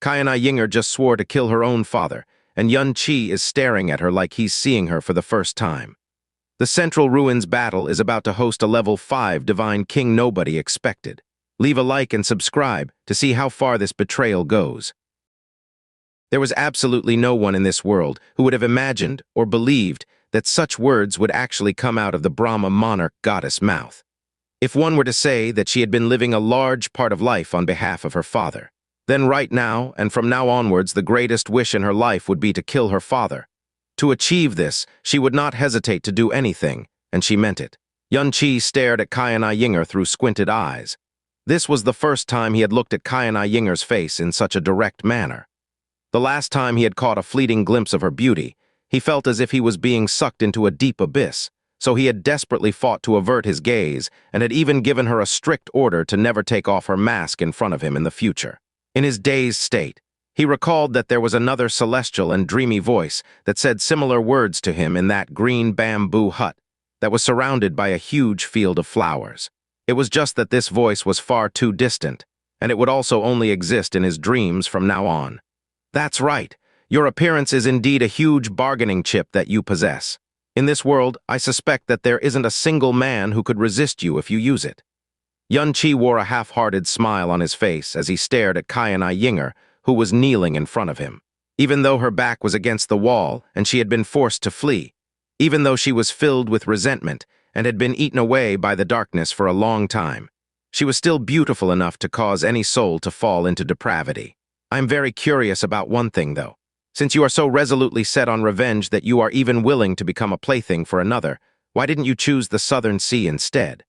Ying'er just swore to kill her own father, and Yun Qi is staring at her like he's seeing her for the first time. The Central Ruins battle is about to host a level 5 divine king nobody expected. Leave a like and subscribe to see how far this betrayal goes. There was absolutely no one in this world who would have imagined or believed that such words would actually come out of the Brahma monarch goddess' mouth. If one were to say that she had been living a large part of life on behalf of her father, then right now and from now onwards the greatest wish in her life would be to kill her father. To achieve this, she would not hesitate to do anything, and she meant it. Yun Qi stared at Ying'er through squinted eyes. This was the first time he had looked at Ying'er's face in such a direct manner. The last time he had caught a fleeting glimpse of her beauty, he felt as if he was being sucked into a deep abyss, so he had desperately fought to avert his gaze and had even given her a strict order to never take off her mask in front of him in the future. In his dazed state, he recalled that there was another celestial and dreamy voice that said similar words to him in that green bamboo hut that was surrounded by a huge field of flowers. It was just that this voice was far too distant, and it would also only exist in his dreams from now on. That's right. Your appearance is indeed a huge bargaining chip that you possess. In this world, I suspect that there isn't a single man who could resist you if you use it. Yun Qi wore a half-hearted smile on his face as he stared at Ying'er, who was kneeling in front of him. Even though her back was against the wall and she had been forced to flee, even though she was filled with resentment and had been eaten away by the darkness for a long time, she was still beautiful enough to cause any soul to fall into depravity. I'm very curious about one thing, though. Since you are so resolutely set on revenge that you are even willing to become a plaything for another, why didn't you choose the Southern Sea instead?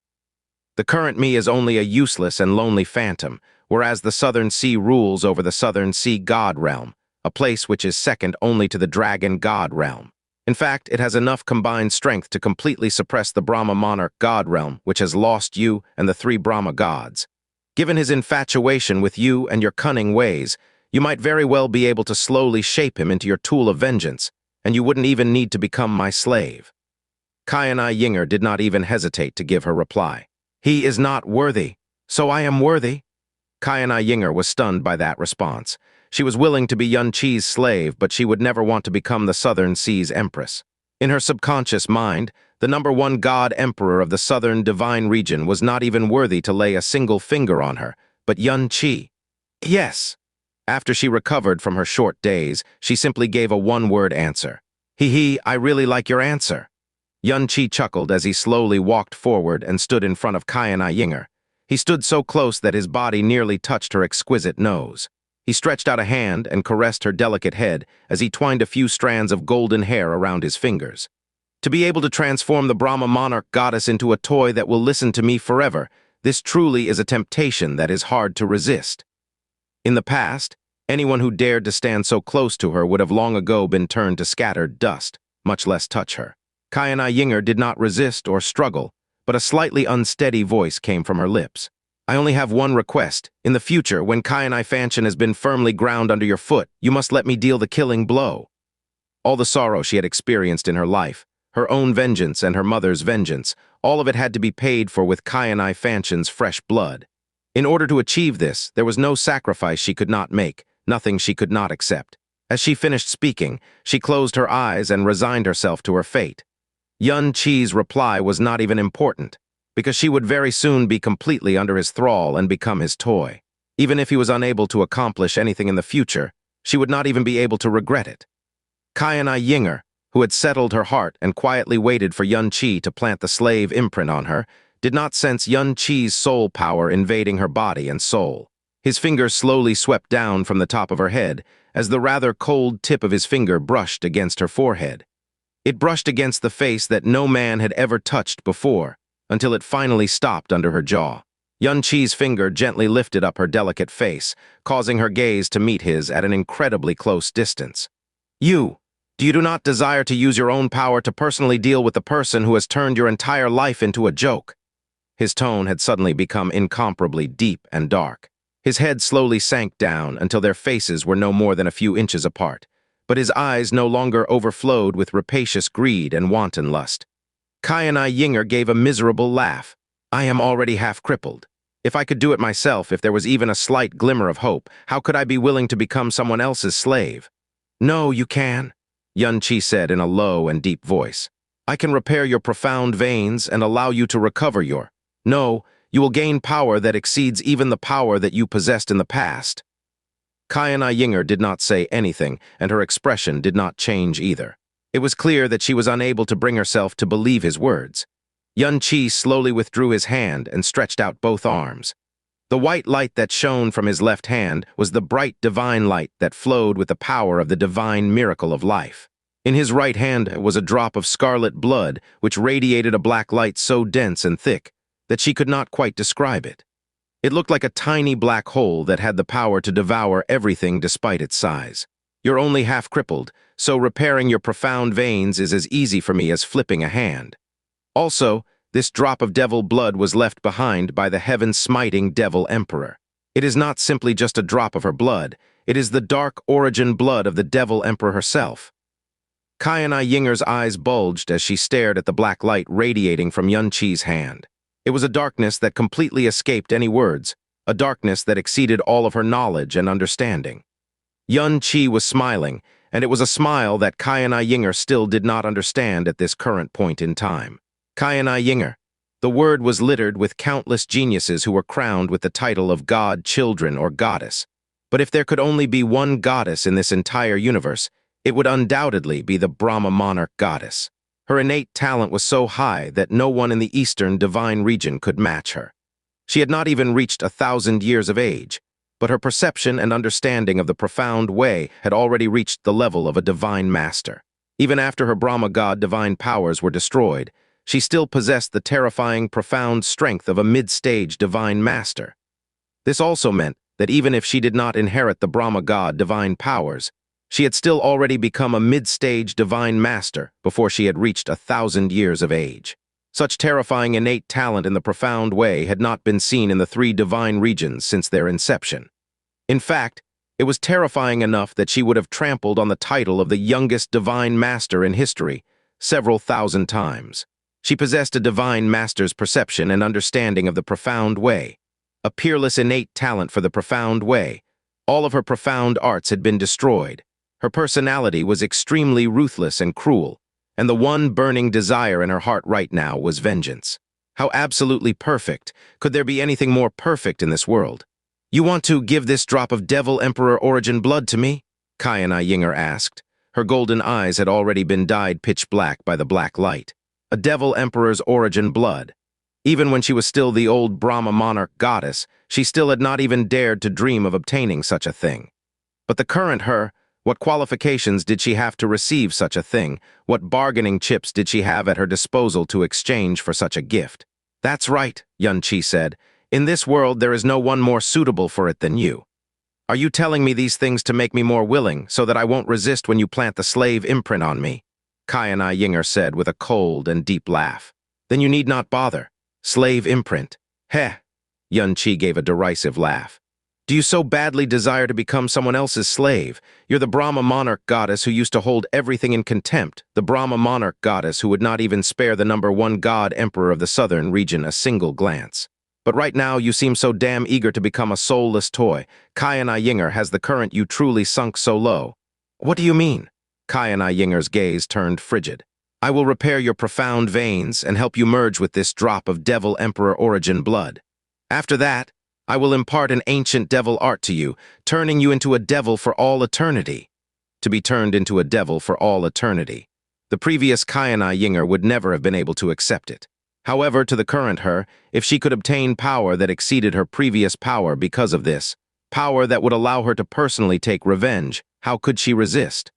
The current me is only a useless and lonely phantom, whereas the Southern Sea rules over the Southern Sea God realm, a place which is second only to the Dragon God realm. In fact, it has enough combined strength to completely suppress the Brahma monarch God realm, which has lost you and the 3 Brahma gods. Given his infatuation with you and your cunning ways, you might very well be able to slowly shape him into your tool of vengeance, and you wouldn't even need to become my slave. Ying'er did not even hesitate to give her reply. He is not worthy, so I am worthy. Ying'er was stunned by that response. She was willing to be Yun Qi's slave, but she would never want to become the Southern Sea's empress. In her subconscious mind, the #1 god emperor of the Southern Divine region was not even worthy to lay a single finger on her, but Yun Qi. Yes. After she recovered from her short daze, she simply gave a one-word answer. I really like your answer. Yun Qi chuckled as he slowly walked forward and stood in front of Ying'er. He stood so close that his body nearly touched her exquisite nose. He stretched out a hand and caressed her delicate head as he twined a few strands of golden hair around his fingers. To be able to transform the Brahma monarch goddess into a toy that will listen to me forever, this truly is a temptation that is hard to resist. In the past, anyone who dared to stand so close to her would have long ago been turned to scattered dust, much less touch her. Ying'er did not resist or struggle, but a slightly unsteady voice came from her lips. I only have one request. In the future, when Fanshan has been firmly ground under your foot, you must let me deal the killing blow. All the sorrow she had experienced in her life, her own vengeance and her mother's vengeance, all of it had to be paid for with Fanshan's fresh blood. In order to achieve this, there was no sacrifice she could not make, nothing she could not accept. As she finished speaking, she closed her eyes and resigned herself to her fate. Yun Qi's reply was not even important, because she would very soon be completely under his thrall and become his toy. Even if he was unable to accomplish anything in the future, she would not even be able to regret it. Ying'er, who had settled her heart and quietly waited for Yun Qi to plant the slave imprint on her, did not sense Yun Qi's soul power invading her body and soul. His fingers slowly swept down from the top of her head as the rather cold tip of his finger brushed against her forehead. It brushed against the face that no man had ever touched before, until it finally stopped under her jaw. Yun Qi's finger gently lifted up her delicate face, causing her gaze to meet his at an incredibly close distance. Do you not desire to use your own power to personally deal with the person who has turned your entire life into a joke? His tone had suddenly become incomparably deep and dark. His head slowly sank down until their faces were no more than a few inches apart, but his eyes no longer overflowed with rapacious greed and wanton lust. Ying'er gave a miserable laugh. I am already half crippled. If I could do it myself, if there was even a slight glimmer of hope, how could I be willing to become someone else's slave? No, you can, Yun-Chi said in a low and deep voice. I can repair your profound veins and allow you to recover your... No, you will gain power that exceeds even the power that you possessed in the past. Ying'er did not say anything, and her expression did not change either. It was clear that she was unable to bring herself to believe his words. Yun-Chi slowly withdrew his hand and stretched out both arms. The white light that shone from his left hand was the bright divine light that flowed with the power of the divine miracle of life. In his right hand was a drop of scarlet blood which radiated a black light so dense and thick that she could not quite describe it. It looked like a tiny black hole that had the power to devour everything despite its size. You're only half crippled, so repairing your profound veins is as easy for me as flipping a hand. Also, this drop of devil blood was left behind by the heaven-smiting devil emperor. It is not simply just a drop of her blood, it is the dark origin blood of the devil emperor herself. Ying'er's eyes bulged as she stared at the black light radiating from Yun-Chi's hand. It was a darkness that completely escaped any words, a darkness that exceeded all of her knowledge and understanding. Yun-Chi was smiling, and it was a smile that Ying'er still did not understand at this current point in time. Ying'er. The word was littered with countless geniuses who were crowned with the title of god, children, or goddess. But if there could only be one goddess in this entire universe, it would undoubtedly be the Brahma monarch goddess. Her innate talent was so high that no one in the eastern divine region could match her. She had not even reached 1,000 years of age, but her perception and understanding of the profound way had already reached the level of a divine master. Even after her Brahma god divine powers were destroyed, she still possessed the terrifying, profound strength of a mid-stage divine master. This also meant that even if she did not inherit the Brahma god divine powers, she had still already become a mid-stage divine master before she had reached 1,000 years of age. Such terrifying innate talent in the profound way had not been seen in the 3 divine regions since their inception. In fact, it was terrifying enough that she would have trampled on the title of the youngest divine master in history several thousand times. She possessed a divine master's perception and understanding of the profound way, a peerless innate talent for the profound way. All of her profound arts had been destroyed. Her personality was extremely ruthless and cruel, and the one burning desire in her heart right now was vengeance. How absolutely perfect. Could there be anything more perfect in this world? You want to give this drop of devil emperor origin blood to me? Ying'er asked. Her golden eyes had already been dyed pitch black by the black light. A devil emperor's origin blood. Even when she was still the old Brahma monarch goddess, she still had not even dared to dream of obtaining such a thing. But the current her, what qualifications did she have to receive such a thing? What bargaining chips did she have at her disposal to exchange for such a gift? That's right, Yun-Chi said. In this world there is no one more suitable for it than you. Are you telling me these things to make me more willing, so that I won't resist when you plant the slave imprint on me? Ying'er said with a cold and deep laugh. Then you need not bother. Slave imprint. Heh. Yun-Chi gave a derisive laugh. Do you so badly desire to become someone else's slave? You're the Brahma monarch goddess who used to hold everything in contempt, the Brahma monarch goddess who would not even spare the #1 god emperor of the southern region a single glance. But right now you seem so damn eager to become a soulless toy. Ying'er, has the current you truly sunk so low? What do you mean? Ying'er's gaze turned frigid. I will repair your profound veins and help you merge with this drop of devil emperor origin blood. After that, I will impart an ancient devil art to you, turning you into a devil for all eternity. To be turned into a devil for all eternity. The previous Ying'er would never have been able to accept it. However, to the current her, if she could obtain power that exceeded her previous power because of this, power that would allow her to personally take revenge, how could she resist?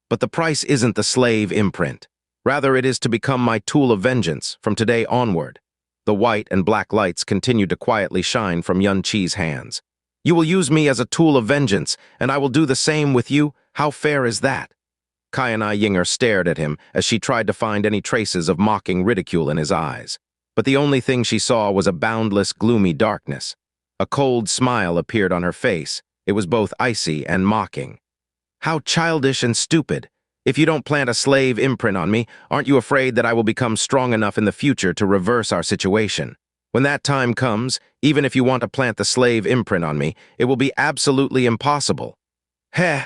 But the price isn't the slave imprint. Rather, it is to become my tool of vengeance from today onward. The white and black lights continued to quietly shine from Yun-Chi's hands. You will use me as a tool of vengeance, and I will do the same with you. How fair is that? Ying'er stared at him as she tried to find any traces of mocking ridicule in his eyes. But the only thing she saw was a boundless, gloomy darkness. A cold smile appeared on her face. It was both icy and mocking. How childish and stupid. If you don't plant a slave imprint on me, aren't you afraid that I will become strong enough in the future to reverse our situation? When that time comes, even if you want to plant the slave imprint on me, it will be absolutely impossible. Heh!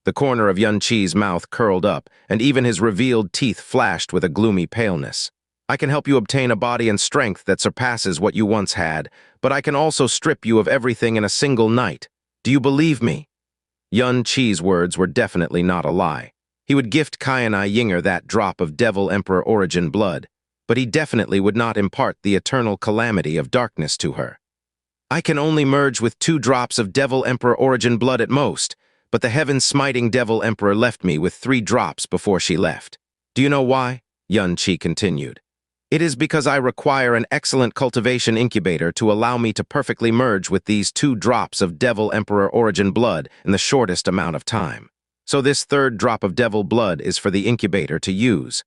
The corner of Yun Qi's mouth curled up, and even his revealed teeth flashed with a gloomy paleness. I can help you obtain a body and strength that surpasses what you once had, but I can also strip you of everything in a single night. Do you believe me? Yun Qi's words were definitely not a lie. He would gift Xianxia Ying'er that drop of Devil Emperor origin blood, but he definitely would not impart the eternal calamity of darkness to her. I can only merge with 2 drops of Devil Emperor origin blood at most, but the heaven-smiting Devil Emperor left me with 3 drops before she left. Do you know why? Yun Qi continued. It is because I require an excellent cultivation incubator to allow me to perfectly merge with these 2 drops of Devil Emperor origin blood in the shortest amount of time. So this 3rd drop of devil blood is for the incubator to use.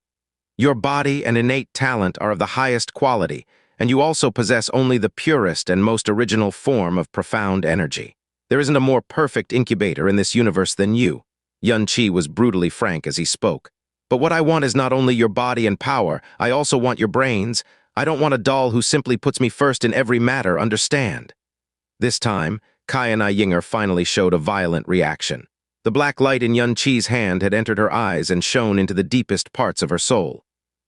Your body and innate talent are of the highest quality, and you also possess only the purest and most original form of profound energy. There isn't a more perfect incubator in this universe than you. Yun Qi was brutally frank as he spoke. But what I want is not only your body and power, I also want your brains. I don't want a doll who simply puts me first in every matter, understand? This time, Xianxia Ying'er finally showed a violent reaction. The black light in Yun Qi's hand had entered her eyes and shone into the deepest parts of her soul.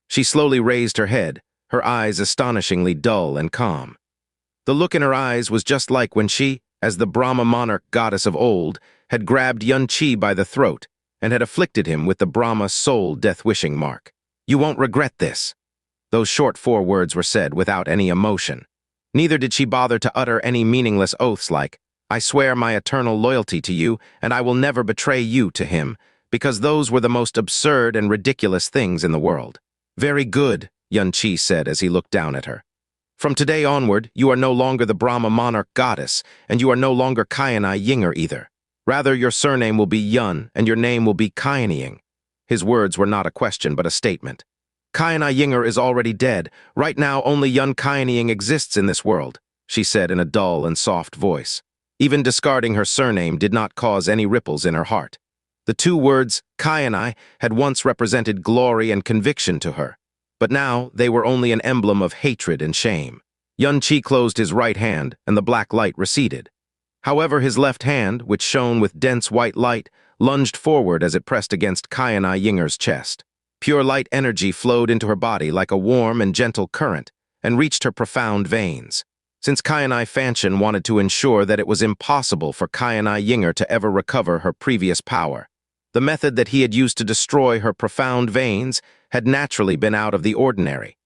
She slowly raised her head, her eyes astonishingly dull and calm. The look in her eyes was just like when she, as the Brahma monarch goddess of old, had grabbed Yun Qi by the throat and had afflicted him with the Brahma soul death-wishing mark. You won't regret this. Those short 4 words were said without any emotion. Neither did she bother to utter any meaningless oaths like, I swear my eternal loyalty to you, and I will never betray you to him, because those were the most absurd and ridiculous things in the world. Very good, Yun Qi said as he looked down at her. From today onward, you are no longer the Brahma monarch goddess, and you are no longer Xianxia Ying'er either. Rather, your surname will be Yun, and your name will be Xianxia. His words were not a question, but a statement. Xianxia Ying'er is already dead. Right now, only Yun Xianxia exists in this world, she said in a dull and soft voice. Even discarding her surname did not cause any ripples in her heart. The 2 words, Xianxia, had once represented glory and conviction to her, but now they were only an emblem of hatred and shame. Yun Qi closed his right hand, and the black light receded. However, his left hand, which shone with dense white light, lunged forward as it pressed against Xianxia Ying'er's chest. Pure light energy flowed into her body like a warm and gentle current and reached her profound veins. Since Xianxia Fanchen wanted to ensure that it was impossible for Xianxia Ying'er to ever recover her previous power, the method that he had used to destroy her profound veins had naturally been out of the ordinary.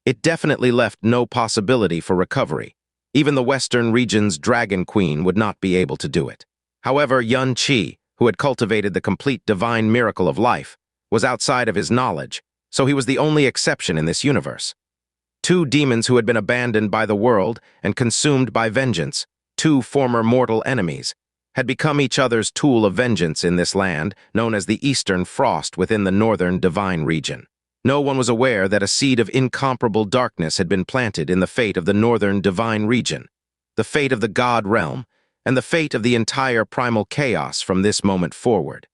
It definitely left no possibility for recovery. Even the Western region's Dragon Queen would not be able to do it. However, Yun Qi, who had cultivated the complete divine miracle of life, was outside of his knowledge, so he was the only exception in this universe. 2 demons who had been abandoned by the world and consumed by vengeance, 2 former mortal enemies, had become each other's tool of vengeance in this land, known as the Eastern Frost within the Northern Divine region. No one was aware that a seed of incomparable darkness had been planted in the fate of the Northern Divine region, the fate of the God realm, and the fate of the entire primal chaos from this moment forward.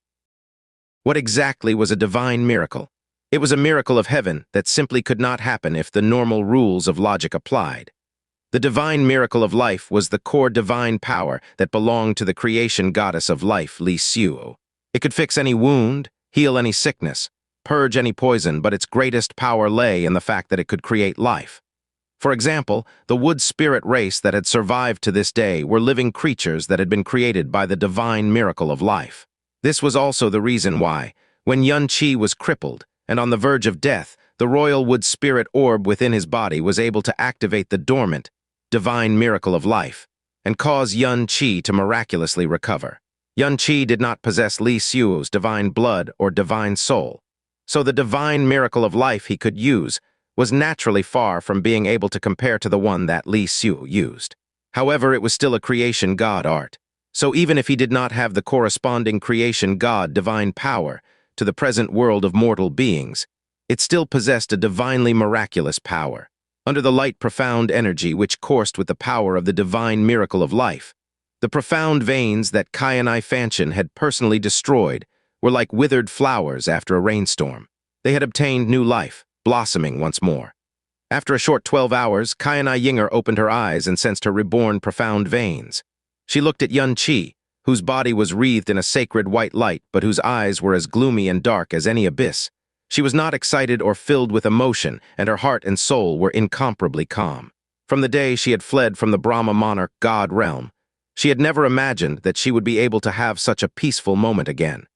What exactly was a divine miracle? It was a miracle of heaven that simply could not happen if the normal rules of logic applied. The divine miracle of life was the core divine power that belonged to the creation goddess of life, Li Xiu. It could fix any wound, heal any sickness, purge any poison, but its greatest power lay in the fact that it could create life. For example, the wood spirit race that had survived to this day were living creatures that had been created by the divine miracle of life. This was also the reason why, when Yun Qi was crippled and on the verge of death, the royal wood spirit orb within his body was able to activate the dormant, divine miracle of life and cause Yun Qi to miraculously recover. Yun Qi did not possess Li Xiu's divine blood or divine soul, so the divine miracle of life he could use was naturally far from being able to compare to the one that Li Xiu used. However, it was still a creation god art, so even if he did not have the corresponding creation god divine power to the present world of mortal beings, it still possessed a divinely miraculous power. Under the light profound energy which coursed with the power of the divine miracle of life, the profound veins that Xianxia Fanchen had personally destroyed were like withered flowers after a rainstorm. They had obtained new life, blossoming once more. After a short 12 hours, Ying'er opened her eyes and sensed her reborn profound veins. She looked at Yun-Chi, whose body was wreathed in a sacred white light but whose eyes were as gloomy and dark as any abyss. She was not excited or filled with emotion, and her heart and soul were incomparably calm. From the day she had fled from the Brahma monarch god realm, she had never imagined that she would be able to have such a peaceful moment again.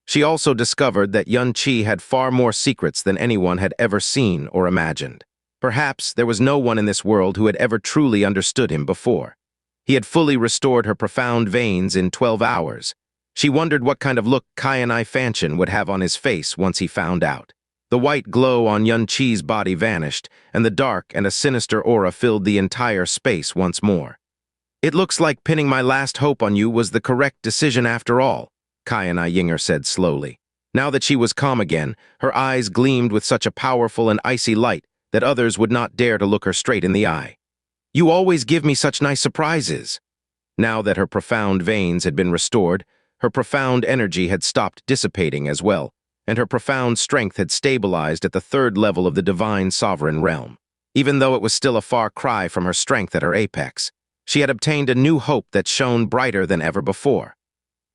She also discovered that Yun-Chi had far more secrets than anyone had ever seen or imagined. Perhaps there was no one in this world who had ever truly understood him before. He had fully restored her profound veins in 12 hours. She wondered what kind of look Kai-and-I Fanshin would have on his face once he found out. The white glow on Yun-Chi's body vanished, and the dark and a sinister aura filled the entire space once more. "It looks like pinning my last hope on you was the correct decision after all," Ying'er said slowly. Now that she was calm again, her eyes gleamed with such a powerful and icy light that others would not dare to look her straight in the eye. "You always give me such nice surprises." Now that her profound veins had been restored, her profound energy had stopped dissipating as well, and her profound strength had stabilized at the third level of the divine sovereign realm. Even though it was still a far cry from her strength at her apex, she had obtained a new hope that shone brighter than ever before.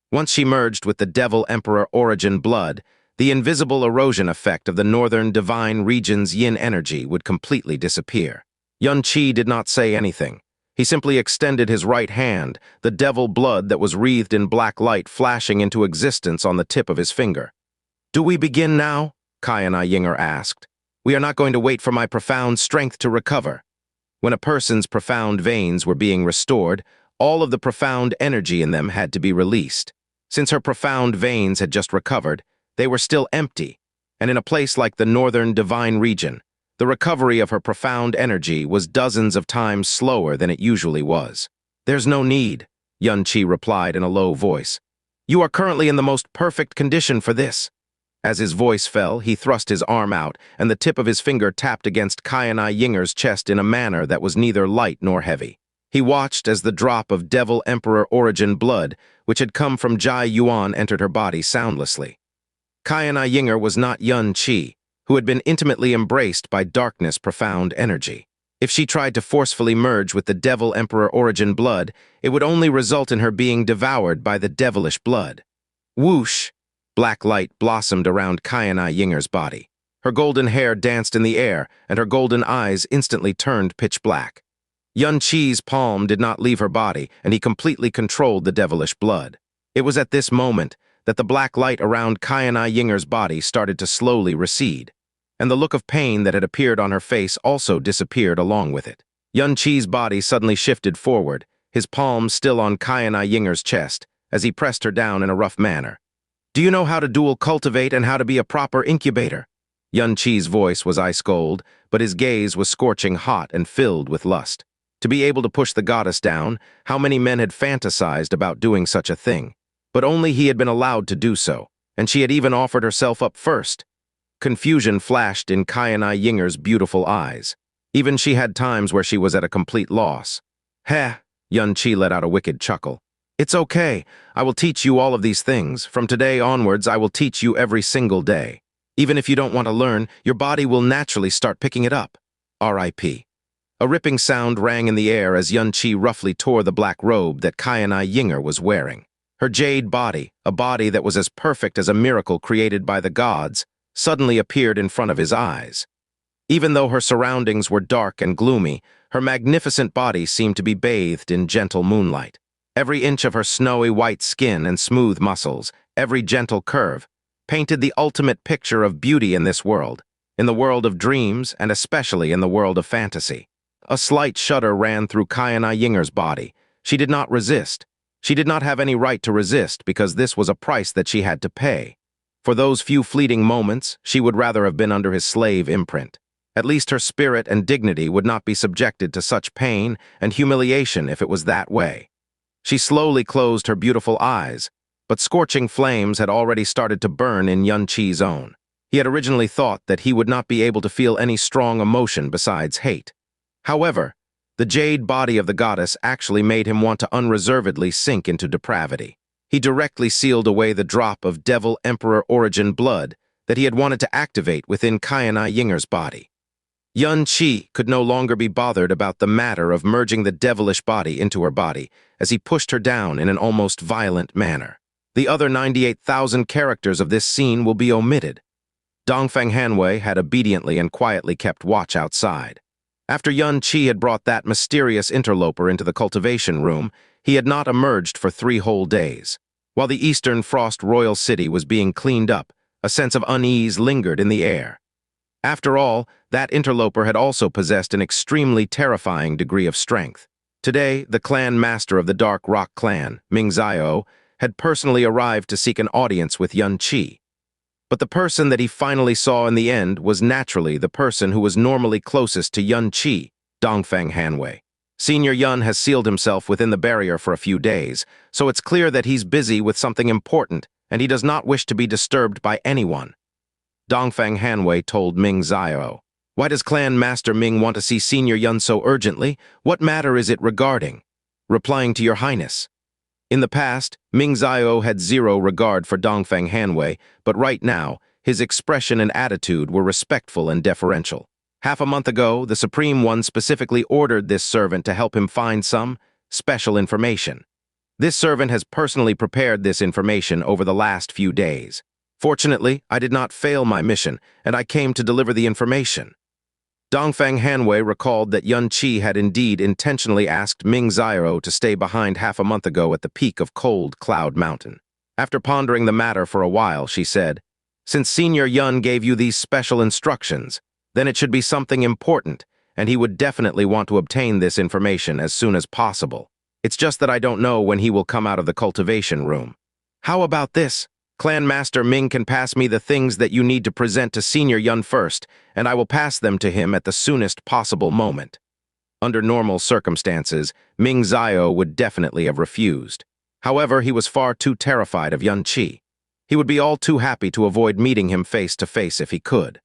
Once she merged with the Devil Emperor origin blood, the invisible erosion effect of the northern divine region's yin energy would completely disappear. Yun-Chi did not say anything. He simply extended his right hand, the devil blood that was wreathed in black light flashing into existence on the tip of his finger. "Do we begin now?" Ying'er asked. "We are not going to wait for my profound strength to recover." When a person's profound veins were being restored, all of the profound energy in them had to be released. Since her profound veins had just recovered, they were still empty, and in a place like the northern divine region, the recovery of her profound energy was dozens of times slower than it usually was. "There's no need," Yun-Chi replied in a low voice. "You are currently in the most perfect condition for this." As his voice fell, he thrust his arm out, and the tip of his finger tapped against Ying'er's chest in a manner that was neither light nor heavy. He watched as the drop of Devil Emperor origin blood, which had come from Jai Yuan, entered her body soundlessly. Ying'er was not Yun-Chi, who had been intimately embraced by darkness' profound energy. If she tried to forcefully merge with the Devil Emperor origin blood, it would only result in her being devoured by the devilish blood. Whoosh! Black light blossomed around Ying'er's body. Her golden hair danced in the air, and her golden eyes instantly turned pitch black. Yun-Chi's palm did not leave her body, and he completely controlled the devilish blood. It was at this moment that the black light around Ying'er's body started to slowly recede, and the look of pain that had appeared on her face also disappeared along with it. Yun-Chi's body suddenly shifted forward, his palms still on Ying'er's chest, as he pressed her down in a rough manner. "Do you know how to dual cultivate and how to be a proper incubator?" Yun-Chi's voice was ice cold, but his gaze was scorching hot and filled with lust. To be able to push the goddess down, how many men had fantasized about doing such a thing? But only he had been allowed to do so, and she had even offered herself up first. Confusion flashed in Ying'er's beautiful eyes. Even she had times where she was at a complete loss. "Heh," Yun-Chi let out a wicked chuckle. "It's okay. I will teach you all of these things. From today onwards, I will teach you every single day. Even if you don't want to learn, your body will naturally start picking it up. R.I.P." A ripping sound rang in the air as Yun-Chi roughly tore the black robe that Ying'er was wearing. Her jade body, a body that was as perfect as a miracle created by the gods, suddenly appeared in front of his eyes. Even though her surroundings were dark and gloomy, her magnificent body seemed to be bathed in gentle moonlight. Every inch of her snowy white skin and smooth muscles, every gentle curve, painted the ultimate picture of beauty in this world, in the world of dreams and especially in the world of fantasy. A slight shudder ran through Ying'er's body. She did not resist. She did not have any right to resist because this was a price that she had to pay. For those few fleeting moments, she would rather have been under his slave imprint. At least her spirit and dignity would not be subjected to such pain and humiliation if it was that way. She slowly closed her beautiful eyes, but scorching flames had already started to burn in Yun-Chi's own. He had originally thought that he would not be able to feel any strong emotion besides hate. However, the jade body of the goddess actually made him want to unreservedly sink into depravity. He directly sealed away the drop of Devil Emperor origin blood that he had wanted to activate within Ying'er's body. Yun Qi could no longer be bothered about the matter of merging the devilish body into her body as he pushed her down in an almost violent manner. The other 98,000 characters of this scene will be omitted. Dongfeng Hanwei had obediently and quietly kept watch outside. After Yun Qi had brought that mysterious interloper into the cultivation room, he had not emerged for 3 whole days. While the Eastern Frost Royal City was being cleaned up, a sense of unease lingered in the air. After all, that interloper had also possessed an extremely terrifying degree of strength. Today, the clan master of the Dark Rock clan, Ming Zio, had personally arrived to seek an audience with Yun Qi. But the person that he finally saw in the end was naturally the person who was normally closest to Yun Qi, Dongfeng Hanwei. Senior Yun has sealed himself within the barrier for a few days, so it's clear that he's busy with something important, and he does not wish to be disturbed by anyone. Dongfeng Hanwei told Ming Zio. Why does Clan Master Ming want to see Senior Yun so urgently? What matter is it regarding? Replying to Your Highness. In the past, Ming Zio had zero regard for Dongfeng Hanwei, but right now, his expression and attitude were respectful and deferential. Half a month ago, the Supreme One specifically ordered this servant to help him find some special information. This servant has personally prepared this information over the last few days. Fortunately, I did not fail my mission, and I came to deliver the information. Dongfeng Hanwei recalled that Yun Qi had indeed intentionally asked Ming Zio to stay behind half a month ago at the peak of Cold Cloud Mountain. After pondering the matter for a while, she said, "Since Senior Yun gave you these special instructions, then it should be something important, and he would definitely want to obtain this information as soon as possible. It's just that I don't know when he will come out of the cultivation room. How about this? Clan Master Ming can pass me the things that you need to present to Senior Yun first, and I will pass them to him at the soonest possible moment." Under normal circumstances, Ming Zio would definitely have refused. However, he was far too terrified of Yun Qi. He would be all too happy to avoid meeting him face to face if he could.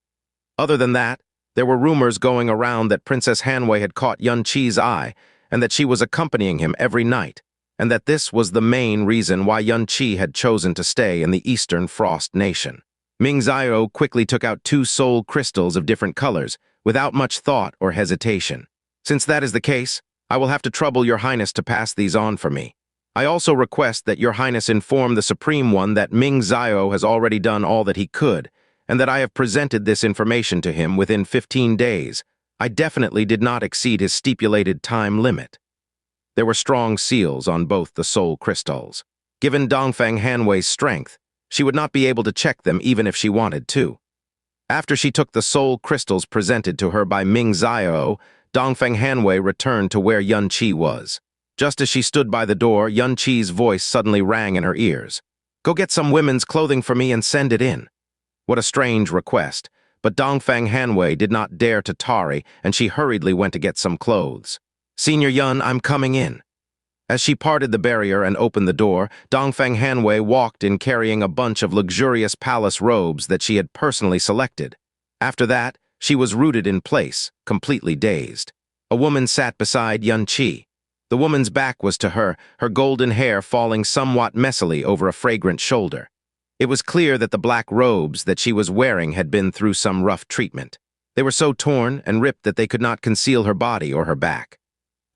Other than that, there were rumors going around that Princess Hanwei had caught Yun Qi's eye, and that she was accompanying him every night, and that this was the main reason why Yun Qi had chosen to stay in the Eastern Frost Nation. Ming Zio quickly took out 2 soul crystals of different colors, without much thought or hesitation. Since that is the case, I will have to trouble Your Highness to pass these on for me. I also request that Your Highness inform the Supreme One that Ming Zio has already done all that he could, and that I have presented this information to him within 15 days. I definitely did not exceed his stipulated time limit. There were strong seals on both the soul crystals. Given Dongfeng Hanwei's strength, she would not be able to check them even if she wanted to. After she took the soul crystals presented to her by Ming Zio, Dongfeng Hanwei returned to where Yun Qi was. Just as she stood by the door, Yun Qi's voice suddenly rang in her ears. "Go get some women's clothing for me and send it in." What a strange request, but Dongfeng Hanwei did not dare to tarry, and she hurriedly went to get some clothes. "Senior Yun, I'm coming in." As she parted the barrier and opened the door, Dongfeng Hanwei walked in carrying a bunch of luxurious palace robes that she had personally selected. After that, she was rooted in place, completely dazed. A woman sat beside Yun Qi. The woman's back was to her, her golden hair falling somewhat messily over a fragrant shoulder. It was clear that the black robes that she was wearing had been through some rough treatment. They were so torn and ripped that they could not conceal her body or her back.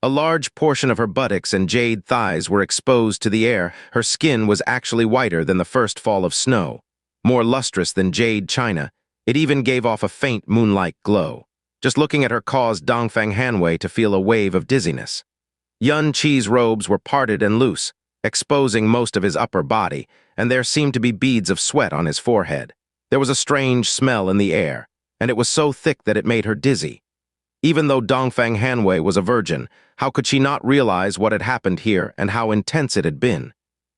A large portion of her buttocks and jade thighs were exposed to the air. Her skin was actually whiter than the first fall of snow. More lustrous than jade china, it even gave off a faint moonlight glow. Just looking at her caused Dongfeng Hanwei to feel a wave of dizziness. Yun Qi's robes were parted and loose, exposing most of his upper body, and there seemed to be beads of sweat on his forehead. There was a strange smell in the air, and it was so thick that it made her dizzy. Even though Dongfeng Hanwei was a virgin, how could she not realize what had happened here and how intense it had been?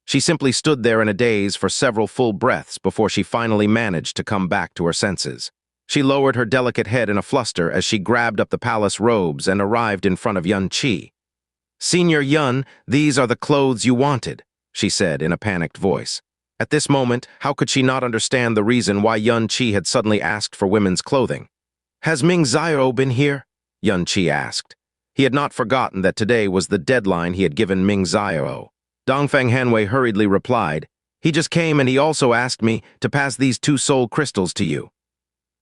She simply stood there in a daze for several full breaths before she finally managed to come back to her senses. She lowered her delicate head in a fluster as she grabbed up the palace robes and arrived in front of Yun Qi. "Senior Yun, these are the clothes you wanted," she said in a panicked voice. At this moment, how could she not understand the reason why Yun Qi had suddenly asked for women's clothing? "Has Ming Zio been here?" Yun Qi asked. He had not forgotten that today was the deadline he had given Ming Zio. Dongfeng Hanwei hurriedly replied, "He just came and he also asked me to pass these 2 soul crystals to you."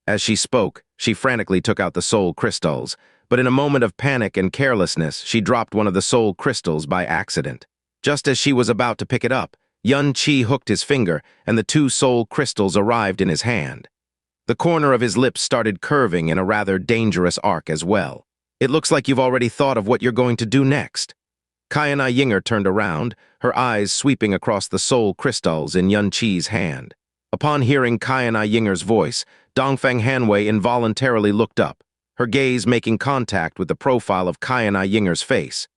As she spoke, she frantically took out the soul crystals, but in a moment of panic and carelessness, she dropped one of the soul crystals by accident. Just as she was about to pick it up, Yun Qi hooked his finger, and the two soul crystals arrived in his hand. The corner of his lips started curving in a rather dangerous arc as well. "It looks like you've already thought of what you're going to do next." Ying'er turned around, her eyes sweeping across the soul crystals in Yun Qi's hand. Upon hearing Ying'er's voice, Dongfang Hanwei involuntarily looked up, her gaze making contact with the profile of Ying'er's face.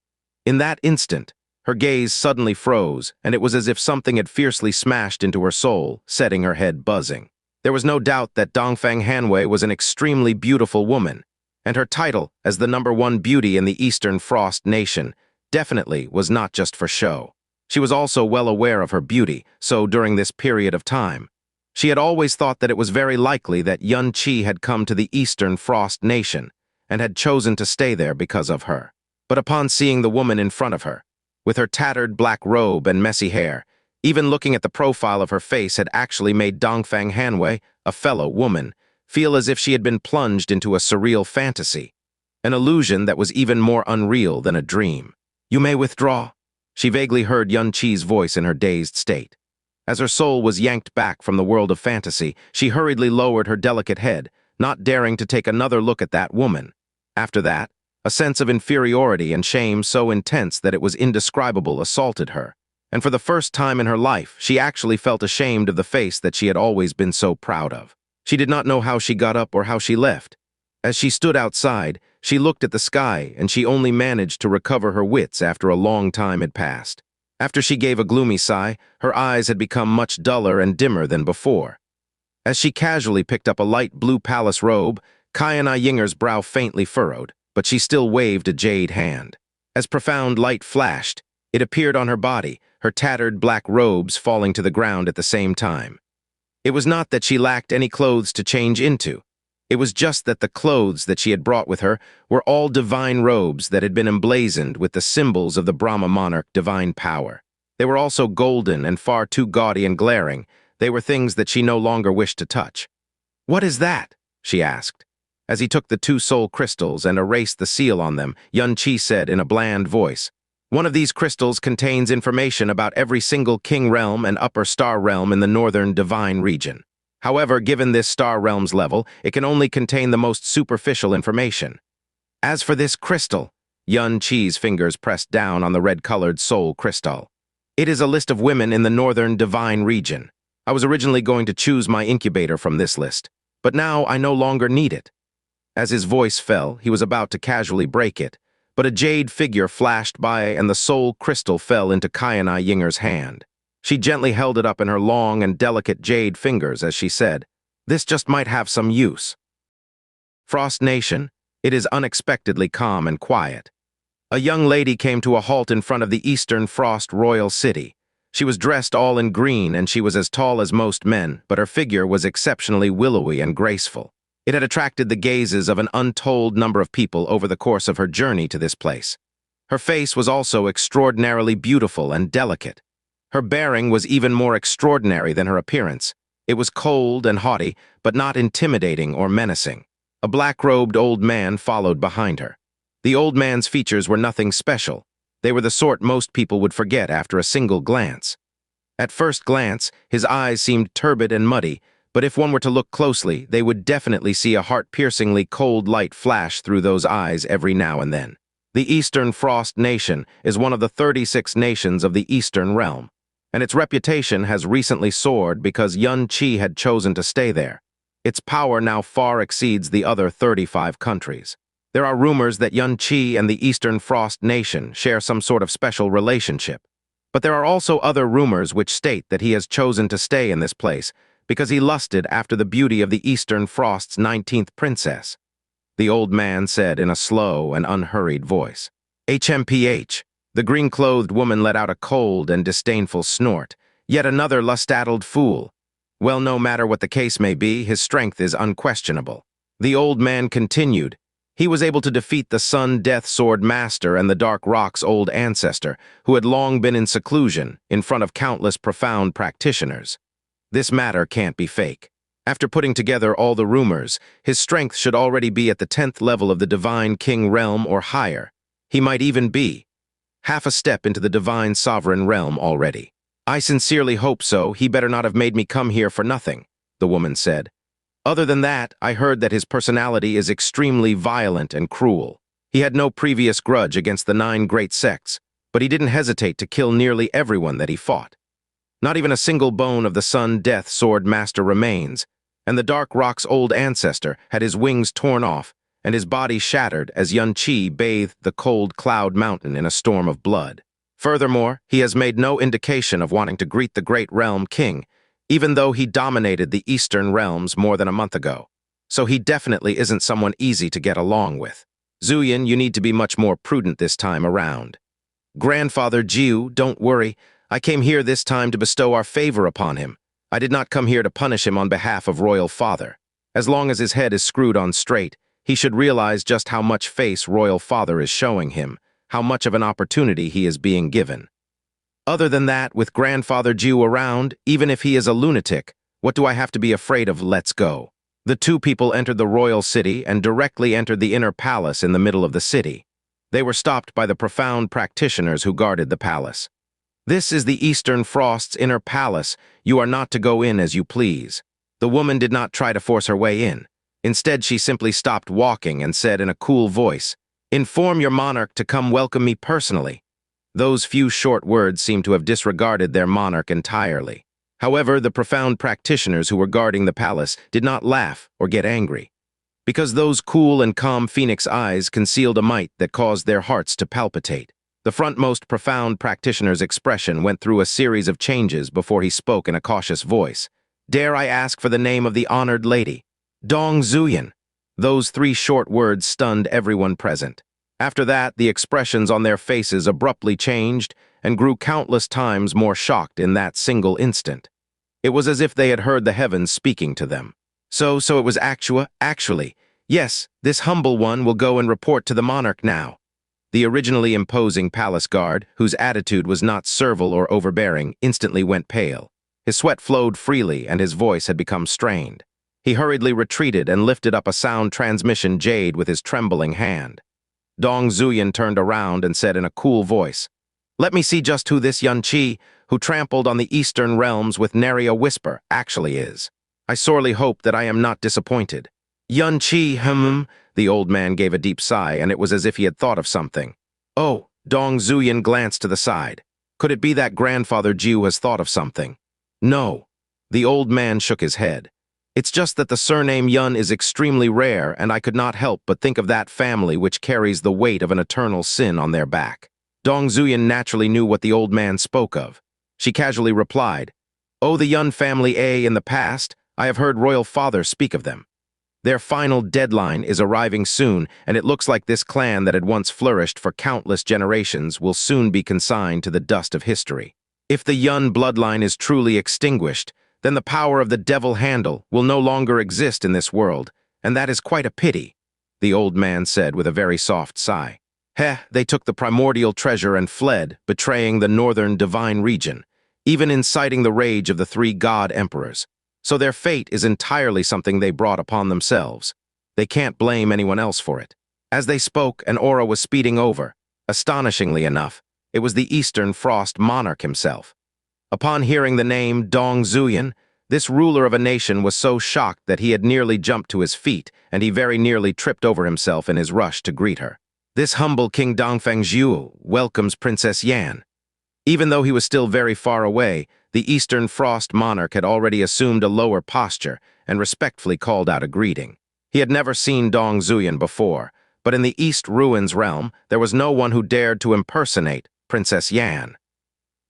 In that instant, her gaze suddenly froze, and it was as if something had fiercely smashed into her soul, setting her head buzzing. There was no doubt that Dongfang Hanwei was an extremely beautiful woman, and her title as the #1 beauty in the Eastern Frost Nation definitely was not just for show. She was also well aware of her beauty, so during this period of time, she had always thought that it was very likely that Yun Qi had come to the Eastern Frost Nation and had chosen to stay there because of her. But upon seeing the woman in front of her, with her tattered black robe and messy hair, even looking at the profile of her face had actually made Dongfang Hanwei, a fellow woman, feel as if she had been plunged into a surreal fantasy, an illusion that was even more unreal than a dream. "You may withdraw," she vaguely heard Yun Qi's voice in her dazed state. As her soul was yanked back from the world of fantasy, she hurriedly lowered her delicate head, not daring to take another look at that woman. After that, a sense of inferiority and shame so intense that it was indescribable assaulted her, and for the first time in her life, she actually felt ashamed of the face that she had always been so proud of. She did not know how she got up or how she left. As she stood outside, she looked at the sky, and she only managed to recover her wits after a long time had passed. After she gave a gloomy sigh, her eyes had become much duller and dimmer than before. As she casually picked up a light blue palace robe, Ying'er's brow faintly furrowed, but she still waved a jade hand. As profound light flashed, it appeared on her body, her tattered black robes falling to the ground at the same time. It was not that she lacked any clothes to change into. It was just that the clothes that she had brought with her were all divine robes that had been emblazoned with the symbols of the Brahma monarch divine power. They were also golden and far too gaudy and glaring. They were things that she no longer wished to touch. "What is that?" she asked. As he took the two soul crystals and erased the seal on them, Yun Qi said in a bland voice, "One of these crystals contains information about every single king realm and upper star realm in the northern divine region. However, given this star realm's level, it can only contain the most superficial information. As for this crystal," Yun Qi's fingers pressed down on the red-colored soul crystal, "it is a list of women in the northern divine region. I was originally going to choose my incubator from this list, but now I no longer need it." As his voice fell, he was about to casually break it, but a jade figure flashed by and the soul crystal fell into Ying'er's hand. She gently held it up in her long and delicate jade fingers as she said, "This just might have some use." Frost Nation, it is unexpectedly calm and quiet. A young lady came to a halt in front of the Eastern Frost Royal City. She was dressed all in green and she was as tall as most men, but her figure was exceptionally willowy and graceful. It had attracted the gazes of an untold number of people over the course of her journey to this place. Her face was also extraordinarily beautiful and delicate. Her bearing was even more extraordinary than her appearance. It was cold and haughty, but not intimidating or menacing. A black-robed old man followed behind her. The old man's features were nothing special. They were the sort most people would forget after a single glance. At first glance, his eyes seemed turbid and muddy, but if one were to look closely, they would definitely see a heart-piercingly cold light flash through those eyes every now and then. The Eastern Frost Nation is one of the 36 nations of the Eastern Realm, and its reputation has recently soared because Yun Qi had chosen to stay there. Its power now far exceeds the other 35 countries. There are rumors that Yun Qi and the Eastern Frost Nation share some sort of special relationship. But there are also other rumors which state that he has chosen to stay in this place because he lusted after the beauty of the Eastern Frost's 19th princess. The old man said in a slow and unhurried voice. HMPH. The green-clothed woman let out a cold and disdainful snort. Yet another lust-addled fool. Well, no matter what the case may be, his strength is unquestionable. The old man continued. He was able to defeat the Sun Death Sword Master and the Dark Rock's old ancestor, who had long been in seclusion, in front of countless profound practitioners. This matter can't be fake. After putting together all the rumors, his strength should already be at the 10th level of the Divine King realm or higher. He might even be half a step into the Divine Sovereign realm already. I sincerely hope so. He better not have made me come here for nothing, the woman said. Other than that, I heard that his personality is extremely violent and cruel. He had no previous grudge against the 9 great sects, but he didn't hesitate to kill nearly everyone that he fought. Not even a single bone of the Sun Death Sword Master remains, and the Dark Rock's old ancestor had his wings torn off and his body shattered as Yun-Chi bathed the cold Cloud Mountain in a storm of blood. Furthermore, he has made no indication of wanting to greet the Great Realm King, even though he dominated the Eastern realms more than a month ago. So he definitely isn't someone easy to get along with. Zuyin, you need to be much more prudent this time around. Grandfather Jiu, don't worry. I came here this time to bestow our favor upon him. I did not come here to punish him on behalf of Royal Father. As long as his head is screwed on straight, he should realize just how much face Royal Father is showing him, how much of an opportunity he is being given. Other than that, with Grandfather Jiu around, even if he is a lunatic, what do I have to be afraid of? Let's go. The 2 people entered the royal city and directly entered the inner palace in the middle of the city. They were stopped by the profound practitioners who guarded the palace. This is the Eastern Frost's inner palace. You are not to go in as you please. The woman did not try to force her way in. Instead, she simply stopped walking and said in a cool voice, "Inform your monarch to come welcome me personally." Those few short words seemed to have disregarded their monarch entirely. However, the profound practitioners who were guarding the palace did not laugh or get angry, because those cool and calm phoenix eyes concealed a might that caused their hearts to palpitate. The frontmost profound practitioner's expression went through a series of changes before he spoke in a cautious voice. "Dare I ask for the name of the honored lady?" "Dong Zuyin." Those 3 short words stunned everyone present. After that, the expressions on their faces abruptly changed and grew countless times more shocked in that single instant. It was as if they had heard the heavens speaking to them. So it was actually. Yes, this humble one will go and report to the monarch now. The originally imposing palace guard, whose attitude was not servile or overbearing, instantly went pale. His sweat flowed freely and his voice had become strained. He hurriedly retreated and lifted up a sound transmission jade with his trembling hand. Dong Zuyin turned around and said in a cool voice, "Let me see just who this Yun-Chi, who trampled on the Eastern realms with nary a whisper, actually is. I sorely hope that I am not disappointed." "Yun-Chi, the old man gave a deep sigh, and it was as if he had thought of something. "Oh," Dong Zuyin glanced to the side. "Could it be that Grandfather Jiu has thought of something?" "No." The old man shook his head. "It's just that the surname Yun is extremely rare, and I could not help but think of that family which carries the weight of an eternal sin on their back." Dong Zuyin naturally knew what the old man spoke of. She casually replied, "Oh, the Yun family in the past, I have heard Royal Father speak of them. Their final deadline is arriving soon, and it looks like this clan that had once flourished for countless generations will soon be consigned to the dust of history. If the Yun bloodline is truly extinguished, then the power of the devil handle will no longer exist in this world, and that is quite a pity," the old man said with a very soft sigh. They took the primordial treasure and fled, betraying the northern divine region, even inciting the rage of the 3 god emperors. So their fate is entirely something they brought upon themselves. They can't blame anyone else for it." As they spoke, an aura was speeding over. Astonishingly enough, it was the Eastern Frost monarch himself. Upon hearing the name Dong Zuyin, this ruler of a nation was so shocked that he had nearly jumped to his feet, and he very nearly tripped over himself in his rush to greet her. "This humble King Dongfeng Zhu welcomes Princess Yan." Even though he was still very far away, the Eastern Frost monarch had already assumed a lower posture and respectfully called out a greeting. He had never seen Dong Zuyin before, but in the East Ruins realm, there was no one who dared to impersonate Princess Yan.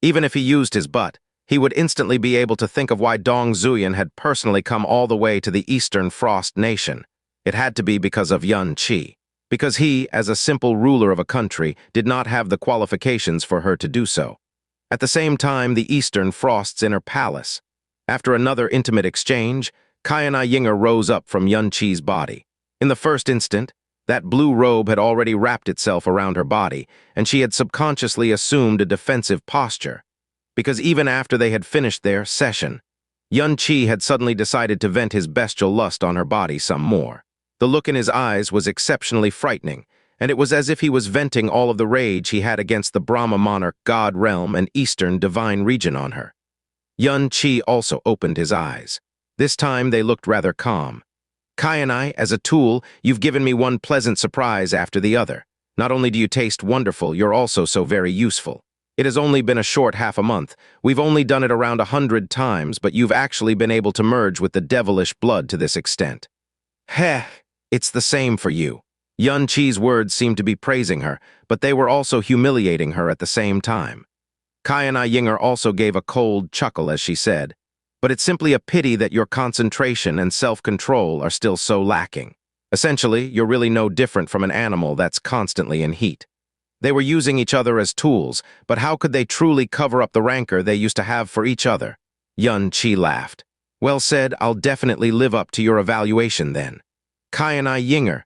Even if he used his butt, he would instantly be able to think of why Dong Zuyin had personally come all the way to the Eastern Frost nation. It had to be because of Yun-Chi. Because he, as a simple ruler of a country, did not have the qualifications for her to do so. At the same time, the Eastern Frost's inner palace. After another intimate exchange, Kayana Ying'er rose up from Yun-Chi's body. In the first instant, that blue robe had already wrapped itself around her body, and she had subconsciously assumed a defensive posture. Because even after they had finished their session, Yun Qi had suddenly decided to vent his bestial lust on her body some more. The look in his eyes was exceptionally frightening, and it was as if he was venting all of the rage he had against the Brahma monarch god realm and eastern divine region on her. Yun Qi also opened his eyes. This time they looked rather calm. Kai, as a tool, you've given me one pleasant surprise after the other. Not only do you taste wonderful, you're also so very useful. It has only been a short half a month. We've only done it around 100 times, but you've actually been able to merge with the devilish blood to this extent. Heh, it's the same for you. Yun Qi's words seemed to be praising her, but they were also humiliating her at the same time. Ying'er also gave a cold chuckle as she said, "But it's simply a pity that your concentration and self-control are still so lacking. Essentially, you're really no different from an animal that's constantly in heat." They were using each other as tools, but how could they truly cover up the rancor they used to have for each other? Yun Qi laughed. "Well said, I'll definitely live up to your evaluation then. Ying'er,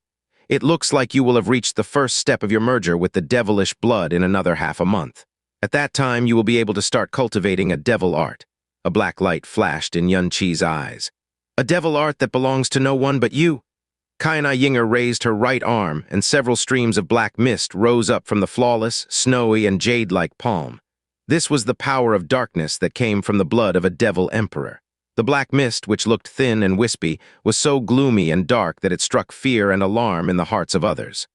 it looks like you will have reached the first step of your merger with the devilish blood in another half a month. At that time, you will be able to start cultivating a devil art." A black light flashed in Yun Qi's eyes. "A devil art that belongs to no one but you?" Ying'er raised her right arm, and several streams of black mist rose up from the flawless, snowy, and jade-like palm. This was the power of darkness that came from the blood of a devil emperor. The black mist, which looked thin and wispy, was so gloomy and dark that it struck fear and alarm in the hearts of others.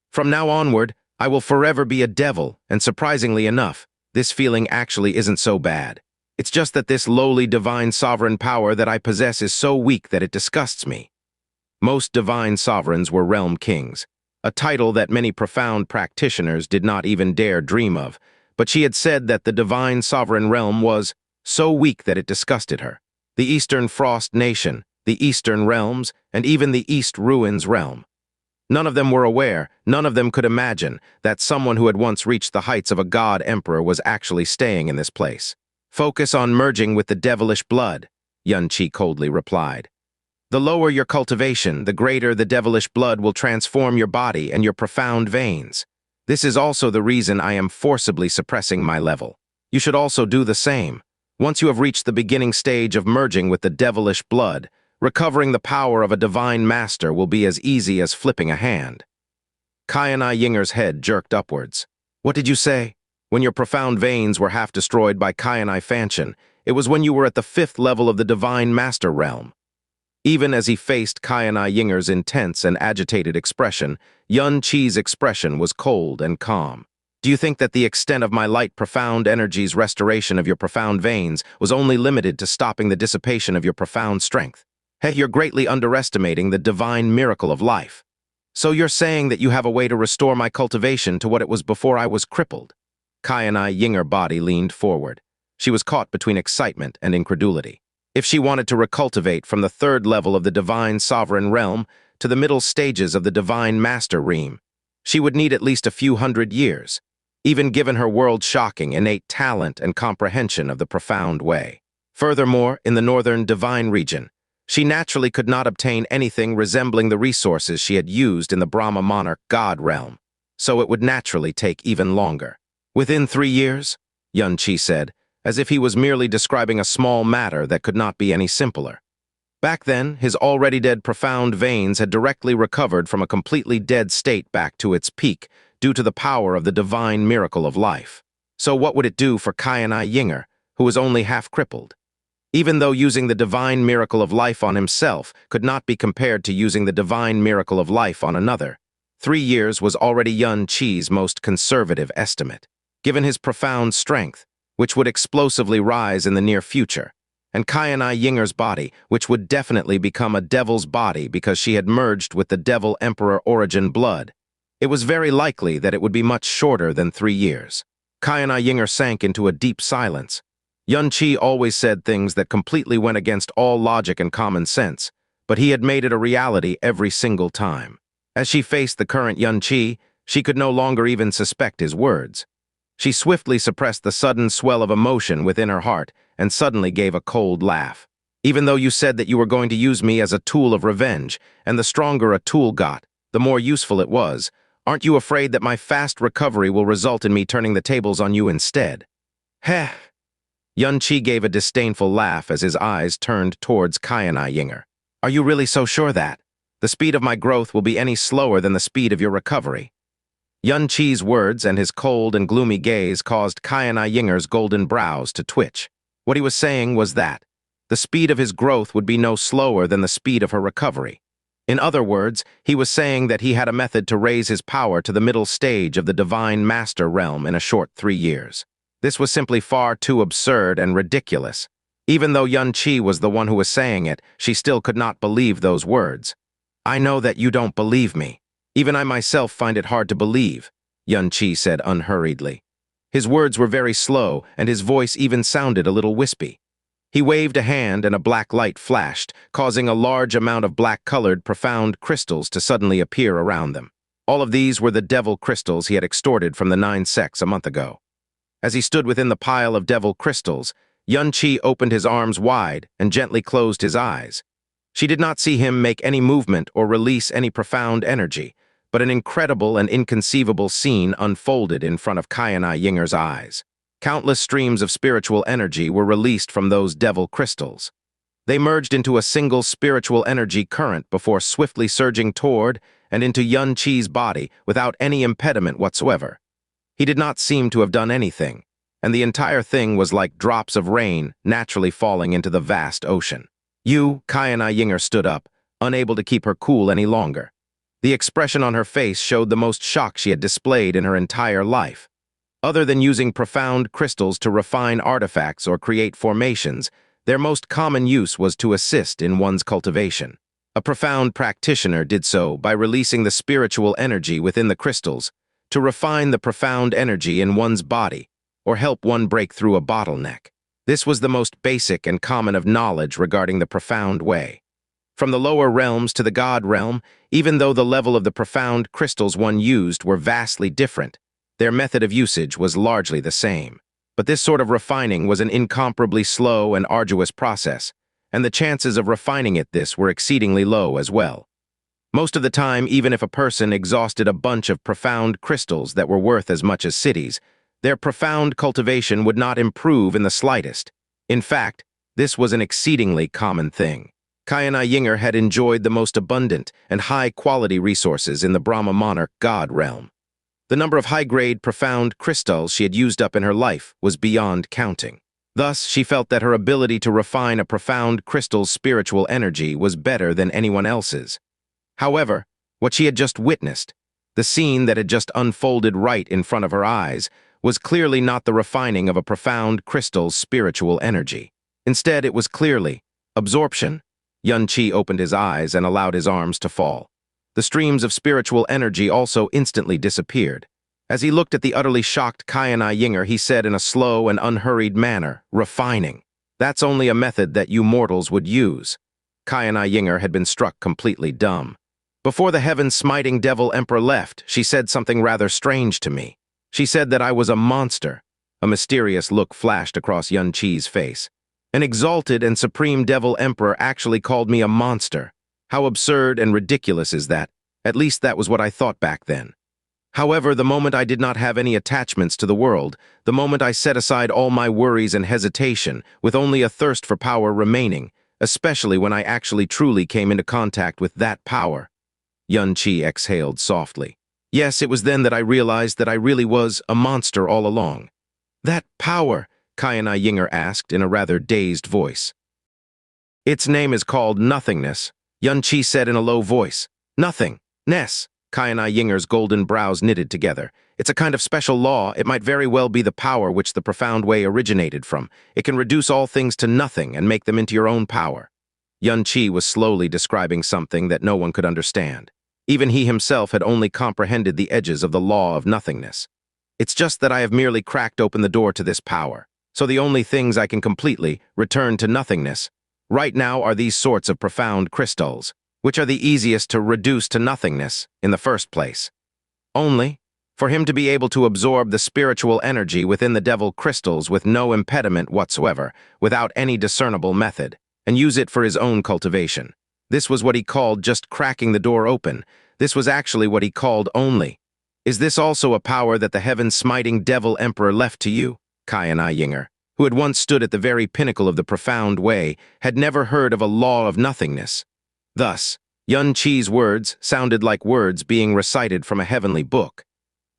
"From now onward, I will forever be a devil, and surprisingly enough, this feeling actually isn't so bad. It's just that this lowly divine sovereign power that I possess is so weak that it disgusts me." Most divine sovereigns were realm kings, a title that many profound practitioners did not even dare dream of, but she had said that the divine sovereign realm was so weak that it disgusted her. The Eastern Frost Nation, the Eastern Realms, and even the East Ruins realm. None of them were aware, none of them could imagine, that someone who had once reached the heights of a god emperor was actually staying in this place. "Focus on merging with the devilish blood," Yun Qi coldly replied. "The lower your cultivation, the greater the devilish blood will transform your body and your profound veins. This is also the reason I am forcibly suppressing my level. You should also do the same. Once you have reached the beginning stage of merging with the devilish blood, recovering the power of a divine master will be as easy as flipping a hand." Ying'er's head jerked upwards. "What did you say? When your profound veins were half destroyed by Fanshan, it was when you were at the 5th level of the divine master realm." Even as he faced Ying'er's intense and agitated expression, Yun Qi's expression was cold and calm. "Do you think that the extent of my light profound energy's restoration of your profound veins was only limited to stopping the dissipation of your profound strength? Hey, you're greatly underestimating the divine miracle of life. So you're saying that you have a way to restore my cultivation to what it was before I was crippled?" Ying'er's body leaned forward. She was caught between excitement and incredulity. If she wanted to recultivate from the 3rd level of the divine sovereign realm to the middle stages of the divine master realm, she would need at least a few hundred years, even given her world-shocking innate talent and comprehension of the profound way. Furthermore, in the northern divine region, she naturally could not obtain anything resembling the resources she had used in the Brahma monarch god realm, so it would naturally take even longer. "Within 3 years?" Yun Qi said, as if he was merely describing a small matter that could not be any simpler. Back then, his already dead profound veins had directly recovered from a completely dead state back to its peak due to the power of the divine miracle of life. So what would it do for Ying'er, who was only half crippled? Even though using the divine miracle of life on himself could not be compared to using the divine miracle of life on another, 3 years was already Yun Qi's most conservative estimate. Given his profound strength, which would explosively rise in the near future, and Ying'er's body, which would definitely become a devil's body because she had merged with the devil emperor origin blood, it was very likely that it would be much shorter than 3 years. Ying'er sank into a deep silence. Yun Qi always said things that completely went against all logic and common sense, but he had made it a reality every single time. As she faced the current Yun Qi, she could no longer even suspect his words. She swiftly suppressed the sudden swell of emotion within her heart and suddenly gave a cold laugh. "Even though you said that you were going to use me as a tool of revenge, and the stronger a tool got, the more useful it was, aren't you afraid that my fast recovery will result in me turning the tables on you instead?" Heh! Yunqi gave a disdainful laugh as his eyes turned towards Ying'er. Are you really so sure that the speed of my growth will be any slower than the speed of your recovery? Yunqi's words and his cold and gloomy gaze caused Ying'er's golden brows to twitch. What he was saying was that the speed of his growth would be no slower than the speed of her recovery. In other words, he was saying that he had a method to raise his power to the middle stage of the Divine Master realm in a short 3 years. This was simply far too absurd and ridiculous. Even though Yunqi was the one who was saying it, she still could not believe those words. I know that you don't believe me. Even I myself find it hard to believe, Yunqi said unhurriedly. His words were very slow, and his voice even sounded a little wispy. He waved a hand and a black light flashed, causing a large amount of black-colored, profound crystals to suddenly appear around them. All of these were the devil crystals he had extorted from the 9 sects a month ago. As he stood within the pile of devil crystals, Yunqi opened his arms wide and gently closed his eyes. She did not see him make any movement or release any profound energy, but an incredible and inconceivable scene unfolded in front of Ying'er's eyes. Countless streams of spiritual energy were released from those devil crystals. They merged into a single spiritual energy current before swiftly surging toward and into Yunqi's body without any impediment whatsoever. He did not seem to have done anything, and the entire thing was like drops of rain naturally falling into the vast ocean. Ying'er stood up, unable to keep her cool any longer. The expression on her face showed the most shock she had displayed in her entire life. Other than using profound crystals to refine artifacts or create formations, their most common use was to assist in one's cultivation. A profound practitioner did so by releasing the spiritual energy within the crystals to refine the profound energy in one's body or help one break through a bottleneck. This was the most basic and common of knowledge regarding the profound way. From the lower realms to the God realm, even though the level of the profound crystals one used were vastly different, their method of usage was largely the same. But this sort of refining was an incomparably slow and arduous process, and the chances of refining this were exceedingly low as well. Most of the time, even if a person exhausted a bunch of profound crystals that were worth as much as cities, their profound cultivation would not improve in the slightest. In fact, this was an exceedingly common thing. Ying'er had enjoyed the most abundant and high-quality resources in the Brahma monarch God realm. The number of high-grade, profound crystals she had used up in her life was beyond counting. Thus, she felt that her ability to refine a profound crystal's spiritual energy was better than anyone else's. However, what she had just witnessed, the scene that had just unfolded right in front of her eyes, was clearly not the refining of a profound crystal's spiritual energy. Instead, it was clearly absorption. Yunqi opened his eyes and allowed his arms to fall. The streams of spiritual energy also instantly disappeared. As he looked at the utterly shocked Ying'er, he said in a slow and unhurried manner, "Refining. That's only a method that you mortals would use." Ying'er had been struck completely dumb. Before the heaven-smiting devil emperor left, she said something rather strange to me. She said that I was a monster. A mysterious look flashed across Yunqi's face. An exalted and supreme devil emperor actually called me a monster. How absurd and ridiculous is that? At least that was what I thought back then. However, the moment I did not have any attachments to the world, the moment I set aside all my worries and hesitation, with only a thirst for power remaining, especially when I actually truly came into contact with that power. Yunqi exhaled softly. Yes, it was then that I realized that I really was a monster all along. That power, Ying'er asked in a rather dazed voice. Its name is called nothingness, Yunqi said in a low voice. Nothingness. Ying'er's golden brows knitted together. It's a kind of special law. It might very well be the power which the profound way originated from. It can reduce all things to nothing and make them into your own power. Yunqi was slowly describing something that no one could understand. Even he himself had only comprehended the edges of the law of nothingness. It's just that I have merely cracked open the door to this power. So the only things I can completely return to nothingness right now are these sorts of profound crystals, which are the easiest to reduce to nothingness in the first place. Only, for him to be able to absorb the spiritual energy within the devil crystals with no impediment whatsoever, without any discernible method, and use it for his own cultivation. This was what he called just cracking the door open. This was actually what he called only. Is this also a power that the heaven-smiting devil emperor left to you, Ying'er, who had once stood at the very pinnacle of the profound way, had never heard of a law of nothingness. Thus, Yun Qi's words sounded like words being recited from a heavenly book.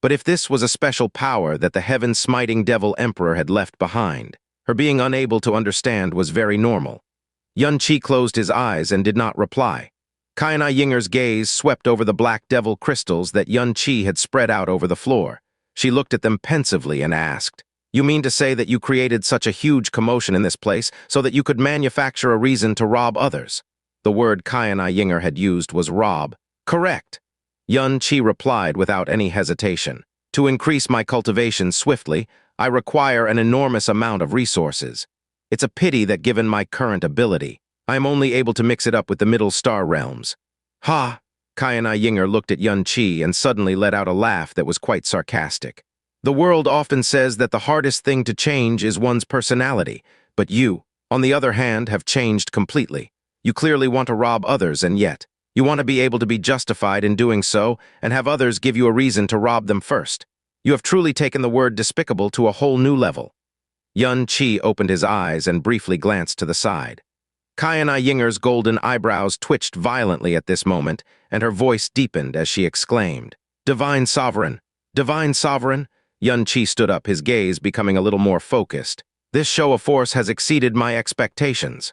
But if this was a special power that the heaven-smiting devil emperor had left behind, her being unable to understand was very normal. Yun Qi closed his eyes and did not reply. Ying'er's gaze swept over the black devil crystals that Yun Qi had spread out over the floor. She looked at them pensively and asked, "You mean to say that you created such a huge commotion in this place so that you could manufacture a reason to rob others?" The word Ying'er had used was rob. "Correct." Yun Qi replied without any hesitation. "To increase my cultivation swiftly, I require an enormous amount of resources. It's a pity that given my current ability, I am only able to mix it up with the middle star realms." "Ha!" Ying'er looked at Yun Qi and suddenly let out a laugh that was quite sarcastic. "The world often says that the hardest thing to change is one's personality, but you, on the other hand, have changed completely. You clearly want to rob others, and yet, you want to be able to be justified in doing so and have others give you a reason to rob them first. You have truly taken the word despicable to a whole new level." Yun Qi opened his eyes and briefly glanced to the side. Ying'er's golden eyebrows twitched violently at this moment, and her voice deepened as she exclaimed, "Divine Sovereign! Divine Sovereign!" Yun Qi stood up, his gaze becoming a little more focused. "This show of force has exceeded my expectations."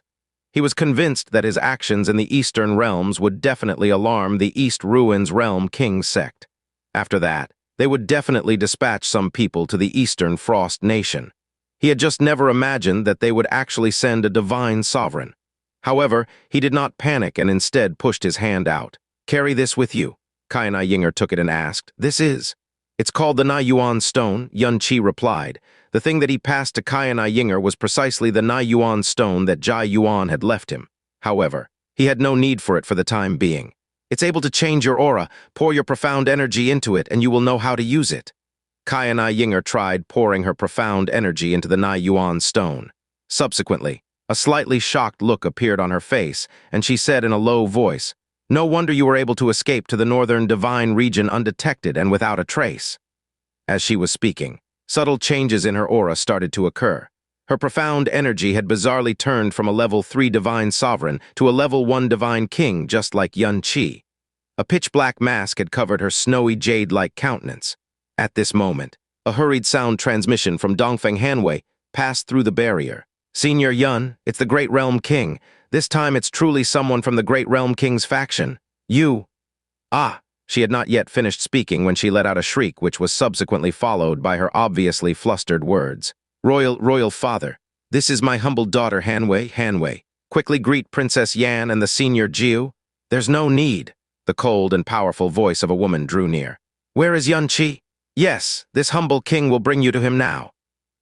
He was convinced that his actions in the Eastern realms would definitely alarm the East Ruins Realm King sect. After that, they would definitely dispatch some people to the Eastern Frost Nation. He had just never imagined that they would actually send a divine sovereign. However, he did not panic and instead pushed his hand out. "Carry this with you." Ying'er took it and asked, "This is?" "It's called the Yuan stone," Yun Qi replied. The thing that he passed to Ying'er was precisely the Yuan stone that Jai Yuan had left him. However, he had no need for it for the time being. "It's able to change your aura, pour your profound energy into it, and you will know how to use it." Ying'er tried pouring her profound energy into the Yuan stone. Subsequently, a slightly shocked look appeared on her face, and she said in a low voice, "No wonder you were able to escape to the northern divine region undetected and without a trace." As she was speaking, subtle changes in her aura started to occur. Her profound energy had bizarrely turned from a level 3 divine sovereign to a level 1 divine king, just like Yun Qi. A pitch-black mask had covered her snowy jade-like countenance. At this moment, a hurried sound transmission from Dongfeng Hanwei passed through the barrier. "Senior Yun, it's the Great Realm King. This time it's truly someone from the Great Realm King's faction. You." "Ah!" She had not yet finished speaking when she let out a shriek, which was subsequently followed by her obviously flustered words. Royal Father, this is my humble daughter Hanwei. Quickly greet Princess Yan and the Senior Jiu." "There's no need." The cold and powerful voice of a woman drew near. "Where is Yun Qi?" "Yes, this humble king will bring you to him now."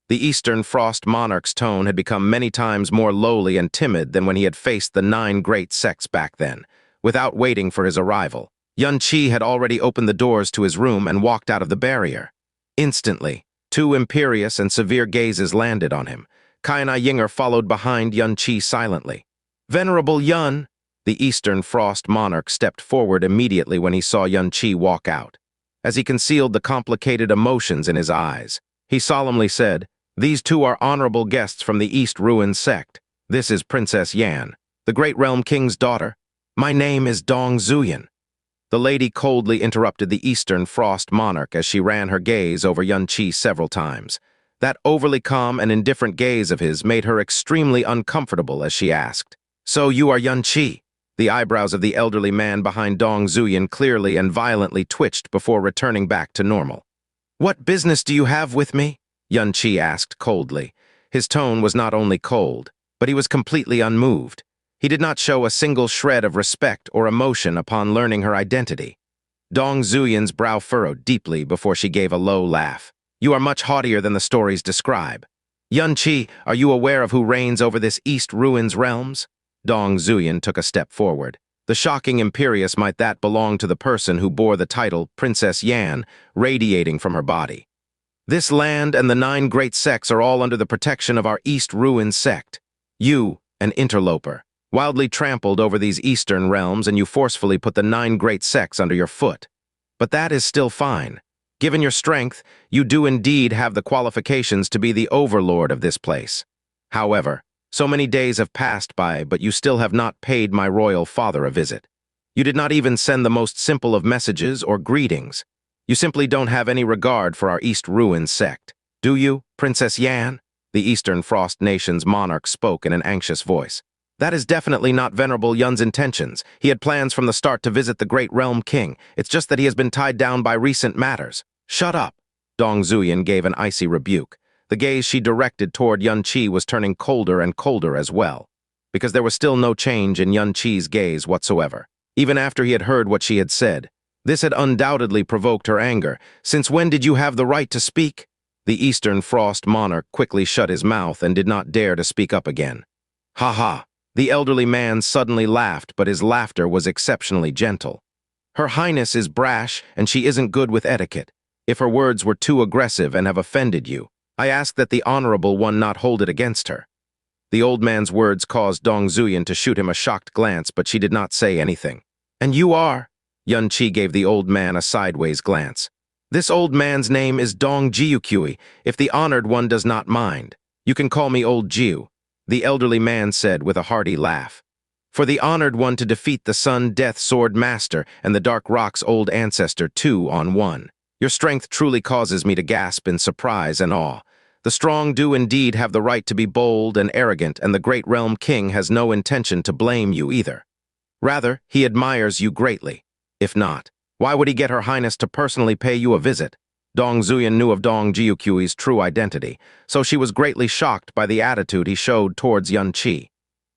The Eastern Frost Monarch's tone had become many times more lowly and timid than when he had faced the 9 great sects back then. Without waiting for his arrival, Yun Qi had already opened the doors to his room and walked out of the barrier. Instantly, 2 imperious and severe gazes landed on him. Ying'er followed behind Yun Qi silently. "Venerable Yun!" The Eastern Frost Monarch stepped forward immediately when he saw Yun Qi walk out. As he concealed the complicated emotions in his eyes, he solemnly said, "These 2 are honorable guests from the East Ruins sect. This is Princess Yan, the Great Realm King's daughter. My name is Dong Zuyan." The lady coldly interrupted the Eastern Frost Monarch as she ran her gaze over Yun Qi several times. That overly calm and indifferent gaze of his made her extremely uncomfortable as she asked, "So you are Yun Qi?" The eyebrows of the elderly man behind Dong Zuyan clearly and violently twitched before returning back to normal. "What business do you have with me?" Yun Qi asked coldly. His tone was not only cold, but he was completely unmoved. He did not show a single shred of respect or emotion upon learning her identity. Dong Zuyan's brow furrowed deeply before she gave a low laugh. "You are much haughtier than the stories describe. Yun Qi, are you aware of who reigns over this East Ruins realms?" Dong Zuyan took a step forward. The shocking imperious might that belong to the person who bore the title Princess Yan, radiating from her body. "This land and the 9 great sects are all under the protection of our East Ruins sect. You, an interloper, wildly trampled over these Eastern realms, and you forcefully put the 9 great sects under your foot. But that is still fine. Given your strength, you do indeed have the qualifications to be the overlord of this place. However, so many days have passed by, but you still have not paid my royal father a visit. You did not even send the most simple of messages or greetings. You simply don't have any regard for our East Ruins sect. Do you, Princess Yan? The Eastern Frost Nation's monarch spoke in an anxious voice. That is definitely not Venerable Yun's intentions. He had plans from the start to visit the Great Realm King. It's just that he has been tied down by recent matters. Shut up! Dong Zuyan gave an icy rebuke. The gaze she directed toward Yun Qi was turning colder and colder as well, because there was still no change in Yun Qi's gaze whatsoever. Even after he had heard what she had said, this had undoubtedly provoked her anger. Since when did you have the right to speak? The Eastern Frost monarch quickly shut his mouth and did not dare to speak up again. Ha ha! The elderly man suddenly laughed, but his laughter was exceptionally gentle. Her Highness is brash, and she isn't good with etiquette. If her words were too aggressive and have offended you, I ask that the Honorable One not hold it against her. The old man's words caused Dong Zuyan to shoot him a shocked glance, but she did not say anything. And you are? Yun Qi gave the old man a sideways glance. This old man's name is Dong Jiuqui, if the Honored One does not mind. You can call me Old Jiu, the elderly man said with a hearty laugh. For the Honored One to defeat the Sun Death Sword Master and the Dark Rock's old ancestor 2-on-1. Your strength truly causes me to gasp in surprise and awe. The strong do indeed have the right to be bold and arrogant, and the Great Realm King has no intention to blame you either. Rather, he admires you greatly. If not, why would he get Her Highness to personally pay you a visit? Dong Zuyan knew of Dong Jiuqi's true identity, so she was greatly shocked by the attitude he showed towards Yun Qi.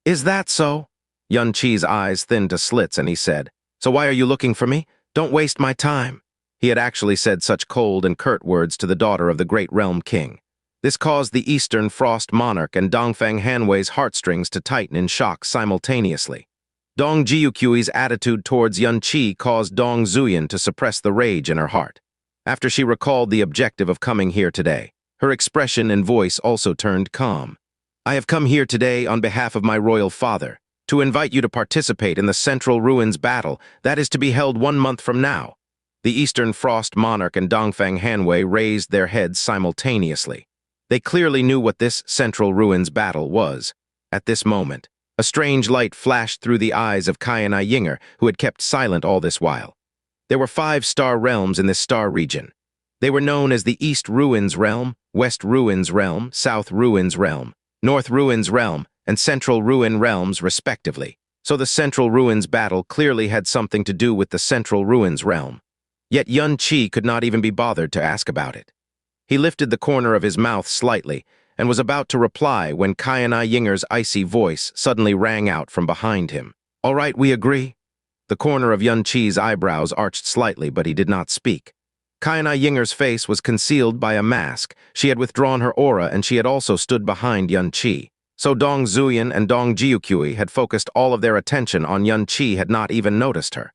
Is that so? Yun Qi's eyes thinned to slits and he said, So why are you looking for me? Don't waste my time. He had actually said such cold and curt words to the daughter of the Great Realm King. This caused the Eastern Frost Monarch and Dongfang Hanwei's heartstrings to tighten in shock simultaneously. Dong Jiuqi's attitude towards Yun Qi caused Dong Zuyan to suppress the rage in her heart. After she recalled the objective of coming here today, her expression and voice also turned calm. I have come here today on behalf of my royal father, to invite you to participate in the Central Ruins battle that is to be held 1 month from now. The Eastern Frost Monarch and Dongfang Hanwei raised their heads simultaneously. They clearly knew what this Central Ruins battle was. At this moment, a strange light flashed through the eyes of Kyanai Ying'er, who had kept silent all this while. There were 5 star realms in this star region. They were known as the East Ruins Realm, West Ruins Realm, South Ruins Realm, North Ruins Realm, and Central Ruin Realms, respectively. So the Central Ruins battle clearly had something to do with the Central Ruins Realm. Yet Yun Qi could not even be bothered to ask about it. He lifted the corner of his mouth slightly and was about to reply when Kyanai Ying'er's icy voice suddenly rang out from behind him. All right, we agree. The corner of Yun Qi's eyebrows arched slightly, but he did not speak. Kyanai Ying'er's face was concealed by a mask. She had withdrawn her aura, and she had also stood behind Yun Qi. So Dong Zuyan and Dong Jiuqi had focused all of their attention on Yun Qi had not even noticed her.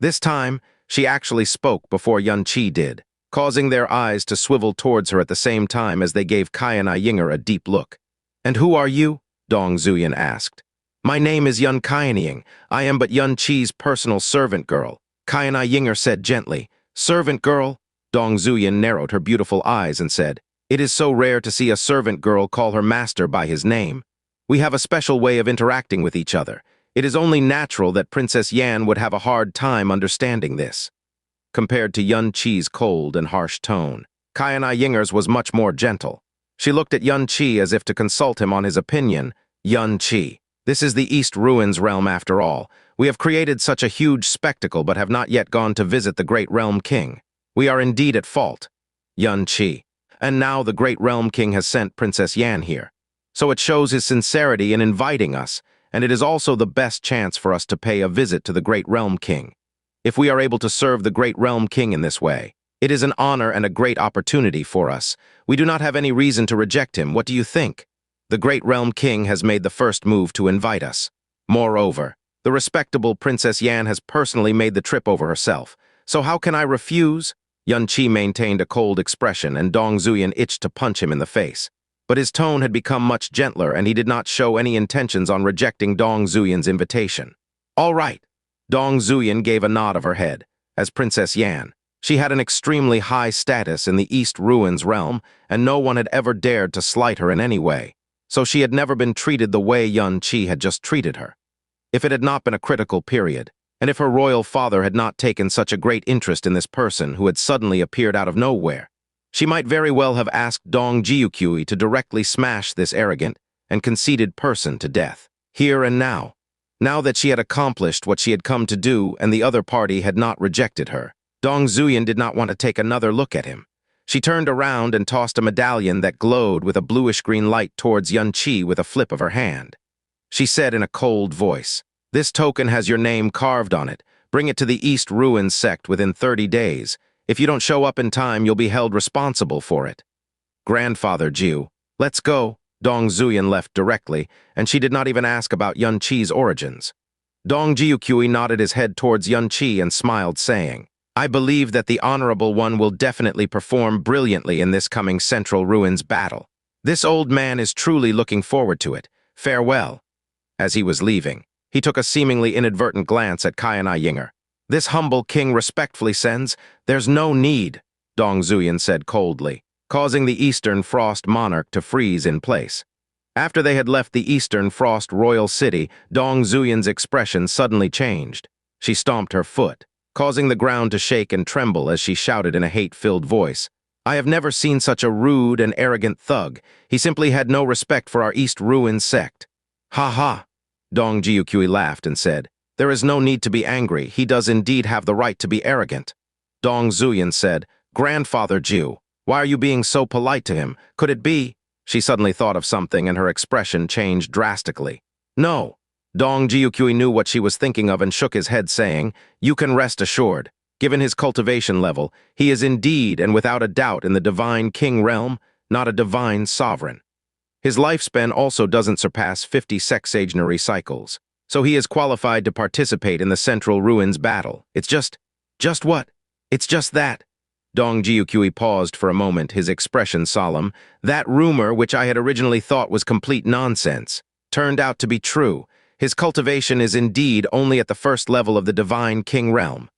This time, she actually spoke before Yun Qi did, causing their eyes to swivel towards her at the same time as they gave Kyanai Ying'er a deep look. And who are you? Dong Zuyan asked. My name is Yun Kyanai. I am but Yun Qi's personal servant girl. Kyanai Ying'er said gently. Servant girl? Dong Zuyan narrowed her beautiful eyes and said, It is so rare to see a servant girl call her master by his name. We have a special way of interacting with each other. It is only natural that Princess Yan would have a hard time understanding this. Compared to Yun Qi's cold and harsh tone, Kyanai Ying'er's was much more gentle. She looked at Yun Qi as if to consult him on his opinion. Yun Qi. This is the East Ruins realm after all. We have created such a huge spectacle but have not yet gone to visit the Great Realm King. We are indeed at fault. Yun Qi. And now the Great Realm King has sent Princess Yan here. So it shows his sincerity in inviting us, and it is also the best chance for us to pay a visit to the Great Realm King. If we are able to serve the Great Realm King in this way, it is an honor and a great opportunity for us. We do not have any reason to reject him. What do you think? The Great Realm King has made the first move to invite us. Moreover, the respectable Princess Yan has personally made the trip over herself. So how can I refuse? Yun Qi maintained a cold expression, and Dong Zuyan itched to punch him in the face. But his tone had become much gentler, and he did not show any intentions on rejecting Dong Zuyan's invitation. All right. Dong Zuyan gave a nod of her head, as Princess Yan. She had an extremely high status in the East Ruins realm, and no one had ever dared to slight her in any way, so she had never been treated the way Yuan-Chi had just treated her. If it had not been a critical period, and if her royal father had not taken such a great interest in this person who had suddenly appeared out of nowhere, she might very well have asked Dong Jiuqiu to directly smash this arrogant and conceited person to death, here and now. Now that she had accomplished what she had come to do and the other party had not rejected her, Dong Zuyan did not want to take another look at him. She turned around and tossed a medallion that glowed with a bluish-green light towards Yuan-Chi with a flip of her hand. She said in a cold voice, "This token has your name carved on it. Bring it to the East Ruins sect within 30 days. If you don't show up in time, you'll be held responsible for it." "Grandfather Jiu, let's go." Dong Zuyan left directly, and she did not even ask about Yuan-Chi's origins. Dong Jiuqiu nodded his head towards Yuan-Chi and smiled, saying, "I believe that the Honorable One will definitely perform brilliantly in this coming Central Ruins battle. This old man is truly looking forward to it. Farewell." As he was leaving, he took a seemingly inadvertent glance at Kaianai Ying'er. "This humble king respectfully sends, there's no need," Dong Zuyan said coldly, causing the Eastern Frost monarch to freeze in place. After they had left the Eastern Frost royal city, Dong Zuyan's expression suddenly changed. She stomped her foot, causing the ground to shake and tremble as she shouted in a hate-filled voice, "I have never seen such a rude and arrogant thug. He simply had no respect for our East Ruins sect." "Ha ha!" Dong Jiuqiu laughed and said, "There is no need to be angry. He does indeed have the right to be arrogant." Dong Zuyan said, "Grandfather Jiu, why are you being so polite to him? Could it be?" She suddenly thought of something and her expression changed drastically. "No." Dong Jiuqiu knew what she was thinking of and shook his head, saying, "You can rest assured. Given his cultivation level, he is indeed and without a doubt in the divine king realm, not a divine sovereign. His lifespan also doesn't surpass 50 sexagenary cycles, so he is qualified to participate in the Central Ruins battle. It's just what? It's just that." Dong Jiuqiu paused for a moment, his expression solemn. "That rumor, which I had originally thought was complete nonsense, turned out to be true. His cultivation is indeed only at the first level of the divine king realm."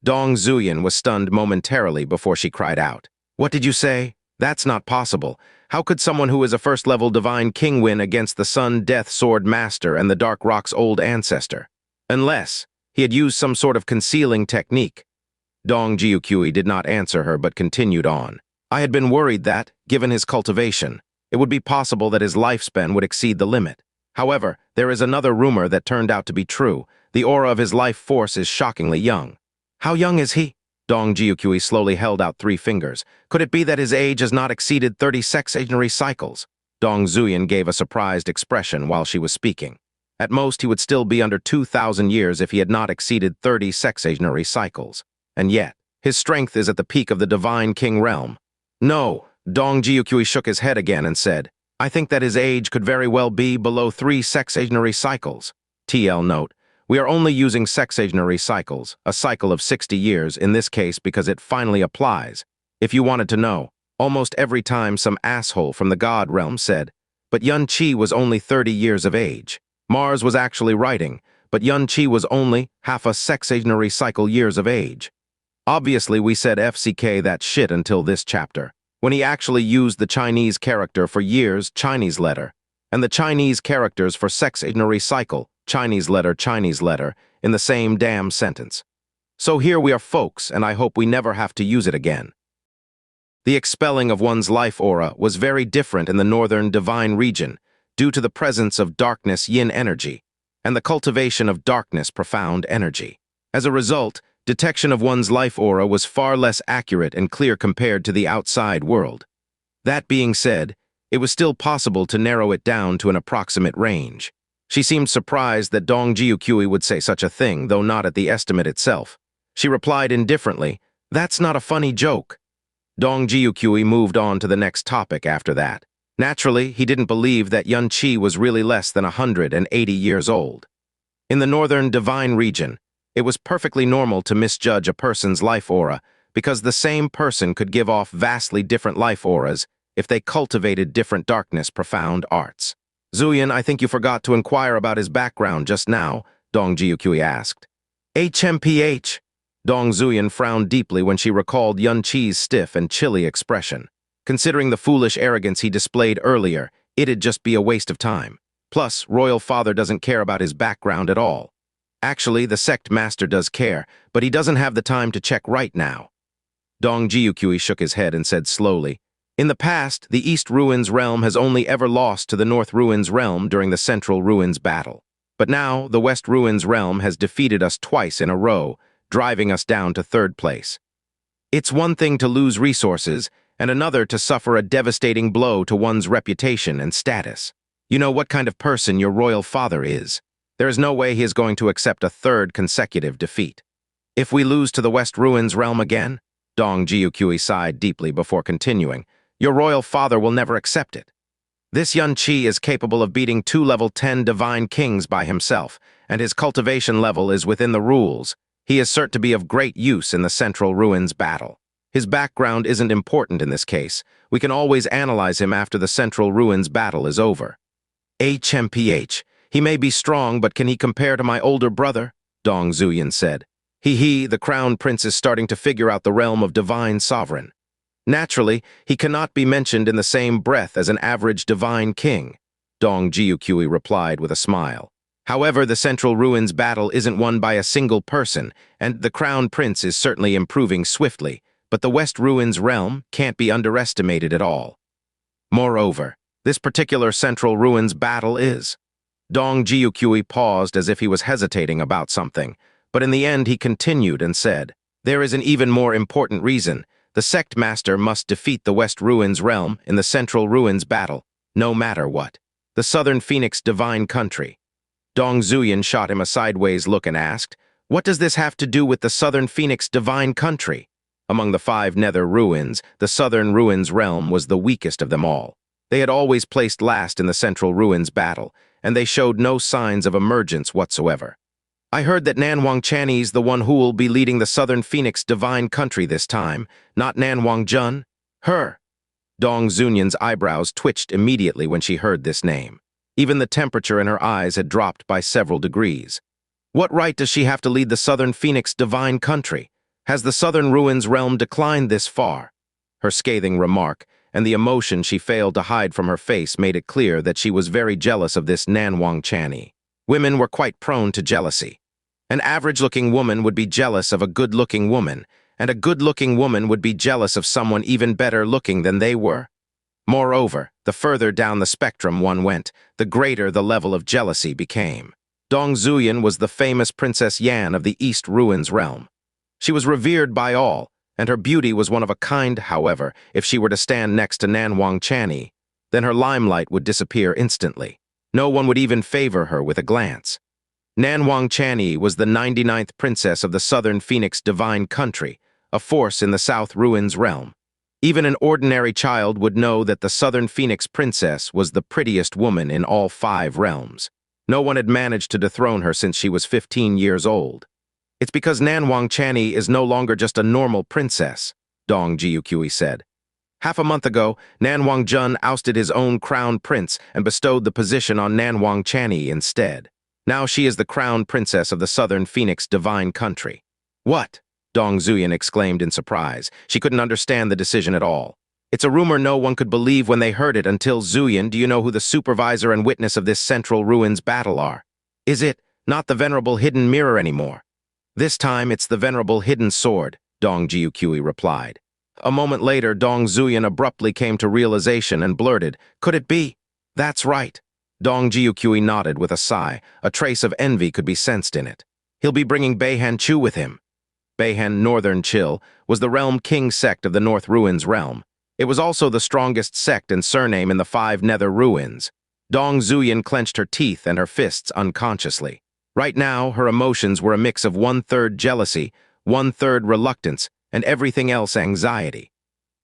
Dong Zuyan was stunned momentarily before she cried out, "What did you say? That's not possible. How could someone who is a first-level divine king win against the Sun Death Sword Master and the Dark Rock's old ancestor? Unless he had used some sort of concealing technique." Dong Jiuqiu did not answer her but continued on. "I had been worried that, given his cultivation, it would be possible that his lifespan would exceed the limit. However, there is another rumor that turned out to be true. The aura of his life force is shockingly young." "How young is he?" Dong Jiuqiu slowly held out 3 fingers. "Could it be that his age has not exceeded 30 sexagenary cycles?" Dong Zuyan gave a surprised expression while she was speaking. At most, he would still be under 2,000 years if he had not exceeded 30 sexagenary cycles. And yet, his strength is at the peak of the divine king realm. "No." Dong Jiuqiu shook his head again and said, "I think that his age could very well be below 3 sexagenary cycles. TL note, we are only using sexagenary cycles, a cycle of 60 years in this case because it finally applies. If you wanted to know, almost every time some asshole from the god realm said, 'But Yuan-Chi was only 30 years of age.' Mars was actually writing, 'But Yuan-Chi was only half a sexagenary cycle years of age.' Obviously, we said FCK that shit until this chapter, when he actually used the Chinese character for years, Chinese letter, and the Chinese characters for sexagenary cycle, Chinese letter, in the same damn sentence. So here we are, folks, and I hope we never have to use it again." The expelling of one's life aura was very different in the northern divine region due to the presence of darkness yin energy and the cultivation of darkness profound energy. As a result, detection of one's life aura was far less accurate and clear compared to the outside world. That being said, it was still possible to narrow it down to an approximate range. She seemed surprised that Dong Jiuqiu would say such a thing, though not at the estimate itself. She replied indifferently, "That's not a funny joke." Dong Jiuqiu moved on to the next topic after that. Naturally, he didn't believe that Yuan-Chi was really less than 180 years old. In the northern divine region, it was perfectly normal to misjudge a person's life aura because the same person could give off vastly different life auras if they cultivated different darkness profound arts. "Zuyan, I think you forgot to inquire about his background just now," Dong Jiuqiu asked. "HMPH." Dong Zuyan frowned deeply when she recalled Yun Qi's stiff and chilly expression. Considering the foolish arrogance he displayed earlier, it'd just be a waste of time. Plus, royal father doesn't care about his background at all. Actually, the sect master does care, but he doesn't have the time to check right now. Dong Jiuqui shook his head and said slowly, "In the past, the East Ruins realm has only ever lost to the North Ruins realm during the Central Ruins battle. But now, the West Ruins realm has defeated us twice in a row, driving us down to third place. It's one thing to lose resources, and another to suffer a devastating blow to one's reputation and status. You know what kind of person your royal father is. There is no way he is going to accept a third consecutive defeat. If we lose to the West Ruins realm again," Dong Jiuqui sighed deeply before continuing, "your royal father will never accept it. This Yun Qi is capable of beating 2 level 10 divine kings by himself, and his cultivation level is within the rules. He is certain to be of great use in the Central Ruins battle. His background isn't important in this case. We can always analyze him after the Central Ruins battle is over." "HMPH. He may be strong, but can he compare to my older brother?" Dong Zuyan said. The crown prince is starting to figure out the realm of divine sovereign. Naturally, he cannot be mentioned in the same breath as an average divine king, Dong Jiuqui replied with a smile. However, the Central Ruins battle isn't won by a single person, and the crown prince is certainly improving swiftly, but the West Ruins realm can't be underestimated at all. Moreover, this particular Central Ruins battle is... Dong Jiuqui paused as if he was hesitating about something, but in the end he continued and said, "There is an even more important reason. The sect master must defeat the West Ruins realm in the Central Ruins battle, no matter what. The Southern Phoenix divine country." Dong Zuyan shot him a sideways look and asked, "What does this have to do with the Southern Phoenix divine country?" Among the 5 nether ruins, the Southern Ruins realm was the weakest of them all. They had always placed last in the Central Ruins battle, and they showed no signs of emergence whatsoever. "I heard that Nanwang Channy's the one who will be leading the Southern Phoenix divine country this time, not Nanwang Jun? Her." Dong Zunyan's eyebrows twitched immediately when she heard this name. Even the temperature in her eyes had dropped by several degrees. "What right does she have to lead the Southern Phoenix divine country? Has the Southern Ruins realm declined this far?" Her scathing remark, and the emotion she failed to hide from her face made it clear that she was very jealous of this Nanwang Channy. Women were quite prone to jealousy. An average-looking woman would be jealous of a good-looking woman, and a good-looking woman would be jealous of someone even better-looking than they were. Moreover, the further down the spectrum one went, the greater the level of jealousy became. Dong Zuyan was the famous Princess Yan of the East Ruins realm. She was revered by all, and her beauty was one of a kind. However, if she were to stand next to Nanwang Channy, then her limelight would disappear instantly. No one would even favor her with a glance. Nanwang Channy was the 99th princess of the Southern Phoenix divine country, a force in the South Ruins realm. Even an ordinary child would know that the Southern Phoenix princess was the prettiest woman in all 5 realms. No one had managed to dethrone her since she was 15 years old. "It's because Nanwang Channy is no longer just a normal princess," Dong Jiuqui said. "Half a month ago, Nanwang Jun ousted his own crown prince and bestowed the position on Nanwang Channy instead. Now she is the crown princess of the Southern Phoenix divine country." "What?" Dong Zuyan exclaimed in surprise. She couldn't understand the decision at all. "It's a rumor no one could believe when they heard it until Zuyan. Do you know who the supervisor and witness of this Central Ruins battle are? Is it not the venerable hidden mirror anymore?" "This time it's the venerable hidden sword," Dong Jiuqui replied. A moment later, Dong Zuyan abruptly came to realization and blurted, "Could it be?" "That's right." Dong Jiuqui nodded with a sigh. A trace of envy could be sensed in it. "He'll be bringing Beihan Chu with him." Beihan Northern Chill was the realm king sect of the North Ruins realm. It was also the strongest sect and surname in the 5 nether ruins. Dong Zuyan clenched her teeth and her fists unconsciously. Right now, her emotions were a mix of 1/3 jealousy, 1/3 reluctance, and everything else anxiety.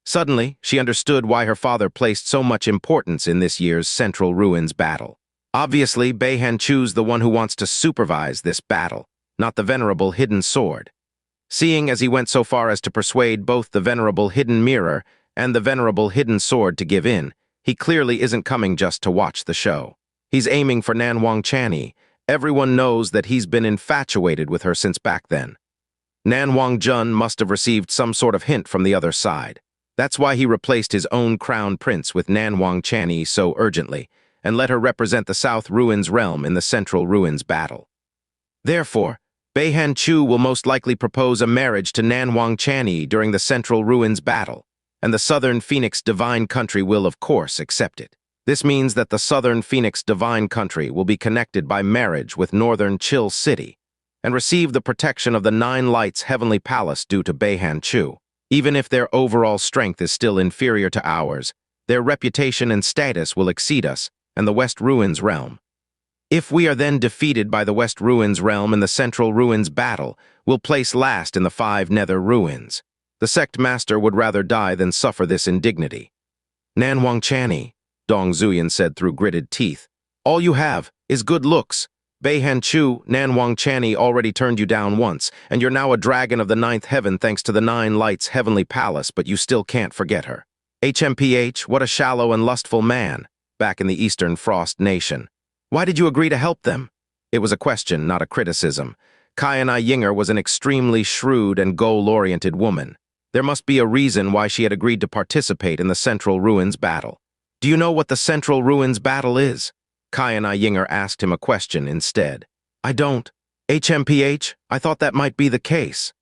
Suddenly, she understood why her father placed so much importance in this year's Central Ruins battle. Obviously, Beihan Chu's the one who wants to supervise this battle, not the venerable hidden sword. Seeing as he went so far as to persuade both the venerable hidden mirror and the venerable hidden sword to give in, he clearly isn't coming just to watch the show. He's aiming for Nanwang Channy. Everyone knows that he's been infatuated with her since back then. Nanwang Jun must have received some sort of hint from the other side. That's why he replaced his own crown prince with Nanwang Chanyi so urgently, and let her represent the South Ruins realm in the Central Ruins battle. Therefore, Beihan Chu will most likely propose a marriage to Nanwang Chanyi during the Central Ruins battle, and the Southern Phoenix Divine Country will, of course, accept it. This means that the Southern Phoenix Divine Country will be connected by marriage with Northern Chill City, and receive the protection of the Nine Lights Heavenly Palace due to Beihan Chu. Even if their overall strength is still inferior to ours, their reputation and status will exceed us and the West Ruins realm. If we are then defeated by the West Ruins realm in the Central Ruins battle, we'll place last in the 5 Nether Ruins. The sect master would rather die than suffer this indignity. Nanwang Chanyi, Dong Zuyan said through gritted teeth, all you have is good looks. Beihan Chu, Nanwang Chanyi already turned you down once, and you're now a dragon of the 9th heaven thanks to the 9 Lights Heavenly Palace, but you still can't forget her. HMPH, what a shallow and lustful man, back in the Eastern Frost Nation. Why did you agree to help them? It was a question, not a criticism. Kai-and-I Ying'er was an extremely shrewd and goal-oriented woman. There must be a reason why she had agreed to participate in the Central Ruins battle. Do you know what the Central Ruins battle is? Kai-and-I Ying'er asked him a question instead. I don't. HMPH, I thought that might be the case.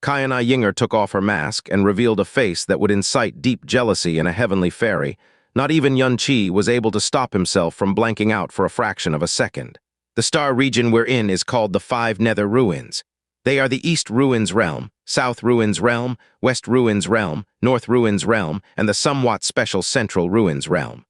Kai-and-I Ying'er took off her mask and revealed a face that would incite deep jealousy in a heavenly fairy. Not even Yun Qi was able to stop himself from blanking out for a fraction of a second. The star region we're in is called the 5 Nether Ruins. They are the East Ruins Realm, South Ruins Realm, West Ruins Realm, North Ruins Realm, and the somewhat special Central Ruins Realm.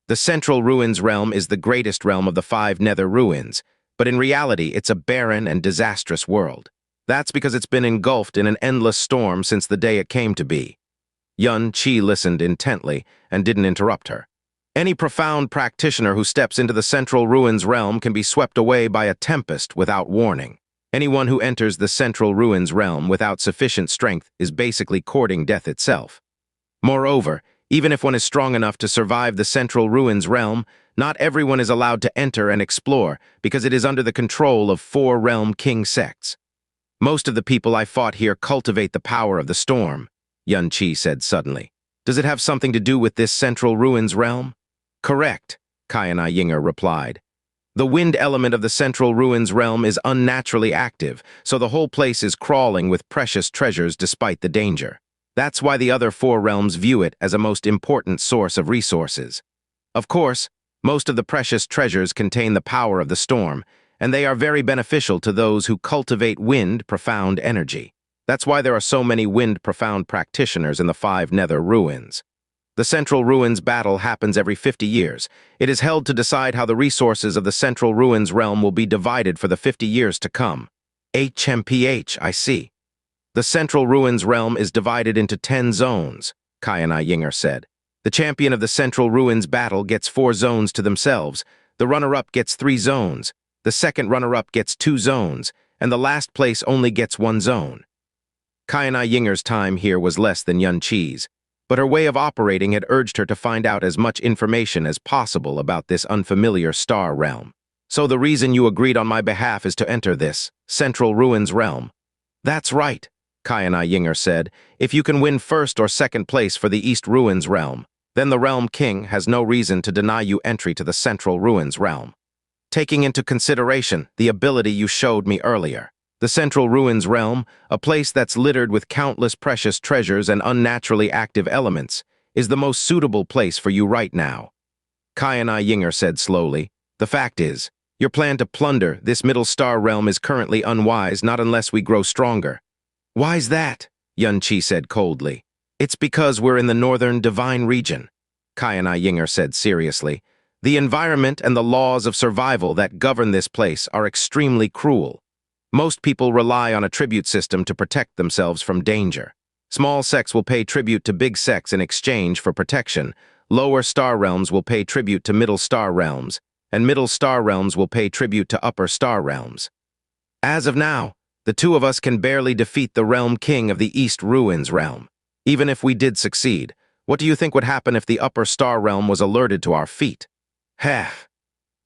The Central Ruins Realm is the greatest realm of the 5 Nether Ruins, but in reality it's a barren and disastrous world. That's because it's been engulfed in an endless storm since the day it came to be. Yun Qi listened intently and didn't interrupt her. Any profound practitioner who steps into the Central Ruins realm can be swept away by a tempest without warning. Anyone who enters the Central Ruins realm without sufficient strength is basically courting death itself. Moreover, even if one is strong enough to survive the Central Ruins realm, not everyone is allowed to enter and explore because it is under the control of 4 realm king sects. Most of the people I fought here cultivate the power of the storm, Yun Qi said suddenly. Does it have something to do with this Central Ruins realm? Correct, Kai-and-I Ying'er replied. The wind element of the Central Ruins realm is unnaturally active, so the whole place is crawling with precious treasures despite the danger. That's why the other 4 realms view it as a most important source of resources. Of course, most of the precious treasures contain the power of the storm, and they are very beneficial to those who cultivate wind profound energy. That's why there are so many wind profound practitioners in the 5 Nether Ruins. The Central Ruins battle happens every 50 years. It is held to decide how the resources of the Central Ruins realm will be divided for the 50 years to come. HMPH, I see. The Central Ruins realm is divided into 10 zones, Kai-and-I Ying'er said. The champion of the Central Ruins battle gets 4 zones to themselves, the runner-up gets 3 zones, the second runner-up gets 2 zones, and the last place only gets 1 zone. Kai-and-I Ying'er's time here was less than Yun Qi's, but her way of operating had urged her to find out as much information as possible about this unfamiliar star realm. So the reason you agreed on my behalf is to enter this Central Ruins realm. That's right, Kai-and-I Ying'er said. If you can win first or second place for the East Ruins realm, then the Realm King has no reason to deny you entry to the Central Ruins realm. Taking into consideration the ability you showed me earlier, the Central Ruins realm, a place that's littered with countless precious treasures and unnaturally active elements, is the most suitable place for you right now. Kai-and-I Ying'er said slowly, the fact is, your plan to plunder this Middle Star realm is currently unwise, not unless we grow stronger. Why's that? Yun Qi said coldly. It's because we're in the Northern Divine region, Kai-and-I Ying'er said seriously. The environment and the laws of survival that govern this place are extremely cruel. Most people rely on a tribute system to protect themselves from danger. Small sects will pay tribute to big sects in exchange for protection. Lower star realms will pay tribute to middle star realms, and middle star realms will pay tribute to upper star realms. As of now, the 2 of us can barely defeat the Realm King of the East Ruins realm. Even if we did succeed, what do you think would happen if the upper star realm was alerted to our feat? Heh.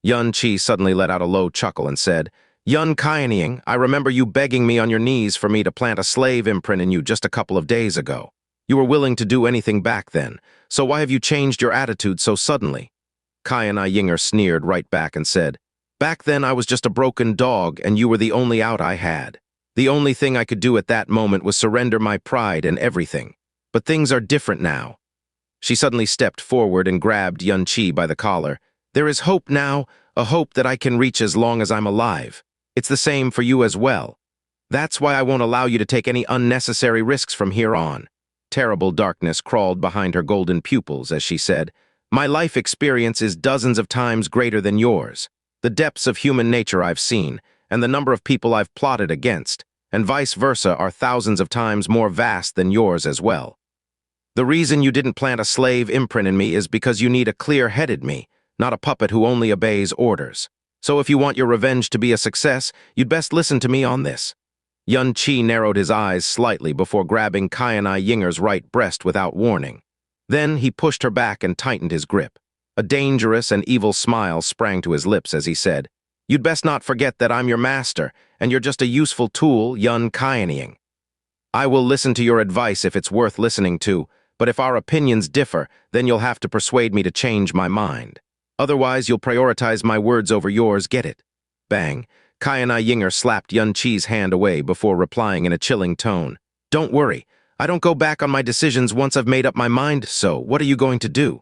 Yun Qi suddenly let out a low chuckle and said, Yun Kainying, I remember you begging me on your knees for me to plant a slave imprint in you just a couple of days ago. You were willing to do anything back then, so why have you changed your attitude so suddenly? Ying'er sneered right back and said, Back then I was just a broken dog and you were the only out I had. The only thing I could do at that moment was surrender my pride and everything. But things are different now. She suddenly stepped forward and grabbed Yun Qi by the collar. There is hope now, a hope that I can reach as long as I'm alive. It's the same for you as well. That's why I won't allow you to take any unnecessary risks from here on. Terrible darkness crawled behind her golden pupils as she said, My life experience is dozens of times greater than yours. The depths of human nature I've seen, and the number of people I've plotted against, and vice versa are thousands of times more vast than yours as well. The reason you didn't plant a slave imprint in me is because you need a clear-headed me, not a puppet who only obeys orders. So if you want your revenge to be a success, you'd best listen to me on this. Yun Qi narrowed his eyes slightly before grabbing Ying'er's right breast without warning. Then he pushed her back and tightened his grip. A dangerous and evil smile sprang to his lips as he said, You'd best not forget that I'm your master, and you're just a useful tool, Yun Kainying. I will listen to your advice if it's worth listening to, but if our opinions differ, then you'll have to persuade me to change my mind. Otherwise, you'll prioritize my words over yours, get it? Bang. Ying'er slapped Yun Qi's hand away before replying in a chilling tone. Don't worry, I don't go back on my decisions once I've made up my mind, so what are you going to do?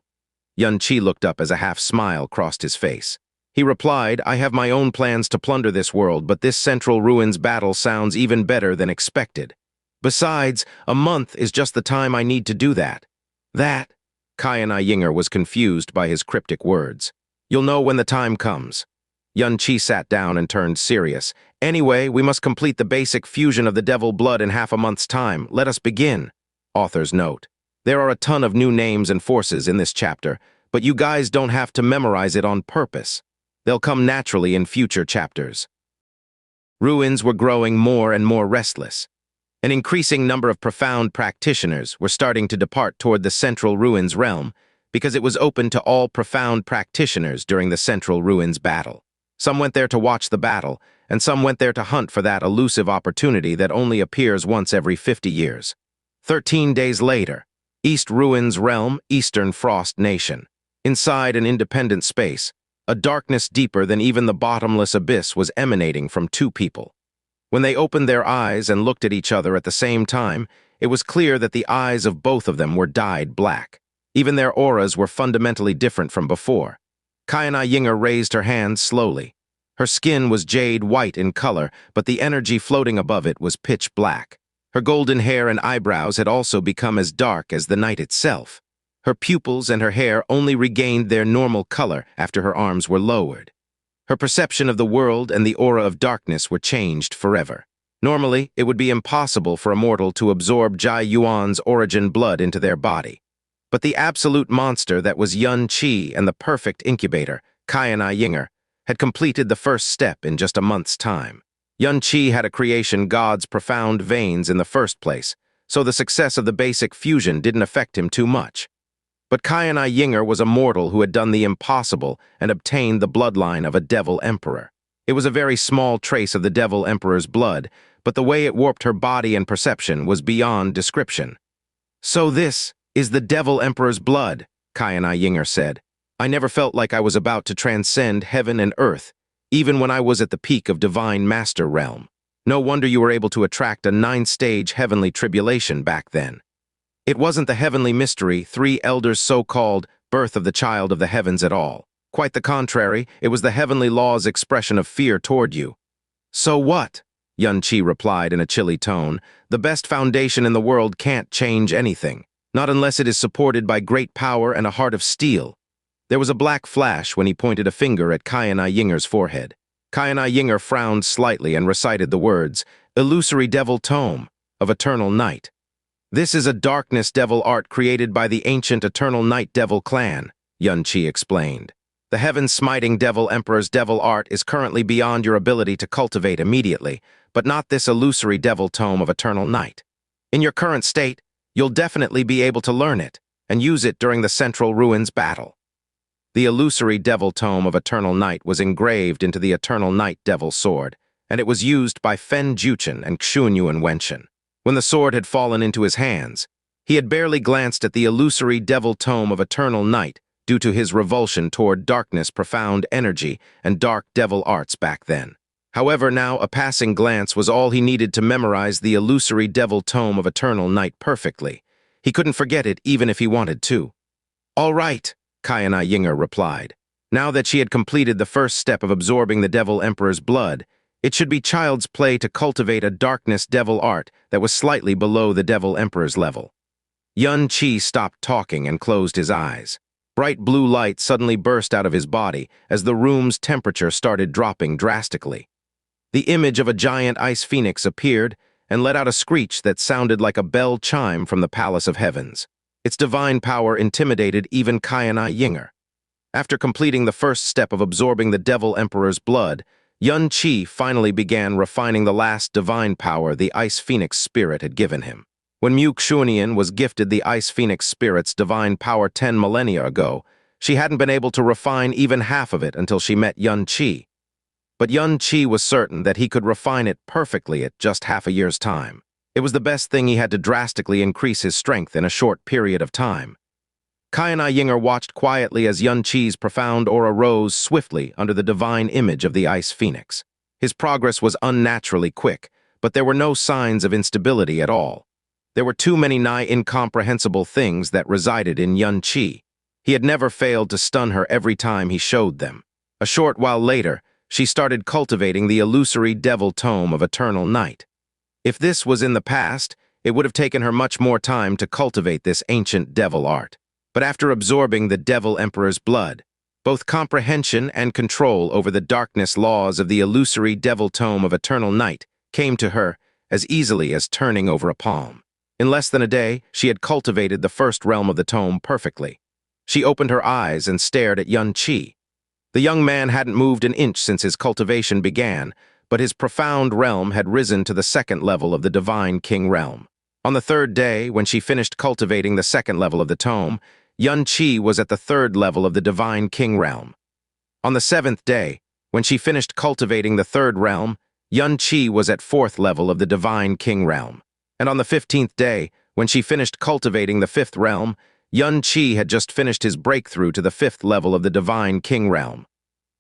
Yun Qi looked up as a half-smile crossed his face. He replied, I have my own plans to plunder this world, but this Central Ruins battle sounds even better than expected. Besides, a month is just the time I need to do that. That? Ying'er was confused by his cryptic words. You'll know when the time comes. Yun Qi sat down and turned serious. Anyway, we must complete the basic fusion of the devil blood in half a month's time. Let us begin. Author's note. There are a ton of new names and forces in this chapter, but you guys don't have to memorize it on purpose. They'll come naturally in future chapters. Ruins were growing more and more restless. An increasing number of profound practitioners were starting to depart toward the Central Ruins realm because it was open to all profound practitioners during the Central Ruins battle. Some went there to watch the battle, and some went there to hunt for that elusive opportunity that only appears once every 50 years. 13 days later, East Ruins realm, Eastern Frost Nation. Inside an independent space, a darkness deeper than even the bottomless abyss was emanating from two people. When they opened their eyes and looked at each other at the same time, it was clear that the eyes of both of them were dyed black. Even their auras were fundamentally different from before. Ying'er raised her hand slowly. Her skin was jade white in color, but the energy floating above it was pitch black. Her golden hair and eyebrows had also become as dark as the night itself. Her pupils and her hair only regained their normal color after her arms were lowered. Her perception of the world and the aura of darkness were changed forever. Normally, it would be impossible for a mortal to absorb Jai Yuan's origin blood into their body. But the absolute monster that was Yun Qi and the perfect incubator, Ying'er, had completed the first step in just a month's time. Yun Qi had a creation god's profound veins in the first place, so the success of the basic fusion didn't affect him too much. But Ying'er was a mortal who had done the impossible and obtained the bloodline of a devil emperor. It was a very small trace of the devil emperor's blood, but the way it warped her body and perception was beyond description. So this is the devil emperor's blood, Ying'er said. I never felt like I was about to transcend heaven and earth, even when I was at the peak of divine master realm. No wonder you were able to attract a 9-stage heavenly tribulation back then. It wasn't the heavenly mystery, three elders' so-called birth of the child of the heavens at all. Quite the contrary, it was the heavenly law's expression of fear toward you. So what? Yun Qi replied in a chilly tone. The best foundation in the world can't change anything, not unless it is supported by great power and a heart of steel. There was a black flash when he pointed a finger at Ying'er's forehead. Ying'er frowned slightly and recited the words, Illusory Devil Tome of Eternal Night. This is a darkness devil art created by the ancient Eternal Night Devil clan, Yun Qi explained. The heaven-smiting devil emperor's devil art is currently beyond your ability to cultivate immediately, but not this illusory devil tome of Eternal Night. In your current state, you'll definitely be able to learn it and use it during the Central Ruins battle. The illusory devil tome of Eternal Night was engraved into the Eternal Night Devil sword, and it was used by Fen Juchen and Xuanyuan Wenshin. When the sword had fallen into his hands, he had barely glanced at the illusory devil tome of eternal night due to his revulsion toward darkness, profound energy, and dark devil arts back then. However, now a passing glance was all he needed to memorize the illusory devil tome of eternal night perfectly. He couldn't forget it even if he wanted to. "All right," Kayana Ying'er replied. Now that she had completed the first step of absorbing the Devil Emperor's blood, it should be child's play to cultivate a darkness devil art that was slightly below the Devil Emperor's level. Yun Qi stopped talking and closed his eyes. Bright blue light suddenly burst out of his body as the room's temperature started dropping drastically. The image of a giant ice phoenix appeared and let out a screech that sounded like a bell chime from the Palace of Heavens. Its divine power intimidated even Kayana Ying'er. After completing the first step of absorbing the Devil Emperor's blood, Yun Qi finally began refining the last divine power the Ice Phoenix spirit had given him. When Mu Xuanian was gifted the Ice Phoenix spirit's divine power 10 millennia ago, she hadn't been able to refine even half of it until she met Yun Qi. But Yun Qi was certain that he could refine it perfectly at just half a year's time. It was the best thing he had to drastically increase his strength in a short period of time. Kayana Ying'er watched quietly as Yun Qi's profound aura rose swiftly under the divine image of the Ice Phoenix. His progress was unnaturally quick, but there were no signs of instability at all. There were too many nigh incomprehensible things that resided in Yun Qi. He had never failed to stun her every time he showed them. A short while later, she started cultivating the illusory devil tome of eternal night. If this was in the past, it would have taken her much more time to cultivate this ancient devil art. But after absorbing the Devil Emperor's blood, both comprehension and control over the darkness laws of the illusory devil tome of eternal night came to her as easily as turning over a palm. In less than a day, she had cultivated the first realm of the tome perfectly. She opened her eyes and stared at Yun Qi. The young man hadn't moved an inch since his cultivation began, but his profound realm had risen to the second level of the Divine King realm. On the third day, when she finished cultivating the second level of the tome, Yun Qi was at the third level of the Divine King realm. On the seventh day, when she finished cultivating the third realm, Yun Qi was at fourth level of the Divine King realm. And on the 15th day, when she finished cultivating the fifth realm, Yun Qi had just finished his breakthrough to the fifth level of the Divine King realm.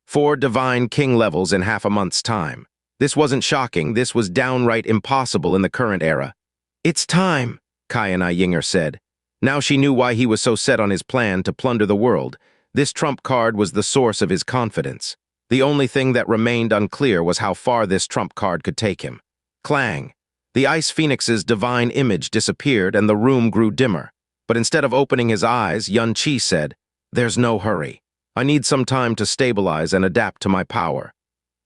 4 Divine King levels in half a month's time. This wasn't shocking, this was downright impossible in the current era. "It's time," Kayana Ying'er said. Now she knew why he was so set on his plan to plunder the world. This trump card was the source of his confidence. The only thing that remained unclear was how far this trump card could take him. Clang! The Ice Phoenix's divine image disappeared and the room grew dimmer. But instead of opening his eyes, Yun Qi said, "There's no hurry. I need some time to stabilize and adapt to my power."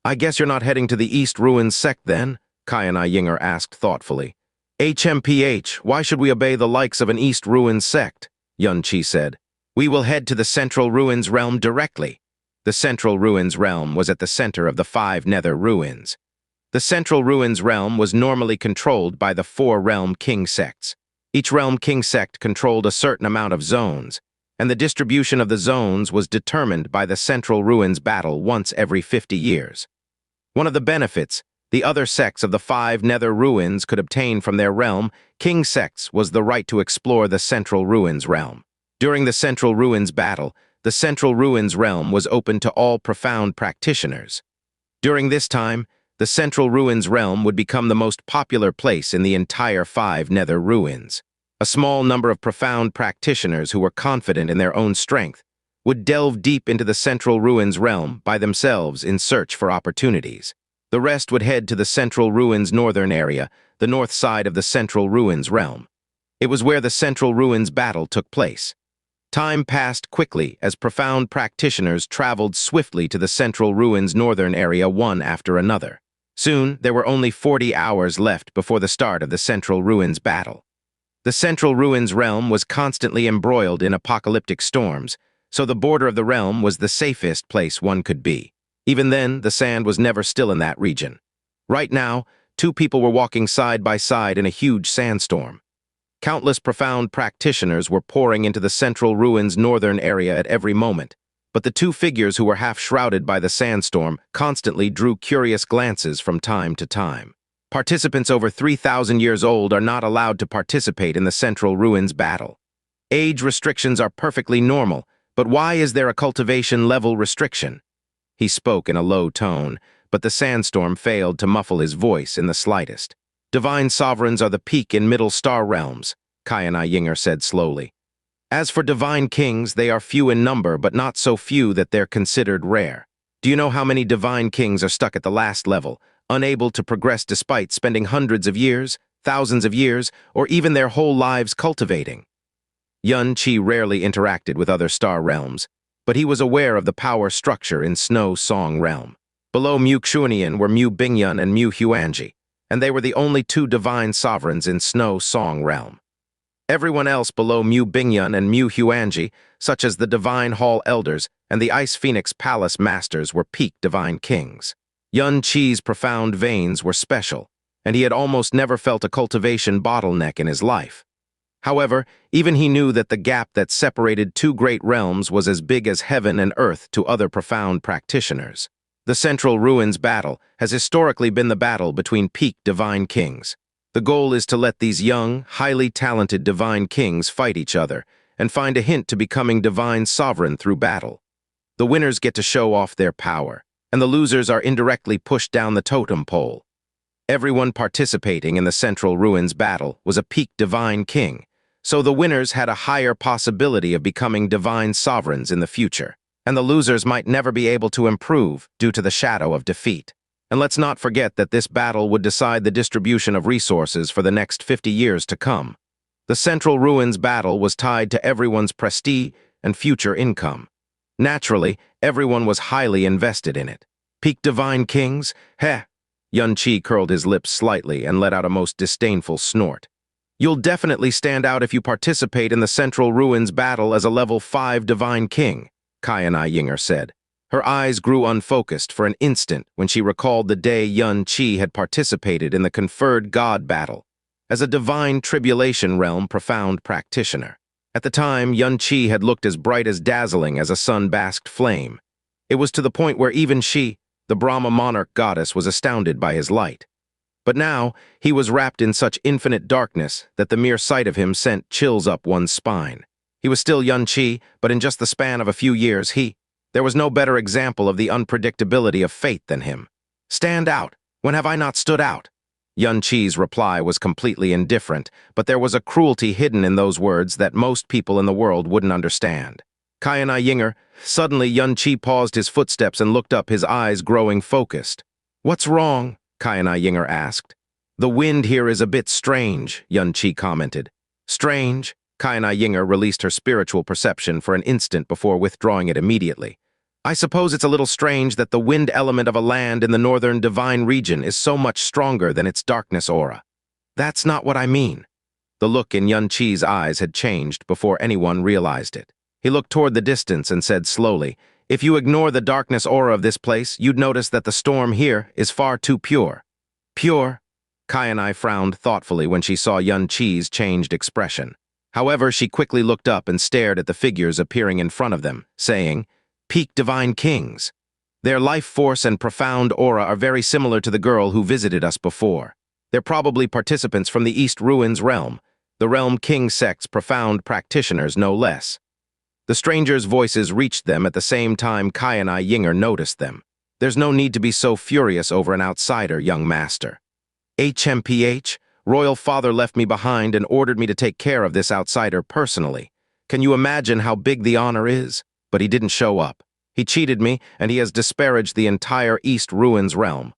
"I guess you're not heading to the East Ruins sect then?" Kayana Ying'er asked thoughtfully. "HMPH, why should we obey the likes of an East Ruins sect?" Yun Qi said. "We will head to the Central Ruins realm directly." The Central Ruins realm was at the center of the 5 Nether Ruins. The Central Ruins realm was normally controlled by the 4 Realm King sects. Each Realm King sect controlled a certain amount of zones, and the distribution of the zones was determined by the Central Ruins battle once every 50 years. One of the benefits the other sects of the 5 Nether Ruins could obtain from their realm King sects was the right to explore the Central Ruins realm. During the Central Ruins battle, the Central Ruins realm was open to all profound practitioners. During this time, the Central Ruins realm would become the most popular place in the entire 5 Nether Ruins. A small number of profound practitioners who were confident in their own strength would delve deep into the Central Ruins realm by themselves in search for opportunities. The rest would head to the Central Ruins northern area, the north side of the Central Ruins realm. It was where the Central Ruins battle took place. Time passed quickly as profound practitioners traveled swiftly to the Central Ruins northern area one after another. Soon, there were only 40 hours left before the start of the Central Ruins battle. The Central Ruins realm was constantly embroiled in apocalyptic storms, so the border of the realm was the safest place one could be. Even then, the sand was never still in that region. Right now, 2 people were walking side by side in a huge sandstorm. Countless profound practitioners were pouring into the Central Ruins northern area at every moment. but the two figures who were half shrouded by the sandstorm constantly drew curious glances from time to time. Participants over 3,000 years old are not allowed to participate in the Central Ruins battle. Age restrictions are perfectly normal, but why is there a cultivation level restriction? He spoke in a low tone, but the sandstorm failed to muffle his voice in the slightest. Divine sovereigns are the peak in middle star realms, Ying'er said slowly. As for divine kings, they are few in number, but not so few that they're considered rare. Do you know how many divine kings are stuck at the last level, unable to progress despite spending hundreds of years, thousands of years, or even their whole lives cultivating? Yuan-Chi rarely interacted with other star realms, but he was aware of the power structure in Snow Song realm. Below Mu Xuanian were Mu Bingyun and Mu Huanji, and they were the only two divine sovereigns in Snow Song realm. Everyone else below Mu Bingyun and Mu Huanji, such as the Divine Hall Elders and the Ice Phoenix Palace Masters, were peak divine kings. Yuan-Chi's profound veins were special, and he had almost never felt a cultivation bottleneck in his life. However, even he knew that the gap that separated two great realms was as big as heaven and earth to other profound practitioners. The Central Ruins battle has historically been the battle between peak divine kings. The goal is to let these young, highly talented divine kings fight each other and find a hint to becoming divine sovereign through battle. The winners get to show off their power, and the losers are indirectly pushed down the totem pole. Everyone participating in the Central Ruins battle was a peak divine king, so the winners had a higher possibility of becoming divine sovereigns in the future, and the losers might never be able to improve due to the shadow of defeat. And let's not forget that this battle would decide the distribution of resources for the next 50 years to come. The Central Ruins battle was tied to everyone's prestige and future income. Naturally, everyone was highly invested in it. Peak divine kings? Heh! Yuan-Chi curled his lips slightly and let out a most disdainful snort. You'll definitely stand out if you participate in the Central Ruins battle as a level 5 divine king, Ying'er said. Her eyes grew unfocused for an instant when she recalled the day Yuan-Chi had participated in the conferred god battle as a divine tribulation realm profound practitioner. At the time, Yuan-Chi had looked as bright as dazzling as a sun-basked flame. It was to the point where even she, the Brahma monarch goddess, was astounded by his light. But now, he was wrapped in such infinite darkness that the mere sight of him sent chills up one's spine. He was still Yuan-Chi, but in just the span of a few years, there was no better example of the unpredictability of fate than him. Stand out. When have I not stood out? Yuan-Chi's reply was completely indifferent, but there was a cruelty hidden in those words that most people in the world wouldn't understand. Ying'er, suddenly Yuan-Chi paused his footsteps and looked up, his eyes growing focused. What's wrong? Ying'er asked. The wind here is a bit strange, Yuan-Chi commented. Strange? Ying'er released her spiritual perception for an instant before withdrawing it immediately. I suppose it's a little strange that the wind element of a land in the northern divine region is so much stronger than its darkness aura. That's not what I mean. The look in Yuan-Chi's eyes had changed before anyone realized it. He looked toward the distance and said slowly, if you ignore the darkness aura of this place, you'd notice that the storm here is far too pure. Pure? Kai frowned thoughtfully when she saw Yuan-Chi's changed expression. However, she quickly looked up and stared at the figures appearing in front of them, saying, Peak divine kings. Their life force and profound aura are very similar to the girl who visited us before. They're probably participants from the East Ruins realm, the realm king sect's profound practitioners no less. The strangers' voices reached them at the same time Ying'er noticed them. There's no need to be so furious over an outsider, young master. HMPH, Royal Father left me behind and ordered me to take care of this outsider personally. Can you imagine how big the honor is? But he didn't show up. He cheated me, and he has disparaged the entire East Ruins realm.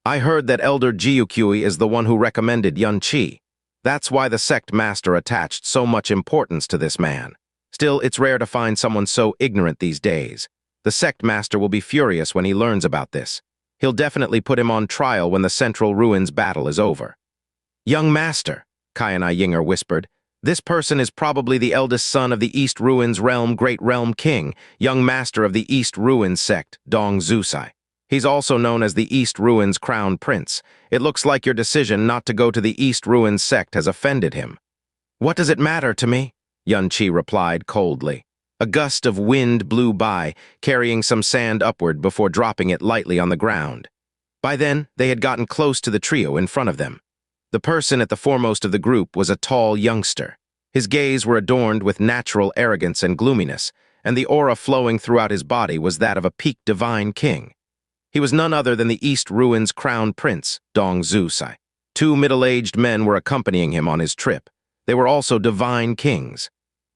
I heard that Elder Jiukui is the one who recommended Yuan-Chi. That's why the sect master attached so much importance to this man. Still, it's rare to find someone so ignorant these days. The sect master will be furious when he learns about this. He'll definitely put him on trial when the Central Ruins battle is over. Young master, Ying'er whispered, this person is probably the eldest son of the East Ruins realm great realm king, young master of the East Ruins sect, Dong Zusai. He's also known as the East Ruins crown prince. It looks like your decision not to go to the East Ruins sect has offended him. What does it matter to me? Yuan-Chi replied coldly. A gust of wind blew by, carrying some sand upward before dropping it lightly on the ground. By then, they had gotten close to the trio in front of them. The person at the foremost of the group was a tall youngster. His gaze were adorned with natural arrogance and gloominess, and the aura flowing throughout his body was that of a peaked divine king. He was none other than the East Ruins crown prince, Dong Zusai. Two middle-aged men were accompanying him on his trip. They were also divine kings.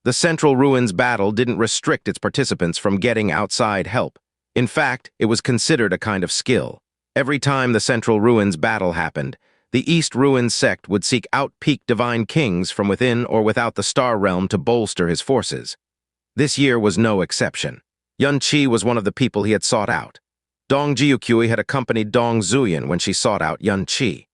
The Central Ruins battle didn't restrict its participants from getting outside help. In fact, it was considered a kind of skill. Every time the Central Ruins battle happened, the East Ruins sect would seek out peaked divine kings from within or without the Star Realm to bolster his forces. This year was no exception. Yun Qi was one of the people he had sought out. Dong Jiuqiu had accompanied Dong Zuyan when she sought out Yun Qi.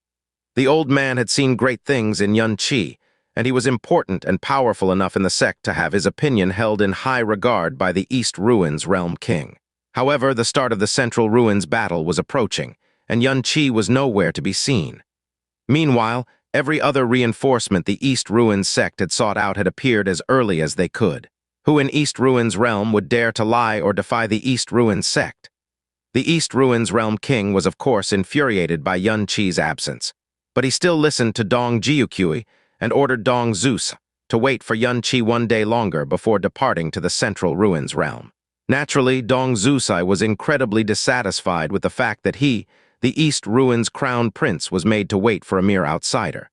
The old man had seen great things in Yun Qi, and he was important and powerful enough in the sect to have his opinion held in high regard by the East Ruins realm king. However, the start of the Central Ruins battle was approaching, and Yun Qi was nowhere to be seen. Meanwhile, every other reinforcement the East Ruins sect had sought out had appeared as early as they could. Who in East Ruins realm would dare to lie or defy the East Ruins sect? The East Ruins realm king was of course infuriated by Yun Qi's absence, but he still listened to Dong Jiuqiu and ordered Dong Zeus to wait for Yun Qi one day longer before departing to the Central Ruins realm. Naturally, Dong Zusai was incredibly dissatisfied with the fact that he, the East Ruins crown prince, was made to wait for a mere outsider.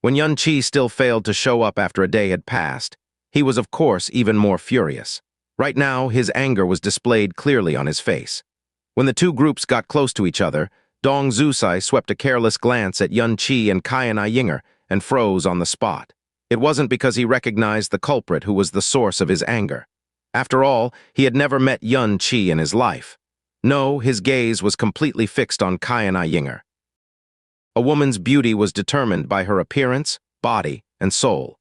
When Yun Qi still failed to show up after a day had passed, he was of course even more furious. Right now, his anger was displayed clearly on his face. When the two groups got close to each other, Dong Zusai swept a careless glance at Yun Qi and Ying'er and froze on the spot. It wasn't because he recognized the culprit who was the source of his anger. After all, he had never met Yun Qi in his life. No, his gaze was completely fixed on Ying'er. A woman's beauty was determined by her appearance, body, and soul.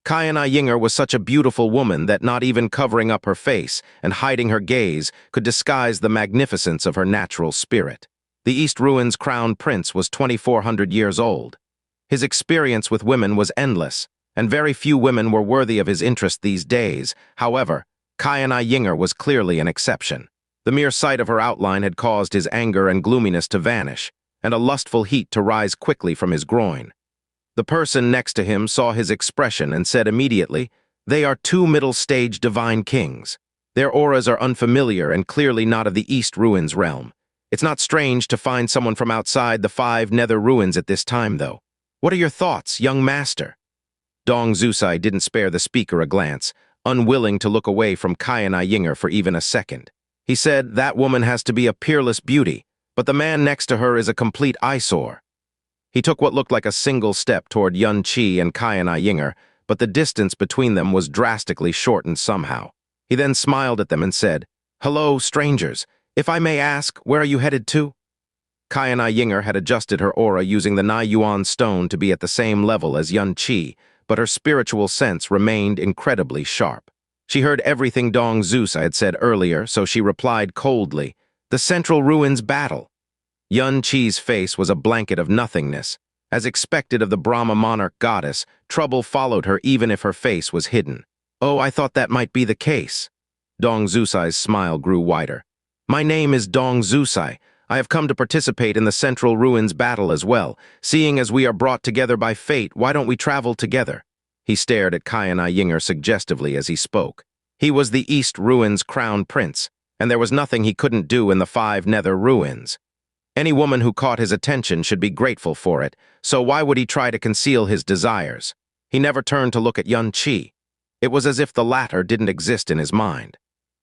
Ying'er was such a beautiful woman that not even covering up her face and hiding her gaze could disguise the magnificence of her natural spirit. The East Ruins crown prince was 2,400 years old. His experience with women was endless, and very few women were worthy of his interest these days. However, Ying'er was clearly an exception. The mere sight of her outline had caused his anger and gloominess to vanish, and a lustful heat to rise quickly from his groin. The person next to him saw his expression and said immediately, "They are two middle-stage divine kings. Their auras are unfamiliar and clearly not of the East Ruins realm. It's not strange to find someone from outside the 5 nether ruins at this time, though. What are your thoughts, young master?" Dong Zusai didn't spare the speaker a glance, unwilling to look away from Ying'er for even a second. He said, "That woman has to be a peerless beauty, but the man next to her is a complete eyesore." He took what looked like a single step toward Yun Qi and Ying'er, but the distance between them was drastically shortened somehow. He then smiled at them and said, "Hello, strangers. If I may ask, where are you headed to?" Ying'er had adjusted her aura using the Nai Yuan stone to be at the same level as Yun Qi, but her spiritual sense remained incredibly sharp. She heard everything Dong Zeus had said earlier, so she replied coldly, "The Central Ruins battle." Yun Qi's face was a blanket of nothingness. As expected of the Brahma monarch goddess, trouble followed her even if her face was hidden. "Oh, I thought that might be the case." Dong Zusai's smile grew wider. "My name is Dong Zusai. I have come to participate in the Central Ruins battle as well. Seeing as we are brought together by fate, why don't we travel together?" He stared at Ying'er suggestively as he spoke. He was the East Ruins crown prince, and there was nothing he couldn't do in the 5 nether ruins. Any woman who caught his attention should be grateful for it, so why would he try to conceal his desires? He never turned to look at Yun Qi. It was as if the latter didn't exist in his mind.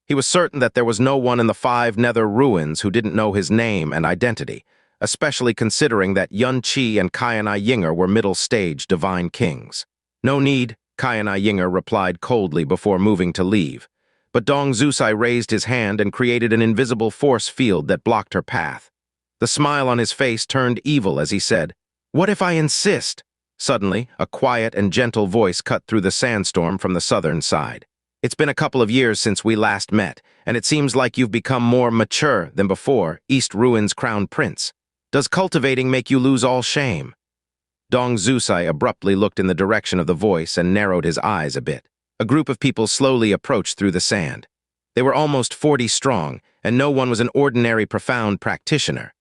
He was certain that there was no one in the 5 nether ruins who didn't know his name and identity, especially considering that Yun Qi and Ying'er were middle-stage divine kings. "No need," Ying'er replied coldly before moving to leave. But Dong Zusai raised his hand and created an invisible force field that blocked her path. The smile on his face turned evil as he said, "What if I insist?" Suddenly, a quiet and gentle voice cut through the sandstorm from the southern side. "It's been a couple of years since we last met, and it seems like you've become more mature than before, East Ruins crown prince. Does cultivating make you lose all shame?" Dong Zusai abruptly looked in the direction of the voice and narrowed his eyes a bit. A group of people slowly approached through the sand. They were almost 40 strong, and no one was an ordinary profound practitioner.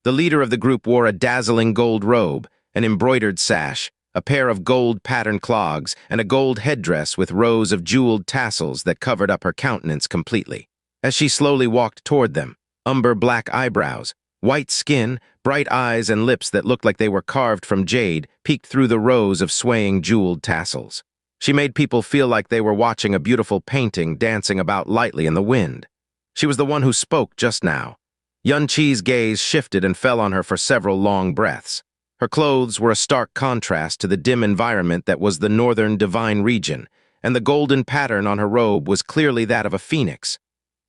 The leader of the group wore a dazzling gold robe, an embroidered sash, a pair of gold-patterned clogs, and a gold headdress with rows of jeweled tassels that covered up her countenance completely. As she slowly walked toward them, umber-black eyebrows, white skin, bright eyes, and lips that looked like they were carved from jade peeked through the rows of swaying jeweled tassels. She made people feel like they were watching a beautiful painting dancing about lightly in the wind. She was the one who spoke just now. Yun Qi's gaze shifted and fell on her for several long breaths. Her clothes were a stark contrast to the dim environment that was the northern divine region, and the golden pattern on her robe was clearly that of a phoenix.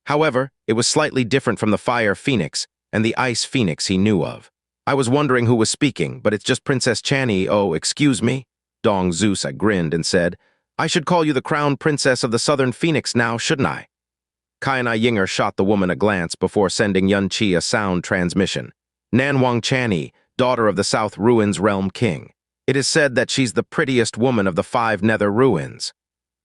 However, it was slightly different from the fire phoenix and the ice phoenix he knew of. I was wondering who was speaking, but it's just Princess Chani. Oh, excuse me? Dong Zusai grinned and said, I should call you the crown princess of the southern phoenix now, shouldn't I? Ying'er shot the woman a glance before sending Yun Qi a sound transmission. Nanwang Chani, daughter of the South Ruins Realm King. It is said that she's the prettiest woman of the 5 Nether Ruins.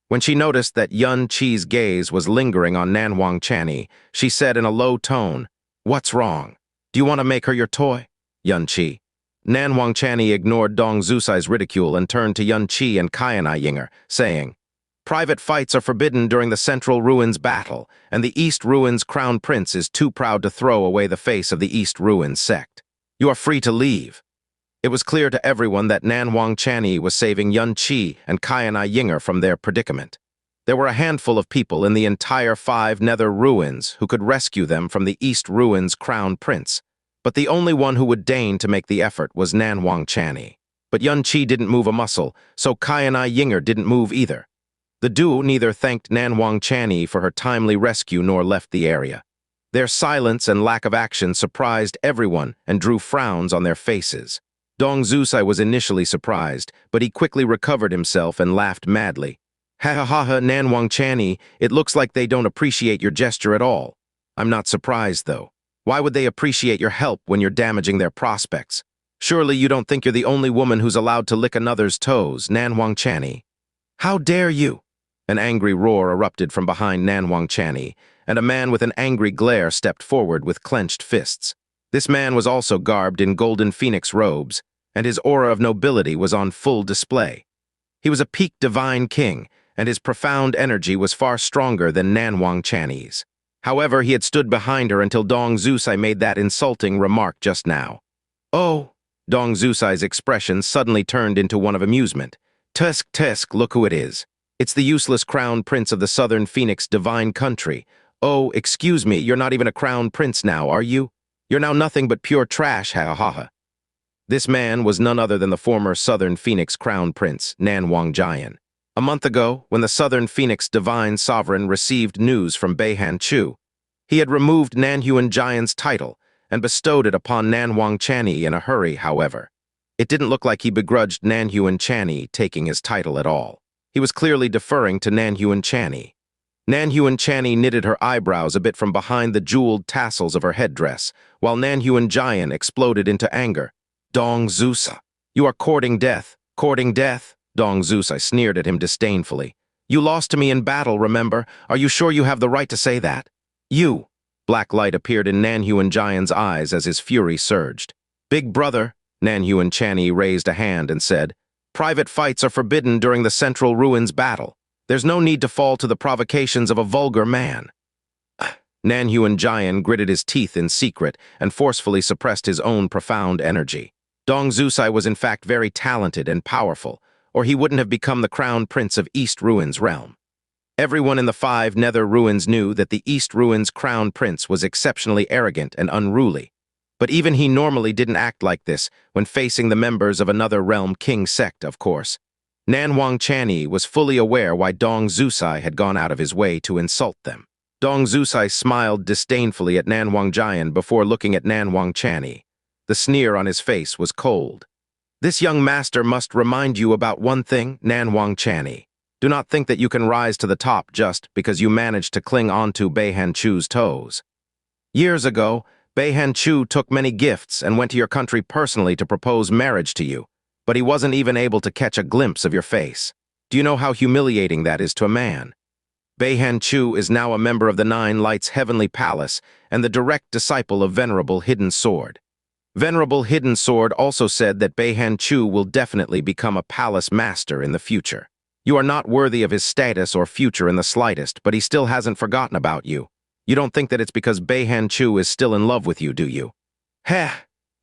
When she noticed that Yun Qi's gaze was lingering on Nanwang Chani, she said in a low tone, What's wrong? Do you want to make her your toy? Yun Qi. Nanwang Chani ignored Dong Zusai's ridicule and turned to Yun Qi and Ying'er, saying, Private fights are forbidden during the Central Ruins battle, and the East Ruins Crown Prince is too proud to throw away the face of the East Ruins sect. You are free to leave. It was clear to everyone that Nanwang Chani was saving Yun Qi and Ying'er from their predicament. There were a handful of people in the entire 5 Nether Ruins who could rescue them from the East Ruins Crown Prince, but the only one who would deign to make the effort was Nanwang Chani. But Yun Qi didn't move a muscle, so Ying'er didn't move either. The duo neither thanked Nanwang Chani for her timely rescue nor left the area. Their silence and lack of action surprised everyone and drew frowns on their faces. Dong Zusai was initially surprised, but he quickly recovered himself and laughed madly. Ha ha ha ha, Nanwang Chani, it looks like they don't appreciate your gesture at all. I'm not surprised, though. Why would they appreciate your help when you're damaging their prospects? Surely you don't think you're the only woman who's allowed to lick another's toes, Nanwang Chani. How dare you? An angry roar erupted from behind Nanwang Chani, and a man with an angry glare stepped forward with clenched fists. This man was also garbed in golden phoenix robes, and his aura of nobility was on full display. He was a peak divine king, and his profound energy was far stronger than Nanwang Chani's. However, he had stood behind her until Dong Zusai made that insulting remark just now. Oh! Dong Zusai's expression suddenly turned into one of amusement. Tusk, look who it is. It's the useless crown prince of the southern Phoenix divine country. Oh, excuse me, you're not even a crown prince now, are you? You're now nothing but pure trash, ha ha ha. This man was none other than the former southern Phoenix crown prince, Nanwang Jian. A month ago, when the southern Phoenix divine sovereign received news from Beihan Chu, he had removed Nanhuan Jian's title and bestowed it upon Nanwang Chani in a hurry, however. It didn't look like he begrudged Nanhuan Chani taking his title at all. He was clearly deferring to Nanhuan Chani. Nanhuan Chani knitted her eyebrows a bit from behind the jeweled tassels of her headdress, while Nanhuan Jian exploded into anger. Dong Zusai, you are courting death, courting death? Dong Zusai sneered at him disdainfully. You lost to me in battle, remember? Are you sure you have the right to say that? You! Black light appeared in Nanhuan Jian's eyes as his fury surged. Big brother, Nanhuan Chani raised a hand and said, Private fights are forbidden during the Central Ruins battle. There's no need to fall to the provocations of a vulgar man. Nanhuan Jian gritted his teeth in secret and forcefully suppressed his own profound energy. Dong Zusai was in fact very talented and powerful, or he wouldn't have become the crown prince of East Ruins realm. Everyone in the 5 Nether Ruins knew that the East Ruins crown prince was exceptionally arrogant and unruly. But even he normally didn't act like this when facing the members of another realm king sect, of course. Nanwang Chani was fully aware why Dong Zusai had gone out of his way to insult them. Dong Zusai smiled disdainfully at Nanwang Jian before looking at Nanwang Chani. The sneer on his face was cold. This young master must remind you about one thing, Nanwang Chani. Do not think that you can rise to the top just because you managed to cling onto Beihan Chu's toes. Years ago, Beihan Chu took many gifts and went to your country personally to propose marriage to you, but he wasn't even able to catch a glimpse of your face. Do you know how humiliating that is to a man? Beihan Chu is now a member of the Nine Lights Heavenly Palace and the direct disciple of Venerable Hidden Sword. Venerable Hidden Sword also said that Beihan Chu will definitely become a palace master in the future. You are not worthy of his status or future in the slightest, but he still hasn't forgotten about you. You don't think that it's because Beihan Chu is still in love with you, do you? Heh,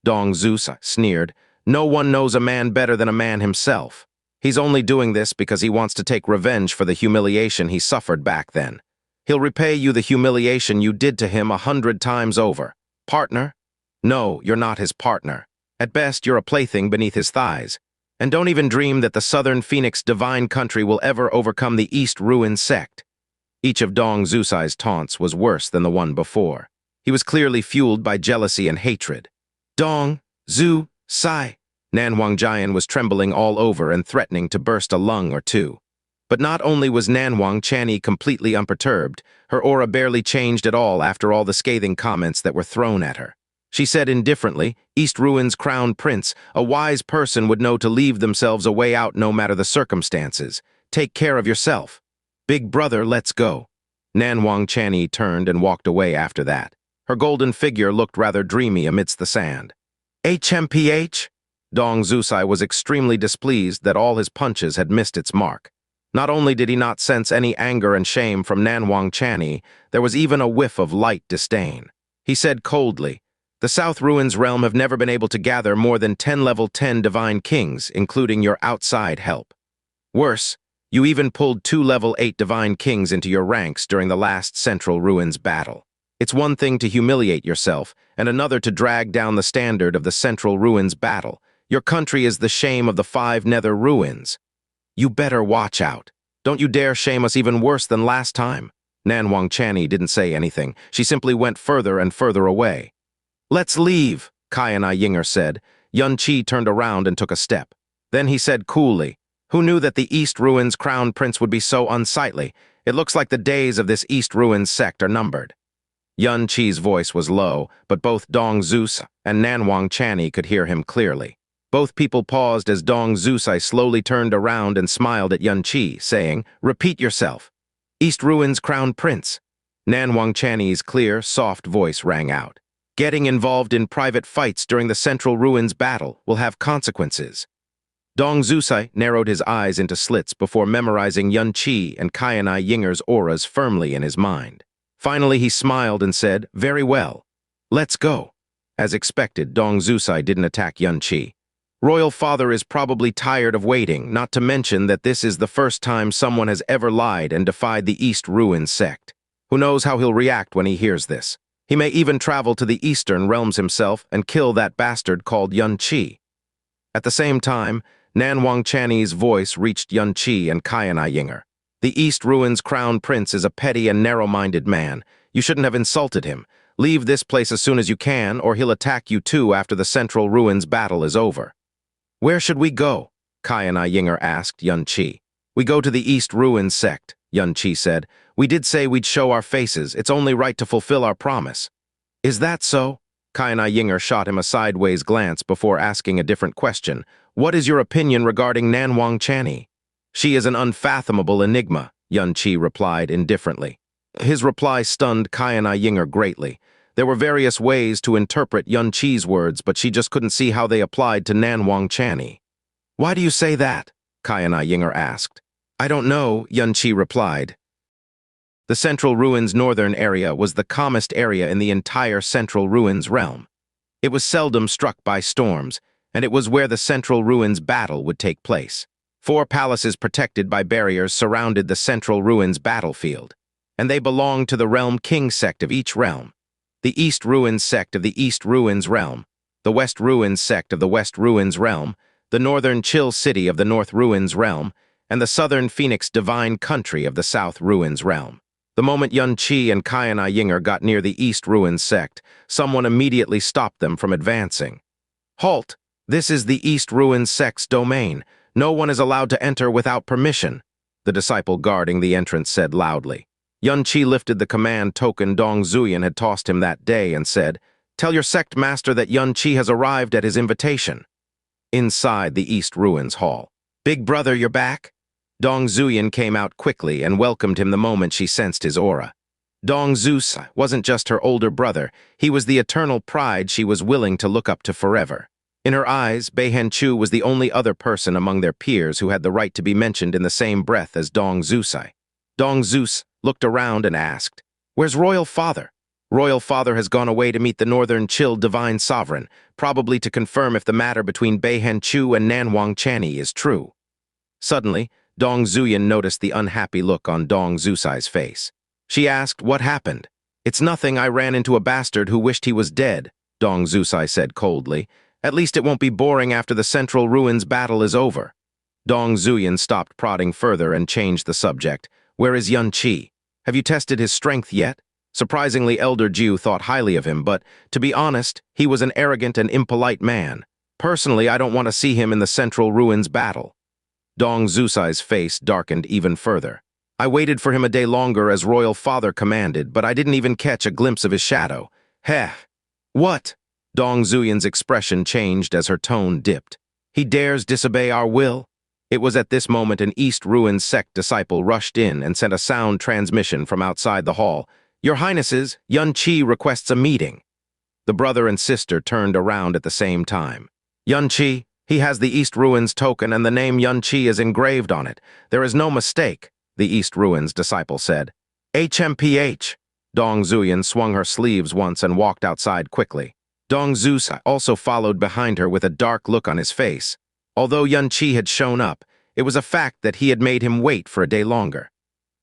Dong Zeus sneered. No one knows a man better than a man himself. He's only doing this because he wants to take revenge for the humiliation he suffered back then. He'll repay you the humiliation you did to him 100 times over. Partner? No, you're not his partner. At best, you're a plaything beneath his thighs. And don't even dream that the Southern Phoenix divine country will ever overcome the East Ruin sect. Each of Dong Zusai's taunts was worse than the one before. He was clearly fueled by jealousy and hatred. Dong, Zu, Sai. Nan Wangjian was trembling all over and threatening to burst a lung or two. But not only was Nan Wangchani completely unperturbed, her aura barely changed at all after all the scathing comments that were thrown at her. She said indifferently, East Ruin's crown prince, a wise person would know to leave themselves a way out no matter the circumstances. Take care of yourself. Big brother, let's go. Nan Wangchani turned and walked away after that. Her golden figure looked rather dreamy amidst the sand. HMPH? Dong Zusai was extremely displeased that all his punches had missed its mark. Not only did he not sense any anger and shame from Nan Wangchani, there was even a whiff of light disdain. He said coldly, the South Ruins realm have never been able to gather more than 10 level 10 divine kings, including your outside help. Worse, you even pulled 2 level 8 divine kings into your ranks during the last Central Ruins battle. It's one thing to humiliate yourself, and another to drag down the standard of the Central Ruins battle. Your country is the shame of the 5 Nether Ruins. You better watch out. Don't you dare shame us even worse than last time. Nan Wangchani didn't say anything. She simply went further and further away. Let's leave, Ying'er said. Yun Qi turned around and took a step. Then he said coolly, who knew that the East Ruins crown prince would be so unsightly? It looks like the days of this East Ruins sect are numbered. Yun Qi's voice was low, but both Dong Zeus and Nan Wangchani could hear him clearly. Both people paused as Dong Zusai slowly turned around and smiled at Yun Qi, saying, repeat yourself. East Ruins Crown Prince. Nan Wangchani's clear, soft voice rang out. Getting involved in private fights during the Central Ruins battle will have consequences. Dong Zusai narrowed his eyes into slits before memorizing Yun Qi and Ying'er's auras firmly in his mind. Finally, he smiled and said, very well. Let's go. As expected, Dong Zusai didn't attack Yun Qi. Royal Father is probably tired of waiting, not to mention that this is the first time someone has ever lied and defied the East Ruins sect. Who knows how he'll react when he hears this? He may even travel to the Eastern realms himself and kill that bastard called Yun Qi. At the same time, Nan Wangchani's voice reached Yun Qi and Ying'er. The East Ruins Crown Prince is a petty and narrow-minded man. You shouldn't have insulted him. Leave this place as soon as you can, or he'll attack you too after the Central Ruins battle is over. Where should we go? Ying'er asked Yun Qi. We go to the East Ruins sect, Yun Qi said. We did say we'd show our faces. It's only right to fulfill our promise. Is that so? Ying'er shot him a sideways glance before asking a different question. What is your opinion regarding Nan Wangchani? She is an unfathomable enigma, Yun Qi replied indifferently. His reply stunned Ying'er greatly. There were various ways to interpret Yun Qi's words, but she just couldn't see how they applied to Nan Wangchani. Why do you say that? Ying'er asked. I don't know, Yun Qi replied. The Central Ruins northern area was the calmest area in the entire Central Ruins realm. It was seldom struck by storms, and it was where the Central Ruins battle would take place. 4 palaces protected by barriers surrounded the Central Ruins battlefield, and they belonged to the Realm King sect of each realm. The East Ruins sect of the East Ruins realm, the West Ruins sect of the West Ruins realm, the Northern Chill City of the North Ruins realm, and the Southern Phoenix Divine Country of the South Ruins realm. The moment Yun Qi and Ying'er got near the East Ruins sect, someone immediately stopped them from advancing. Halt! This is the East Ruins sect's domain. No one is allowed to enter without permission, the disciple guarding the entrance said loudly. Yun Qi lifted the command token Dong Zuyan had tossed him that day and said, Tell your sect master that Yun Qi has arrived at his invitation. Inside the East Ruins Hall. Big brother, you're back? Dong Zuyan came out quickly and welcomed him the moment she sensed his aura. Dong Zeus wasn't just her older brother, he was the eternal pride she was willing to look up to forever. In her eyes, Beihen Chu was the only other person among their peers who had the right to be mentioned in the same breath as Dong Zusai. Dong Zeus looked around and asked, "Where's Royal Father?" Royal Father has gone away to meet the Northern Divine Sovereign, probably to confirm if the matter between Beihen Chu and Nanhuang Chani is true. Suddenly, Dong Zuyan noticed the unhappy look on Dong Zusai's face. She asked, "What happened?" "It's nothing, I ran into a bastard who wished he was dead," Dong Zusai said coldly. "At least it won't be boring after the Central Ruins battle is over." Dong Zuyan stopped prodding further and changed the subject. "Where is Yun Qi? Have you tested his strength yet?" Surprisingly, Elder Jiu thought highly of him, but, to be honest, he was an arrogant and impolite man. Personally, I don't want to see him in the Central Ruins battle. Dong Zusai's face darkened even further. "I waited for him a day longer as Royal Father commanded, but I didn't even catch a glimpse of his shadow." "Heh." "What?" Dong Zuyan's expression changed as her tone dipped. "He dares disobey our will?" It was at this moment an East Ruins sect disciple rushed in and sent a sound transmission from outside the hall. "Your Highnesses, Yun Qi requests a meeting." The brother and sister turned around at the same time. "Yun Qi, he has the East Ruins token and the name Yun Qi is engraved on it. There is no mistake," the East Ruins disciple said. "HMPH." Dong Zuyan swung her sleeves once and walked outside quickly. Dong Zeus also followed behind her with a dark look on his face. Although Yun Qi had shown up, it was a fact that he had made him wait for a day longer.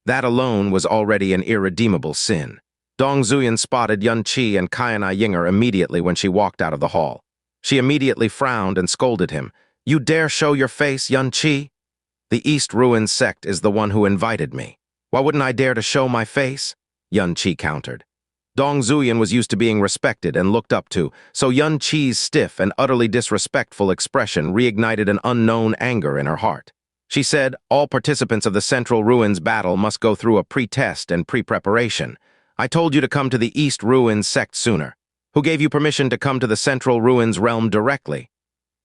That alone was already an irredeemable sin. Dong Zuyan spotted Yun Qi and Kaianai Ying'er immediately when she walked out of the hall. She immediately frowned and scolded him. "You dare show your face, Yun Qi? The East Ruins sect is the one who invited me. Why wouldn't I dare to show my face?" Yun Qi countered. Dong Zuyan was used to being respected and looked up to, so Yun Qi's stiff and utterly disrespectful expression reignited an unknown anger in her heart. She said, "All participants of the Central Ruins battle must go through a pre-test and pre-preparation. I told you to come to the East Ruins sect sooner. Who gave you permission to come to the Central Ruins realm directly?"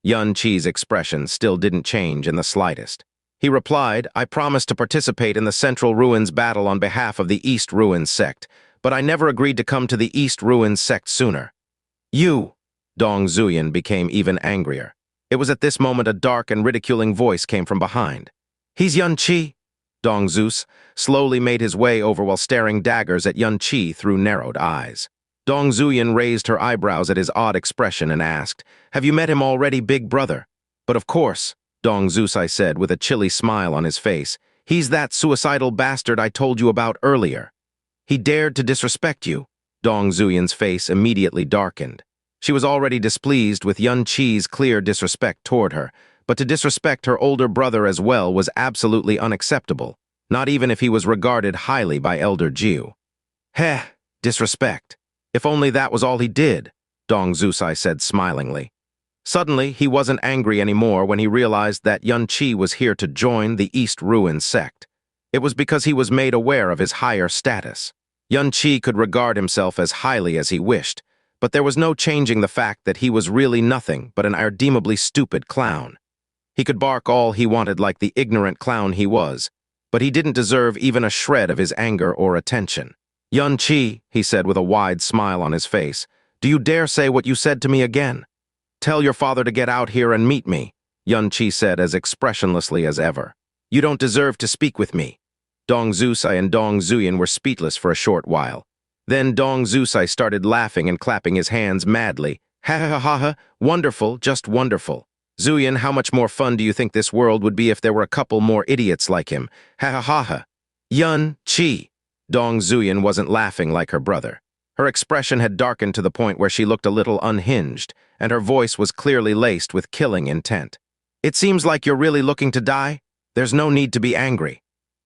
Yun Qi's expression still didn't change in the slightest. He replied, "I promised to participate in the Central Ruins battle on behalf of the East Ruins sect, but I never agreed to come to the East Ruins sect sooner." "You!" Dong Zuyan became even angrier. It was at this moment a dark and ridiculing voice came from behind. "He's Yun Qi!" Dong Zeus slowly made his way over while staring daggers at Yun Qi through narrowed eyes. Dong Zuyan raised her eyebrows at his odd expression and asked, "Have you met him already, big brother?" "But of course," Dong Zusai said with a chilly smile on his face. "He's that suicidal bastard I told you about earlier." "He dared to disrespect you." Dong Zuyan's face immediately darkened. She was already displeased with Yun Qi's clear disrespect toward her, but to disrespect her older brother as well was absolutely unacceptable, not even if he was regarded highly by Elder Jiu. "Heh, disrespect. If only that was all he did," Dong Zusai said smilingly. Suddenly, he wasn't angry anymore when he realized that Yun Qi was here to join the East Ruins sect. It was because he was made aware of his higher status. Yun Qi could regard himself as highly as he wished, but there was no changing the fact that he was really nothing but an irredeemably stupid clown. He could bark all he wanted like the ignorant clown he was, but he didn't deserve even a shred of his anger or attention. "Yun Qi," he said with a wide smile on his face, "do you dare say what you said to me again?" "Tell your father to get out here and meet me," Yun Qi said as expressionlessly as ever. "You don't deserve to speak with me." Dong Zusai and Dong Zuyan were speechless for a short while. Then Dong Zusai started laughing and clapping his hands madly. "Ha ha ha ha, wonderful, just wonderful. Zuyan, how much more fun do you think this world would be if there were a couple more idiots like him? Ha ha ha ha." "Yun Qi." Dong Zuyan wasn't laughing like her brother. Her expression had darkened to the point where she looked a little unhinged, and her voice was clearly laced with killing intent. "It seems like you're really looking to die? There's no need to be angry."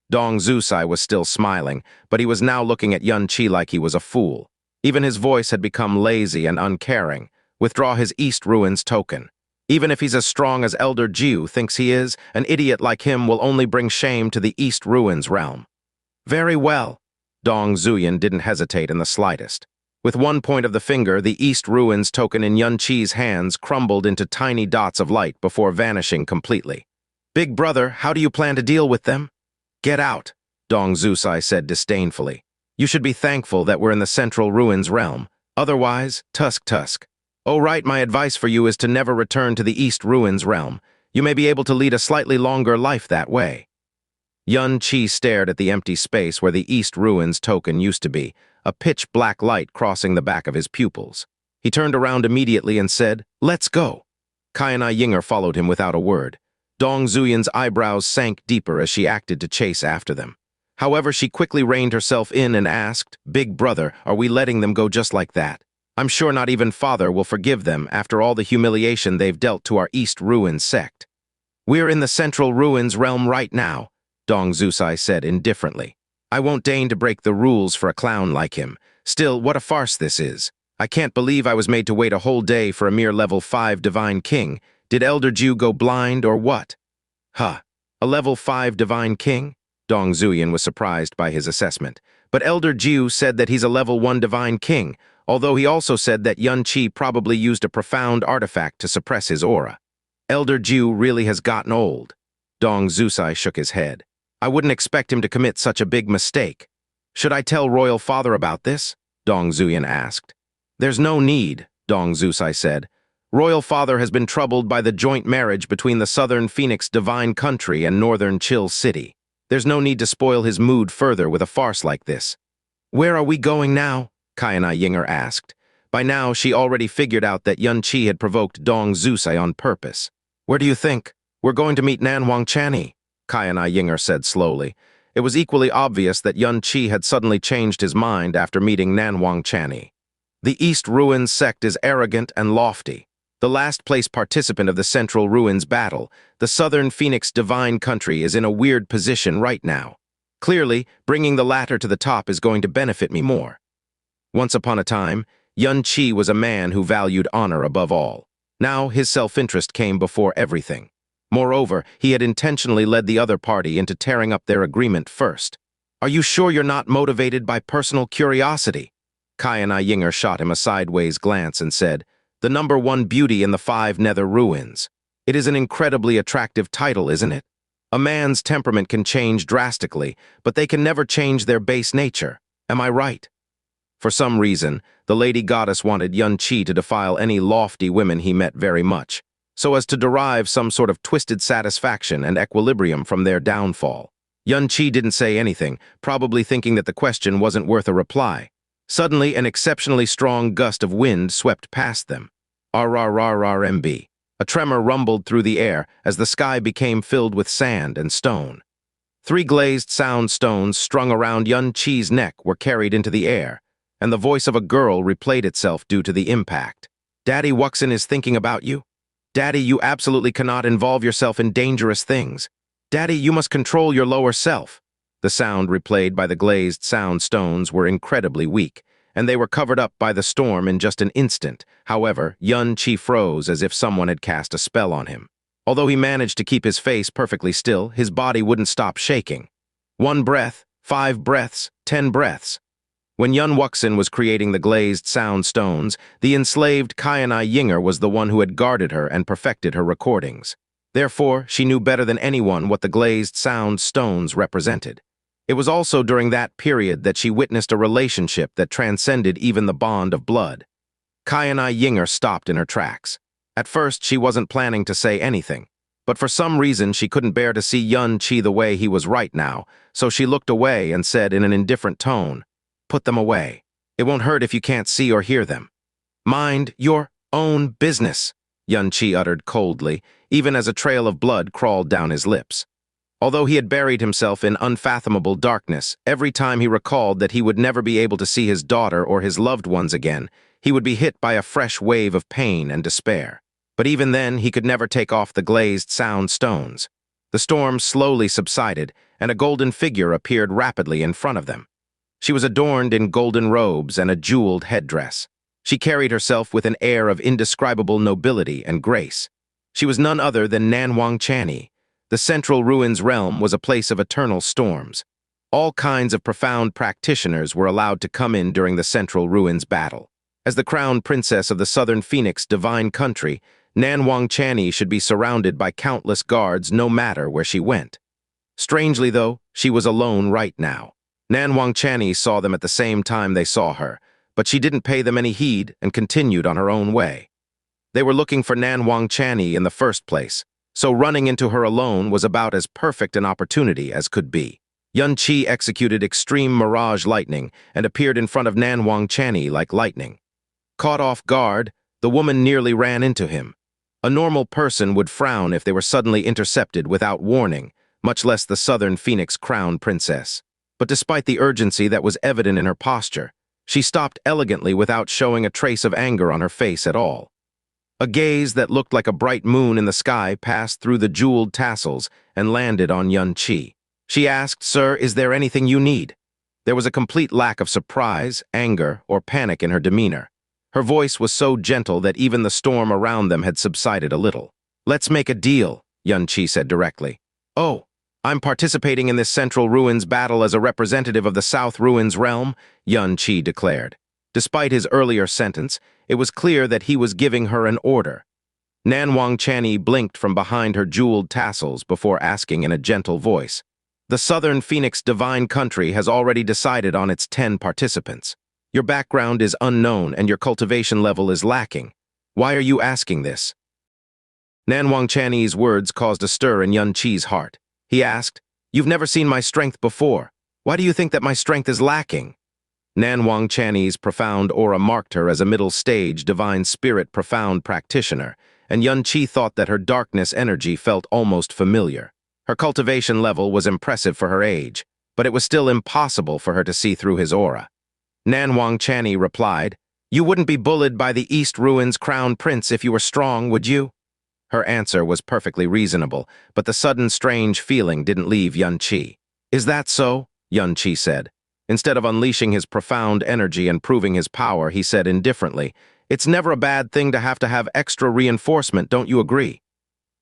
Dong Zusai was still smiling, but he was now looking at Yun Qi like he was a fool. Even his voice had become lazy and uncaring. "Withdraw his East Ruins token. Even if he's as strong as Elder Jiu thinks he is, an idiot like him will only bring shame to the East Ruins realm." "Very well." Dong Zuyan didn't hesitate in the slightest. With one point of the finger, the East Ruins token in Yun Qi's hands crumbled into tiny dots of light before vanishing completely. Big brother, how do you plan to deal with them? Get out, Dong Zusai said disdainfully. You should be thankful that we're in the Central Ruins realm. Otherwise, tusk. Oh right, my advice for you is to never return to the East Ruins realm. You may be able to lead a slightly longer life that way. Yun Qi stared at the empty space where the East Ruins token used to be, a pitch-black light crossing the back of his pupils. He turned around immediately and said, "Let's go." Xianxia Ying'er followed him without a word. Dong Zuyan's eyebrows sank deeper as she acted to chase after them. However, she quickly reined herself in and asked, "Big brother, are we letting them go just like that? I'm sure not even father will forgive them after all the humiliation they've dealt to our East Ruins sect." "We're in the Central Ruins realm right now," Dong Zusai said indifferently. "I won't deign to break the rules for a clown like him. Still, what a farce this is. I can't believe I was made to wait a whole day for a mere level 5 Divine King. Did Elder Ju go blind or what?" "Huh, a level 5 Divine King?" Dong Zuyan was surprised by his assessment. "But Elder Ju said that he's a level 1 Divine King, although he also said that Yun Qi probably used a profound artifact to suppress his aura. Elder Ju really has gotten old." Dong Zusai shook his head. "I wouldn't expect him to commit such a big mistake." "Should I tell Royal Father about this?" Dong Zuyan asked. "There's no need," Dong Zusai said. "Royal Father has been troubled by the joint marriage between the Southern Phoenix Divine Country and Northern Chill City. There's no need to spoil his mood further with a farce like this." "Where are we going now?" Xianxia Ying'er asked. By now, she already figured out that Yun Qi had provoked Dong Zusai on purpose. "Where do you think? We're going to meet Nanhuang Chani," Xianxia Ying'er said slowly. It was equally obvious that Yun Qi had suddenly changed his mind after meeting Nanhuang Chani. The East Ruins sect is arrogant and lofty. The last place participant of the Central Ruins battle, the Southern Phoenix Divine Country, is in a weird position right now. Clearly, bringing the latter to the top is going to benefit me more. Once upon a time, Yun Qi was a man who valued honor above all. Now, his self-interest came before everything. Moreover, he had intentionally led the other party into tearing up their agreement first. "Are you sure you're not motivated by personal curiosity?" Xianxia Ying'er shot him a sideways glance and said, "The #1 beauty in the 5 Nether Ruins. It is an incredibly attractive title, isn't it? A man's temperament can change drastically, but they can never change their base nature. Am I right?" For some reason, the Lady Goddess wanted Yun Qi to defile any lofty women he met very much, so as to derive some sort of twisted satisfaction and equilibrium from their downfall. Yun Qi didn't say anything, probably thinking that the question wasn't worth a reply. Suddenly, an exceptionally strong gust of wind swept past them. RRRRMB. A tremor rumbled through the air as the sky became filled with sand and stone. 3 glazed sound stones strung around Yun Qi's neck were carried into the air, and the voice of a girl replayed itself due to the impact. "Daddy Wuxin is thinking about you. Daddy, you absolutely cannot involve yourself in dangerous things. Daddy, you must control your lower self." The sound replayed by the glazed sound stones were incredibly weak, and they were covered up by the storm in just an instant. However, Yun Qi froze as if someone had cast a spell on him. Although he managed to keep his face perfectly still, his body wouldn't stop shaking. 1 breath, 5 breaths, 10 breaths. When Yun Wuxin was creating the glazed sound stones, the enslaved Xianxia Ying'er was the one who had guarded her and perfected her recordings. Therefore, she knew better than anyone what the glazed sound stones represented. It was also during that period that she witnessed a relationship that transcended even the bond of blood. Xianxia Ying'er stopped in her tracks. At first, she wasn't planning to say anything, but for some reason she couldn't bear to see Yun Qi the way he was right now, so she looked away and said in an indifferent tone, "Put them away. It won't hurt if you can't see or hear them." "Mind your own business," Yun Qi uttered coldly, even as a trail of blood crawled down his lips. Although he had buried himself in unfathomable darkness, every time he recalled that he would never be able to see his daughter or his loved ones again, he would be hit by a fresh wave of pain and despair. But even then, he could never take off the glazed sound stones. The storm slowly subsided, and a golden figure appeared rapidly in front of them. She was adorned in golden robes and a jeweled headdress. She carried herself with an air of indescribable nobility and grace. She was none other than Nanhuang Chani. The Central Ruins realm was a place of eternal storms. All kinds of profound practitioners were allowed to come in during the Central Ruins battle. As the crown princess of the Southern Phoenix Divine Country, Nan Wangchani should be surrounded by countless guards no matter where she went. Strangely, though, she was alone right now. Nan Wangchani saw them at the same time they saw her, but she didn't pay them any heed and continued on her own way. They were looking for Nan Wangchani in the first place, so running into her alone was about as perfect an opportunity as could be. Yun-Chi executed extreme mirage lightning and appeared in front of Nan Wangchani like lightning. Caught off guard, the woman nearly ran into him. A normal person would frown if they were suddenly intercepted without warning, much less the Southern Phoenix Crown Princess. But despite the urgency that was evident in her posture, she stopped elegantly without showing a trace of anger on her face at all. A gaze that looked like a bright moon in the sky passed through the jeweled tassels and landed on Yun-Chi. She asked, "Sir, is there anything you need?" There was a complete lack of surprise, anger, or panic in her demeanor. Her voice was so gentle that even the storm around them had subsided a little. "Let's make a deal," Yun-Chi said directly. "Oh, I'm participating in this Central Ruins battle as a representative of the South Ruins realm," Yun-Chi declared. Despite his earlier sentence, it was clear that he was giving her an order. Nan Wangchani blinked from behind her jeweled tassels before asking in a gentle voice, "The Southern Phoenix Divine Country has already decided on its 10 participants. Your background is unknown and your cultivation level is lacking. Why are you asking this?" Nan Wangchani's words caused a stir in Yun-Chi's heart. He asked, "You've never seen my strength before. Why do you think that my strength is lacking?" Nan Wangchani's profound aura marked her as a middle-stage divine spirit profound practitioner, and Yun-Chi thought that her darkness energy felt almost familiar. Her cultivation level was impressive for her age, but it was still impossible for her to see through his aura. Nan Wangchani replied, "You wouldn't be bullied by the East Ruins Crown Prince if you were strong, would you?" Her answer was perfectly reasonable, but the sudden strange feeling didn't leave Yun-Chi. "Is that so?" Yun-Chi said. Instead of unleashing his profound energy and proving his power, he said indifferently, "It's never a bad thing to have extra reinforcement, don't you agree?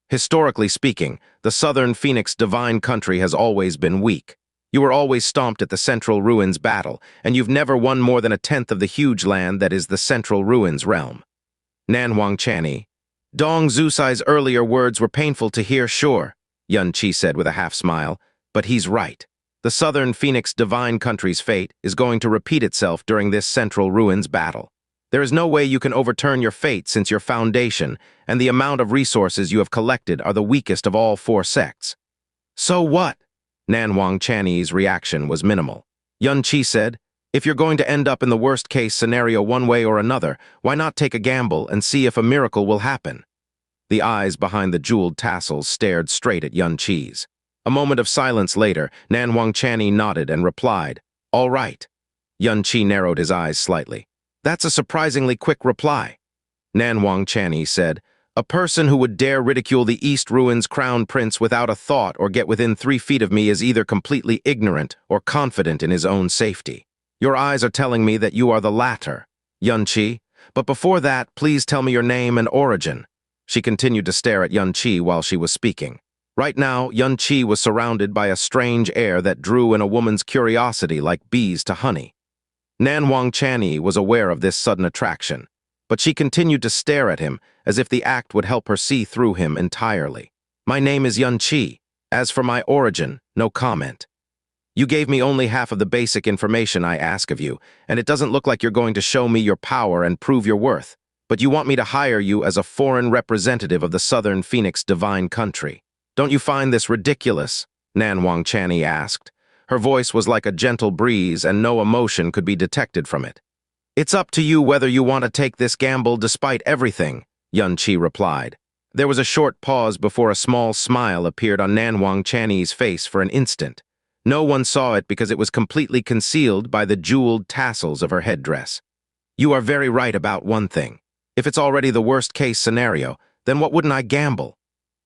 Historically speaking, the Southern Phoenix Divine Country has always been weak. You were always stomped at the Central Ruins battle, and you've never won more than a tenth of the huge land that is the Central Ruins realm." Nan Wangchani, "Dong Zusai's earlier words were painful to hear, sure," Yun-Chi said with a half-smile, "but he's right. The Southern Phoenix Divine Country's fate is going to repeat itself during this Central Ruins battle. There is no way you can overturn your fate since your foundation and the amount of resources you have collected are the weakest of all 4 sects." "So what?" Nan Wangchani's reaction was minimal. Yun-Chi said, "If you're going to end up in the worst-case scenario one way or another, why not take a gamble and see if a miracle will happen?" The eyes behind the jeweled tassels stared straight at Yun-Chi's. A moment of silence later, Nan Wangchani nodded and replied, "All right." Yun-Chi narrowed his eyes slightly. "That's a surprisingly quick reply." Nan Wangchani said, "A person who would dare ridicule the East Ruins Crown Prince without a thought or get within 3 feet of me is either completely ignorant or confident in his own safety. Your eyes are telling me that you are the latter, Yun-Chi. But before that, please tell me your name and origin." She continued to stare at Yun-Chi while she was speaking. Right now, Yun-Chi was surrounded by a strange air that drew in a woman's curiosity like bees to honey. Nan Wangchani was aware of this sudden attraction, but she continued to stare at him as if the act would help her see through him entirely. "My name is Yun-Chi. As for my origin, no comment. You gave me only half of the basic information I ask of you, and it doesn't look like you're going to show me your power and prove your worth, but you want me to hire you as a foreign representative of the Southern Phoenix Divine Country. Don't you find this ridiculous?" Nan Wangchani asked. Her voice was like a gentle breeze and no emotion could be detected from it. "It's up to you whether you want to take this gamble despite everything," Yun-Chi replied. There was a short pause before a small smile appeared on Nan Wangchani's face for an instant. No one saw it because it was completely concealed by the jeweled tassels of her headdress. "You are very right about one thing. If it's already the worst-case scenario, then what wouldn't I gamble?"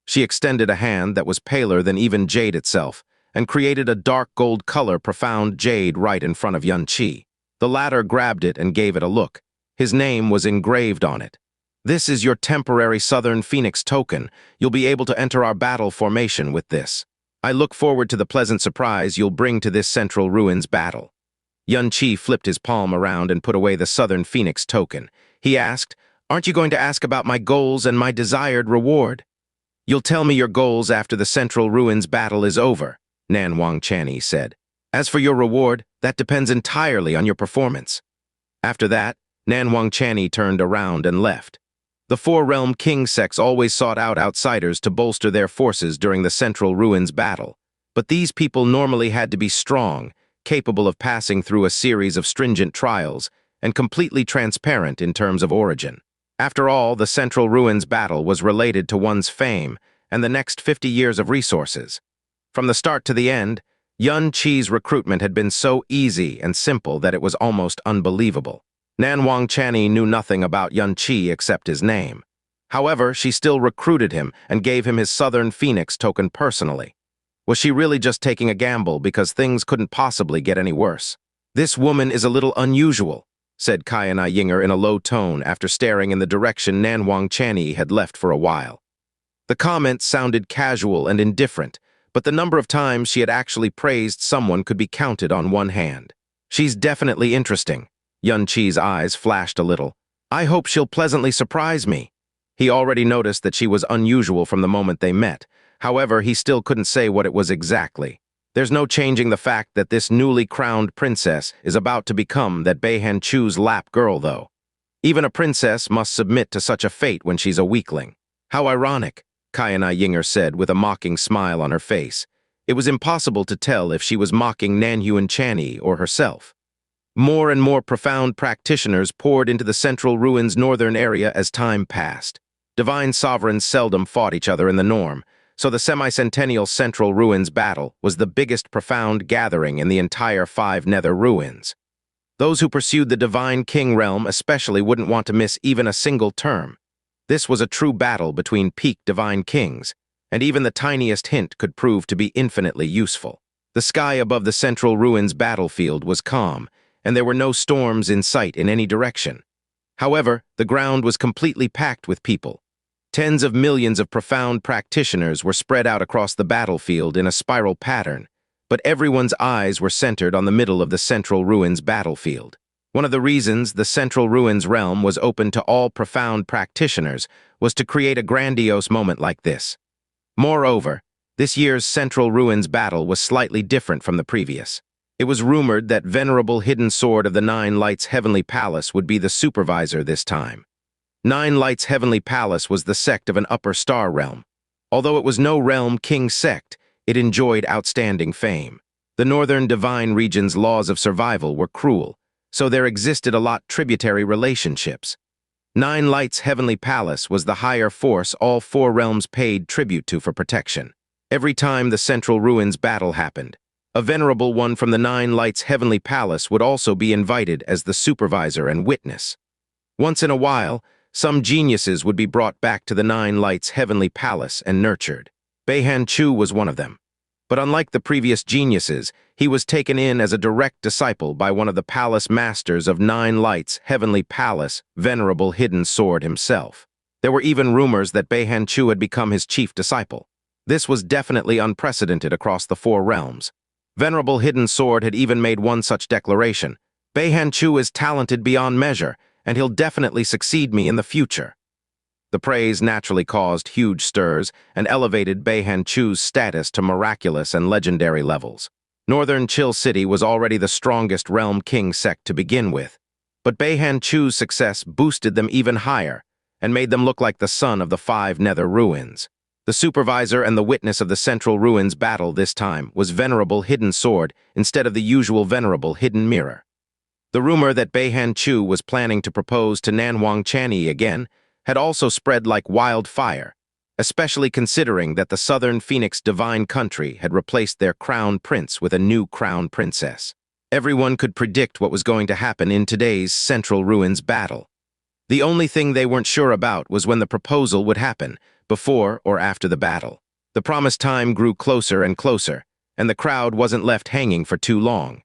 She extended a hand that was paler than even jade itself, and created a dark gold color profound jade right in front of Yun-Chi. The latter grabbed it and gave it a look. His name was engraved on it. "This is your temporary Southern Phoenix token. You'll be able to enter our battle formation with this. I look forward to the pleasant surprise you'll bring to this Central Ruins battle." Yun-Chi flipped his palm around and put away the Southern Phoenix token. He asked, Aren't you going to ask about my goals and my desired reward? You'll tell me your goals after the Central Ruins battle is over, Nanwang Chani said. As for your reward, that depends entirely on your performance. After that, Nanwang Chani turned around and left. The Four-Realm King sects always sought out outsiders to bolster their forces during the Central Ruins battle, but these people normally had to be strong, capable of passing through a series of stringent trials, and completely transparent in terms of origin. After all, the Central Ruins battle was related to one's fame and the next 50 years of resources. From the start to the end, Yun Qi's recruitment had been so easy and simple that it was almost unbelievable. Nanwang Chani knew nothing about Yun Qi except his name. However, she still recruited him and gave him his Southern Phoenix token personally. Was she really just taking a gamble because things couldn't possibly get any worse? This woman is a little unusual, said Ying'er in a low tone after staring in the direction Nanwang Chani had left for a while. The comment sounded casual and indifferent, but the number of times she had actually praised someone could be counted on one hand. She's definitely interesting. Yun Qi's eyes flashed a little. I hope she'll pleasantly surprise me. He already noticed that she was unusual from the moment they met. However, he still couldn't say what it was exactly. There's no changing the fact that this newly crowned princess is about to become that Beihan Chu's lap girl, though. Even a princess must submit to such a fate when she's a weakling. How ironic, Ying'er said with a mocking smile on her face. It was impossible to tell if she was mocking Nanhuan Chani or herself. More and more profound practitioners poured into the Central Ruins northern area as time passed. Divine sovereigns seldom fought each other in the norm, so the semi-centennial Central Ruins battle was the biggest profound gathering in the entire 5 Nether Ruins. Those who pursued the Divine King realm especially wouldn't want to miss even a single term. This was a true battle between peak Divine Kings, and even the tiniest hint could prove to be infinitely useful. The sky above the Central Ruins battlefield was calm, and there were no storms in sight in any direction. However, the ground was completely packed with people. Tens of millions of profound practitioners were spread out across the battlefield in a spiral pattern, but everyone's eyes were centered on the middle of the Central Ruins battlefield. One of the reasons the Central Ruins realm was open to all profound practitioners was to create a grandiose moment like this. Moreover, this year's Central Ruins battle was slightly different from the previous. It was rumored that Venerable Hidden Sword of the Nine Lights Heavenly Palace would be the supervisor this time. Nine Lights Heavenly Palace was the sect of an upper star realm. Although it was no realm king sect, it enjoyed outstanding fame. The northern divine region's laws of survival were cruel, so there existed a lot tributary relationships. Nine Lights Heavenly Palace was the higher force all 4 realms paid tribute to for protection. Every time the Central Ruins battle happened, a venerable one from the Nine Lights Heavenly Palace would also be invited as the supervisor and witness. Once in a while, some geniuses would be brought back to the Nine Lights Heavenly Palace and nurtured. Beihan Chu was one of them. But unlike the previous geniuses, he was taken in as a direct disciple by one of the palace masters of Nine Lights Heavenly Palace, Venerable Hidden Sword himself. There were even rumors that Beihan Chu had become his chief disciple. This was definitely unprecedented across the 4 realms. Venerable Hidden Sword had even made one such declaration. Beihan Chu is talented beyond measure, and he'll definitely succeed me in the future. The praise naturally caused huge stirs and elevated Beihan Chu's status to miraculous and legendary levels. Northern Chill City was already the strongest realm king sect to begin with, but Beihan Chu's success boosted them even higher and made them look like the son of the 5 Nether Ruins. The supervisor and the witness of the Central Ruins battle this time was Venerable Hidden Sword instead of the usual Venerable Hidden Mirror. The rumor that Beihan Chu was planning to propose to Nanwang Chani again had also spread like wildfire, especially considering that the Southern Phoenix Divine Country had replaced their crown prince with a new crown princess. Everyone could predict what was going to happen in today's Central Ruins battle. The only thing they weren't sure about was when the proposal would happen, before or after the battle. The promised time grew closer and closer, and the crowd wasn't left hanging for too long.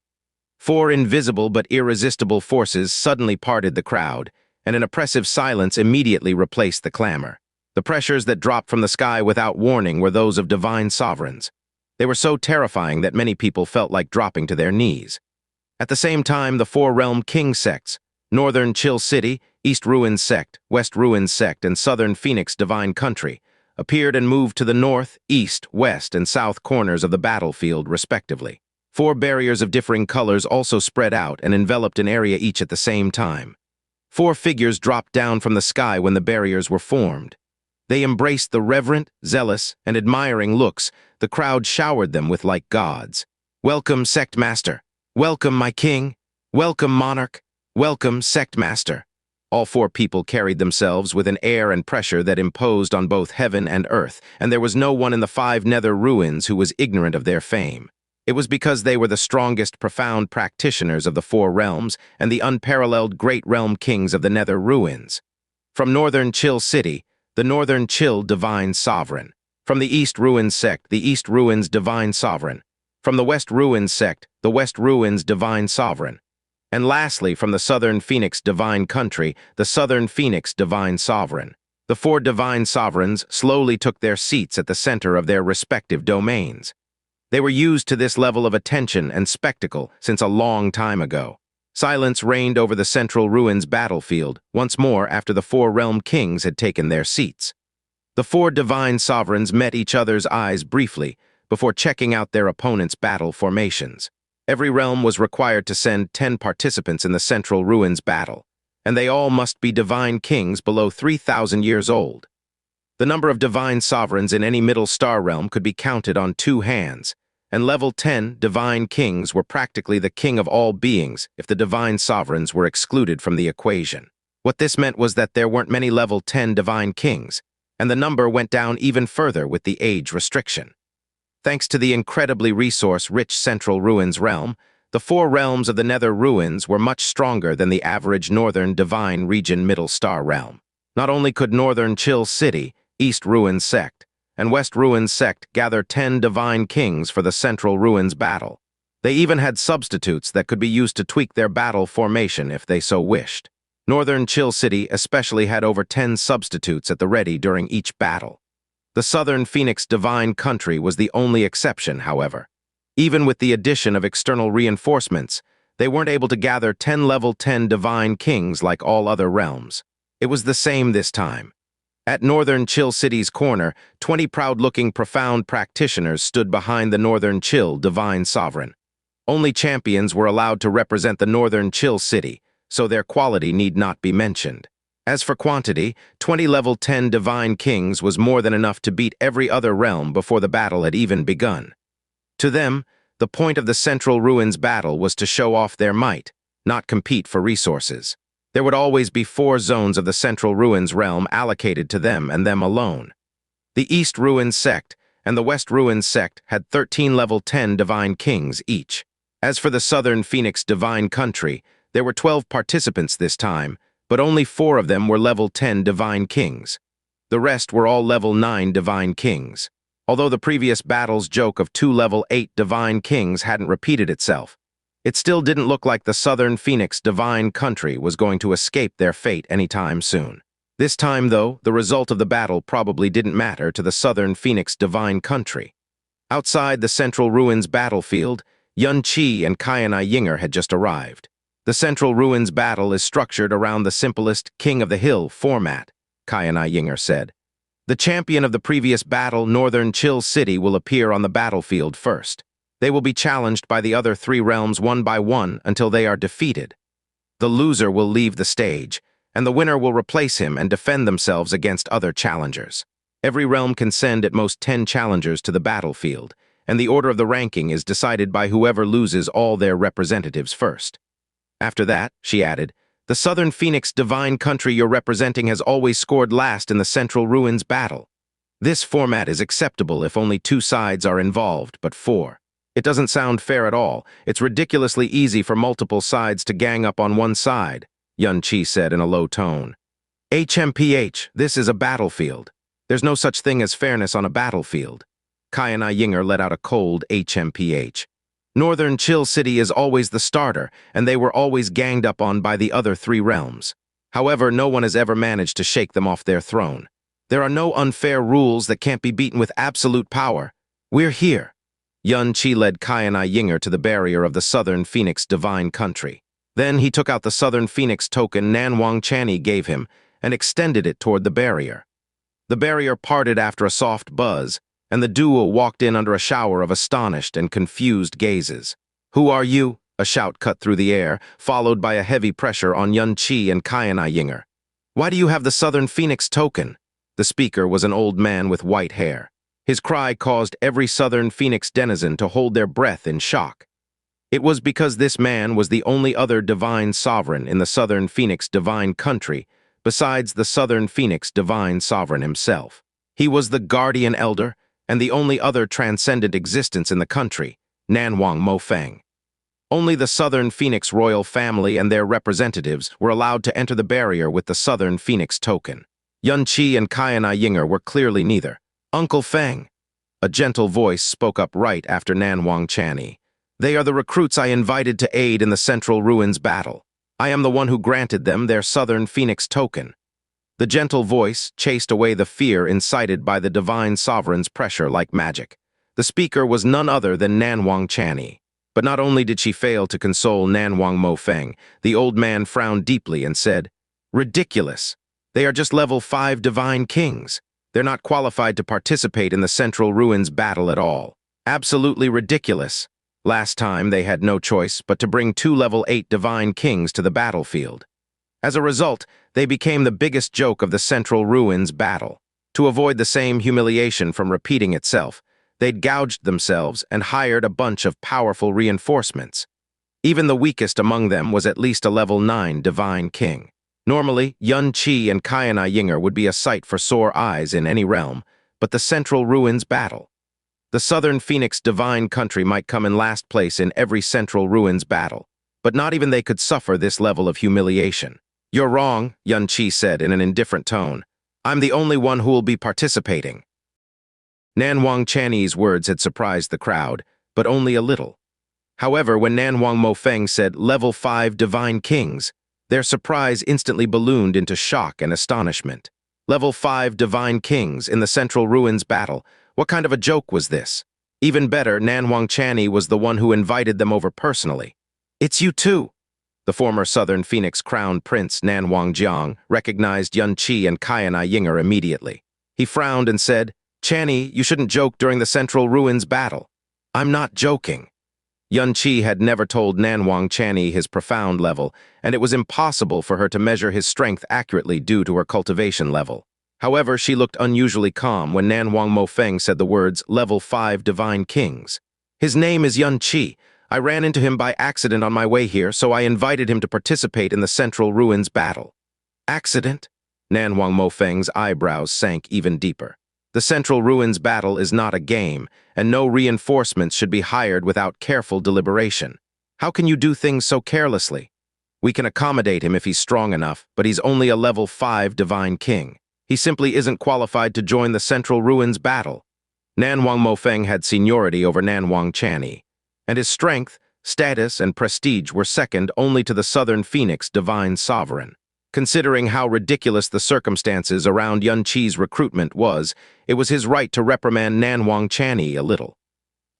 4 invisible but irresistible forces suddenly parted the crowd, and an oppressive silence immediately replaced the clamor. The pressures that dropped from the sky without warning were those of divine sovereigns. They were so terrifying that many people felt like dropping to their knees. At the same time, the 4 realm king sects, Northern Chill City, East Ruins Sect, West Ruins Sect, and Southern Phoenix Divine Country, appeared and moved to the north, east, west, and south corners of the battlefield, respectively. 4 barriers of differing colors also spread out and enveloped an area each at the same time. 4 figures dropped down from the sky when the barriers were formed. They embraced the reverent, zealous, and admiring looks the crowd showered them with like gods. "Welcome, Sect Master. Welcome, my king. Welcome, monarch. Welcome, Sect Master." All 4 people carried themselves with an air and pressure that imposed on both heaven and earth, and there was no one in the 5 nether ruins who was ignorant of their fame. It was because they were the strongest, profound practitioners of the 4 realms and the unparalleled great realm kings of the nether ruins. From Northern Chill City, the Northern Chill Divine Sovereign. From the East Ruins Sect, the East Ruins Divine Sovereign. From the West Ruins Sect, the West Ruins Divine Sovereign. And lastly, from the Southern Phoenix Divine Country, the Southern Phoenix Divine Sovereign. The 4 divine sovereigns slowly took their seats at the center of their respective domains. They were used to this level of attention and spectacle since a long time ago. Silence reigned over the Central Ruins battlefield once more after the 4 realm kings had taken their seats. The 4 divine sovereigns met each other's eyes briefly before checking out their opponents' battle formations. Every realm was required to send 10 participants in the Central Ruins battle, and they all must be divine kings below 3,000 years old. The number of divine sovereigns in any middle star realm could be counted on 2 hands, and level 10 divine kings were practically the king of all beings if the divine sovereigns were excluded from the equation. What this meant was that there weren't many level 10 divine kings, and the number went down even further with the age restriction. Thanks to the incredibly resource-rich Central Ruins realm, the 4 realms of the Nether Ruins were much stronger than the average Northern Divine Region Middle Star realm. Not only could Northern Chill City, East Ruins Sect, and West Ruins Sect gather 10 divine kings for the Central Ruins battle, they even had substitutes that could be used to tweak their battle formation if they so wished. Northern Chill City especially had over 10 substitutes at the ready during each battle. The Southern Phoenix Divine Country was the only exception, however. Even with the addition of external reinforcements, they weren't able to gather 10 level 10 divine kings like all other realms. It was the same this time. At Northern Chill City's corner, 20 proud-looking profound practitioners stood behind the Northern Chill Divine Sovereign. Only champions were allowed to represent the Northern Chill City, so their quality need not be mentioned. As for quantity, 20 level 10 divine kings was more than enough to beat every other realm before the battle had even begun. To them, the point of the Central Ruins battle was to show off their might, not compete for resources. There would always be 4 zones of the Central Ruins realm allocated to them and them alone. The East Ruins Sect and the West Ruins Sect had 13 level 10 divine kings each. As for the Southern Phoenix Divine Country, there were 12 participants this time, but only 4 of them were level 10 divine kings. The rest were all level 9 divine kings. Although the previous battle's joke of 2 level 8 divine kings hadn't repeated itself, it still didn't look like the Southern Phoenix Divine Country was going to escape their fate anytime soon. This time, though, the result of the battle probably didn't matter to the Southern Phoenix Divine Country. Outside the Central Ruins battlefield, Xianxia and Ying'er had just arrived. The Central Ruins battle is structured around the simplest King of the Hill format, Ying'er said. The champion of the previous battle, Northern Chill City, will appear on the battlefield first. They will be challenged by the other 3 realms one by one until they are defeated. The loser will leave the stage, and the winner will replace him and defend themselves against other challengers. Every realm can send at most 10 challengers to the battlefield, and the order of the ranking is decided by whoever loses all their representatives first. After that, she added, the Southern Phoenix Divine Country you're representing has always scored last in the Central Ruins battle. This format is acceptable if only 2 sides are involved, but 4. It doesn't sound fair at all. It's ridiculously easy for multiple sides to gang up on one side, Xianxia said in a low tone. HMPH, this is a battlefield. There's no such thing as fairness on a battlefield. Ying'er let out a cold HMPH. Northern Chill City is always the starter, and they were always ganged up on by the other 3 realms. However, no one has ever managed to shake them off their throne. There are no unfair rules that can't be beaten with absolute power. We're here. Xianxia led Ying'er to the barrier of the Southern Phoenix Divine Country. Then he took out the Southern Phoenix token Nanwang Channy gave him and extended it toward the barrier. The barrier parted after a soft buzz, and the duo walked in under a shower of astonished and confused gazes. "Who are you?" A shout cut through the air, followed by a heavy pressure on Yun-Chi and Ying'er. "Why do you have the Southern Phoenix token?" The speaker was an old man with white hair. His cry caused every Southern Phoenix denizen to hold their breath in shock. It was because this man was the only other divine sovereign in the Southern Phoenix divine country, besides the Southern Phoenix divine sovereign himself. He was the guardian elder and the only other transcendent existence in the country, Nanwang Mofeng. Only the Southern Phoenix royal family and their representatives were allowed to enter the barrier with the Southern Phoenix token. Yun-Chi and Ying'er were clearly neither. "Uncle Feng," a gentle voice spoke up right after Nanwang Channy. "They are the recruits I invited to aid in the Central Ruins battle. I am the one who granted them their Southern Phoenix token." The gentle voice chased away the fear incited by the divine sovereign's pressure like magic. The speaker was none other than Nanwang Channy. But not only did she fail to console Nanwang Mofeng, the old man frowned deeply and said, "Ridiculous. They are just level 5 divine kings. They're not qualified to participate in the Central Ruins battle at all. Absolutely ridiculous. Last time they had no choice but to bring 2 level 8 divine kings to the battlefield. As a result, they became the biggest joke of the Central Ruins battle. To avoid the same humiliation from repeating itself, they'd gouged themselves and hired a bunch of powerful reinforcements. Even the weakest among them was at least a level 9 divine king. Normally, Yun-Chi and Ying'er would be a sight for sore eyes in any realm, but the Central Ruins battle. The Southern Phoenix divine country might come in last place in every Central Ruins battle, but not even they could suffer this level of humiliation. "You're wrong," Yun-Chi said in an indifferent tone. "I'm the only one who will be participating." Nanwang Channy's words had surprised the crowd, but only a little. However, when Nanwang Mofeng said level 5 divine kings, their surprise instantly ballooned into shock and astonishment. Level 5 divine kings in the Central Ruins battle. What kind of a joke was this? Even better, Nanwang Channy was the one who invited them over personally. "It's you too." The former Southern Phoenix Crown Prince Nanwang Jiang recognized Yun-Chi and Ying'er immediately. He frowned and said, "Channy, you shouldn't joke during the Central Ruins battle." "I'm not joking." Yun-Chi had never told Nanwang Channy his profound level, and it was impossible for her to measure his strength accurately due to her cultivation level. However, she looked unusually calm when Nanwang Mofeng said the words, "level 5 divine kings." "His name is Yun-Chi. I ran into him by accident on my way here, so I invited him to participate in the Central Ruins battle." "Accident?" Nanwang Mofeng's eyebrows sank even deeper. The Central Ruins battle is not a game, and no reinforcements should be hired without careful deliberation. How can you do things so carelessly? "We can accommodate him if he's strong enough, but he's only a level 5 divine king. He simply isn't qualified to join the Central Ruins battle." Nanwang Mofeng had seniority over Nanwang Channy, and his strength, status, and prestige were second only to the Southern Phoenix divine sovereign. Considering how ridiculous the circumstances around Yun-Chi's recruitment was, it was his right to reprimand Nanwang Channy a little.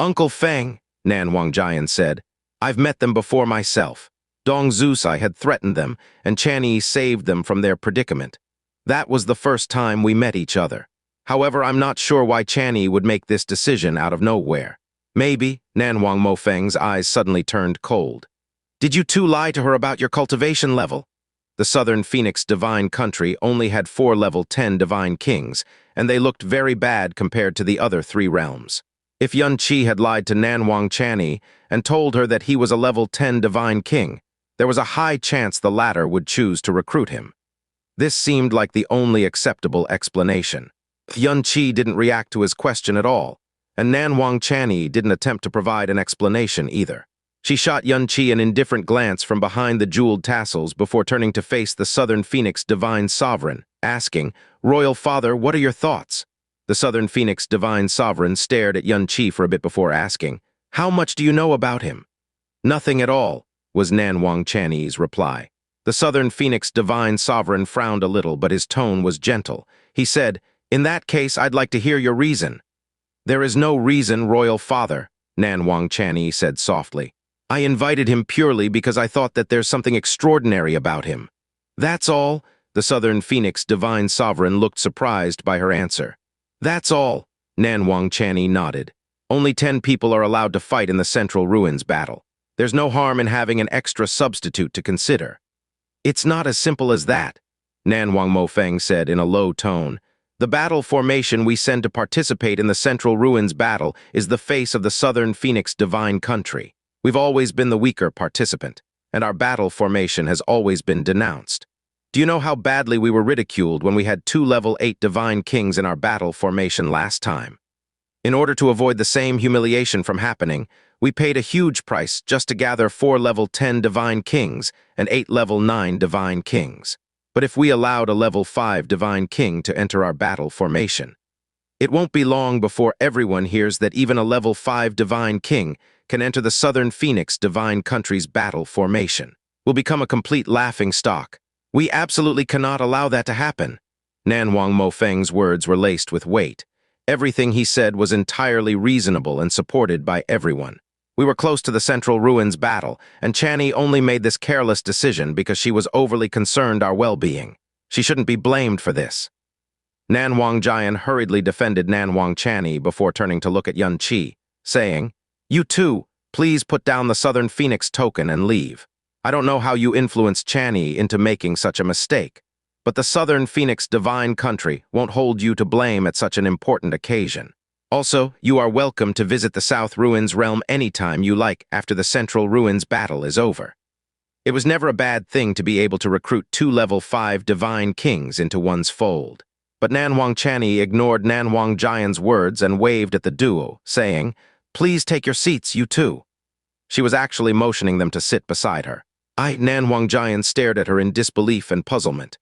"Uncle Feng," Nanwang Jian said, "I've met them before myself. Dong Zusai had threatened them, and Channy saved them from their predicament. That was the first time we met each other. However, I'm not sure why Channy would make this decision out of nowhere. Maybe," Nanwang Mofeng's eyes suddenly turned cold. "Did you two lie to her about your cultivation level?" The Southern Phoenix divine country only had 4 level 10 divine kings, and they looked very bad compared to the other 3 realms. If Yun-Chi had lied to Nanwang Channy and told her that he was a level 10 divine king, there was a high chance the latter would choose to recruit him. This seemed like the only acceptable explanation. Yun-Chi didn't react to his question at all, and Nanwang Channy didn't attempt to provide an explanation either. She shot Yun-Chi an indifferent glance from behind the jeweled tassels before turning to face the Southern Phoenix divine sovereign, asking, "Royal Father, what are your thoughts?" The Southern Phoenix divine sovereign stared at Yun-Chi for a bit before asking, "How much do you know about him?" "Nothing at all," was Nanwang Channy's reply. The Southern Phoenix divine sovereign frowned a little, but his tone was gentle. He said, "In that case, I'd like to hear your reason." "There is no reason, Royal Father," Nanwang Channy said softly. I invited him purely because I thought that there's something extraordinary about him. That's all? The Southern Phoenix Divine Sovereign looked surprised by her answer. That's all, Nanwang Channy nodded. Only 10 people are allowed to fight in the Central Ruins battle. There's no harm in having an extra substitute to consider. It's not as simple as that, Nanwang Mofeng said in a low tone. The battle formation we send to participate in the Central Ruins battle is the face of the Southern Phoenix Divine Country. We've always been the weaker participant, and our battle formation has always been denounced. Do you know how badly we were ridiculed when we had 2 level 8 Divine Kings in our battle formation last time? In order to avoid the same humiliation from happening, we paid a huge price just to gather 4 level 10 Divine Kings and 8 level 9 Divine Kings. But if we allowed a level 5 Divine King to enter our battle formation, it won't be long before everyone hears that even a level 5 Divine King can enter the Southern Phoenix Divine Country's battle formation. We'll become a complete laughing stock. We absolutely cannot allow that to happen. Nanwang Mofeng's words were laced with weight. Everything he said was entirely reasonable and supported by everyone. We were close to the Central Ruins battle, and Channy only made this careless decision because she was overly concerned our well-being. She shouldn't be blamed for this. Nanwang Jian hurriedly defended Nanwang Channy before turning to look at Yun Qi, saying, "You too, please put down the Southern Phoenix token and leave. I don't know how you influenced Channy into making such a mistake, but the Southern Phoenix Divine Country won't hold you to blame at such an important occasion. Also, you are welcome to visit the South Ruins realm anytime you like after the Central Ruins battle is over." It was never a bad thing to be able to recruit 2 level 5 Divine Kings into one's fold. But Nanwang Channy ignored Nanwang Jian's words and waved at the duo, saying, "Please take your seats, you two." She was actually motioning them to sit beside her. Nanwang Jian stared at her in disbelief and puzzlement.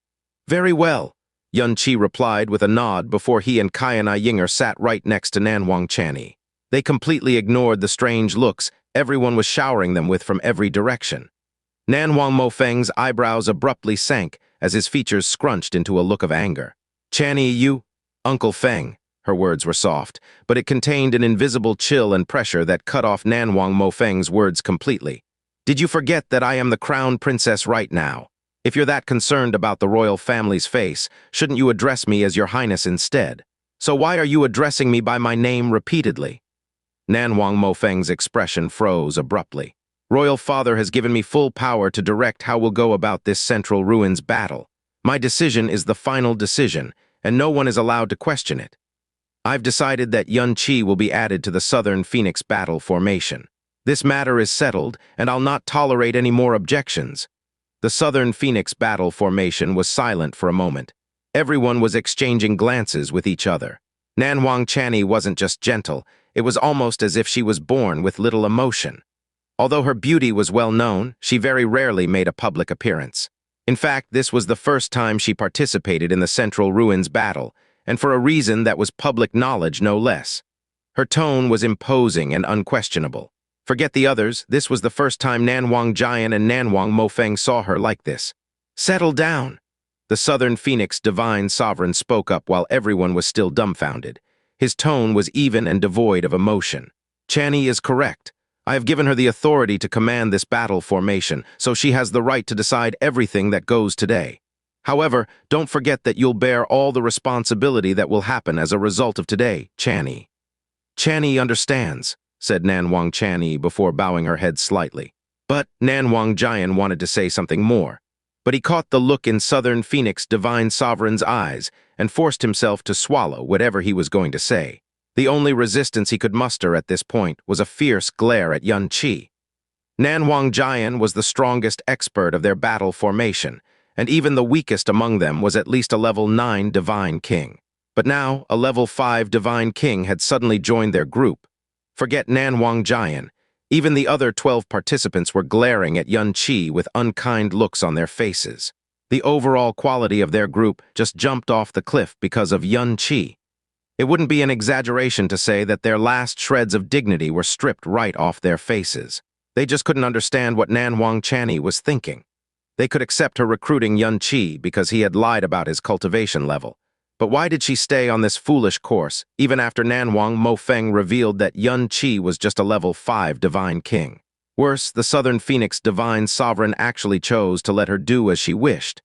"Very well," Yun Qi replied with a nod before he and Ying'er sat right next to Nanwang Channy. They completely ignored the strange looks everyone was showering them with from every direction. Nanwang Mofeng's eyebrows abruptly sank as his features scrunched into a look of anger. "Channy, you..." "Uncle Feng," her words were soft, but it contained an invisible chill and pressure that cut off Nanwang Mofeng's words completely. "Did you forget that I am the crown princess right now? If you're that concerned about the royal family's face, shouldn't you address me as your highness instead? So why are you addressing me by my name repeatedly?" Nanwang Mofeng's expression froze abruptly. "Royal father has given me full power to direct how we'll go about this Central Ruins battle. My decision is the final decision, and no one is allowed to question it. I've decided that Yun Qi will be added to the Southern Phoenix battle formation. This matter is settled, and I'll not tolerate any more objections." The Southern Phoenix battle formation was silent for a moment. Everyone was exchanging glances with each other. Nanwang Channy wasn't just gentle, it was almost as if she was born with little emotion. Although her beauty was well known, she very rarely made a public appearance. In fact, this was the first time she participated in the Central Ruins battle, and for a reason that was public knowledge no less. Her tone was imposing and unquestionable. Forget the others, this was the first time Nanwang Jian and Nanwang Mofeng saw her like this. "Settle down." The Southern Phoenix Divine Sovereign spoke up while everyone was still dumbfounded. His tone was even and devoid of emotion. "Channy is correct. I have given her the authority to command this battle formation, so she has the right to decide everything that goes today. However, don't forget that you'll bear all the responsibility that will happen as a result of today, Channy." "Channy understands," said Nanwang Channy before bowing her head slightly. But Nanwang Jian wanted to say something more. But he caught the look in Southern Phoenix Divine Sovereign's eyes and forced himself to swallow whatever he was going to say. The only resistance he could muster at this point was a fierce glare at Yun Qi. Nanwang Jian was the strongest expert of their battle formation, and even the weakest among them was at least a level 9 Divine King. But now, a level 5 Divine King had suddenly joined their group. Forget Nanwang Jian. Even the other 12 participants were glaring at Yun Qi with unkind looks on their faces. The overall quality of their group just jumped off the cliff because of Yun Qi. It wouldn't be an exaggeration to say that their last shreds of dignity were stripped right off their faces. They just couldn't understand what Nanwang Channy was thinking. They could accept her recruiting Yun Qi because he had lied about his cultivation level. But why did she stay on this foolish course, even after Nanwang Mofeng revealed that Yun Qi was just a level 5 Divine King? Worse, the Southern Phoenix Divine Sovereign actually chose to let her do as she wished.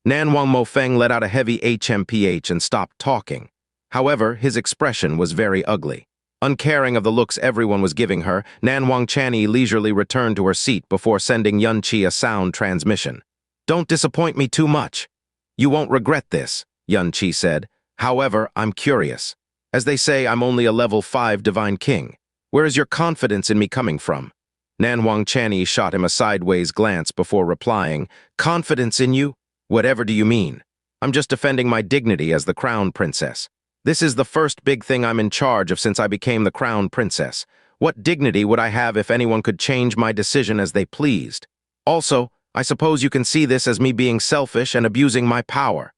Nanwang Mofeng let out a heavy HMPH and stopped talking. However, his expression was very ugly. Uncaring of the looks everyone was giving her, Nanwang Chanyi leisurely returned to her seat before sending Yunqi a sound transmission. "Don't disappoint me too much. You won't regret this," Yunqi said. "However, I'm curious. As they say, I'm only a level 5 Divine King. Where is your confidence in me coming from?" Nanwang Chanyi shot him a sideways glance before replying, "Confidence in you? Whatever do you mean? I'm just defending my dignity as the Crown Princess. This is the first big thing I'm in charge of since I became the Crown Princess. What dignity would I have if anyone could change my decision as they pleased? Also, I suppose you can see this as me being selfish and abusing my power."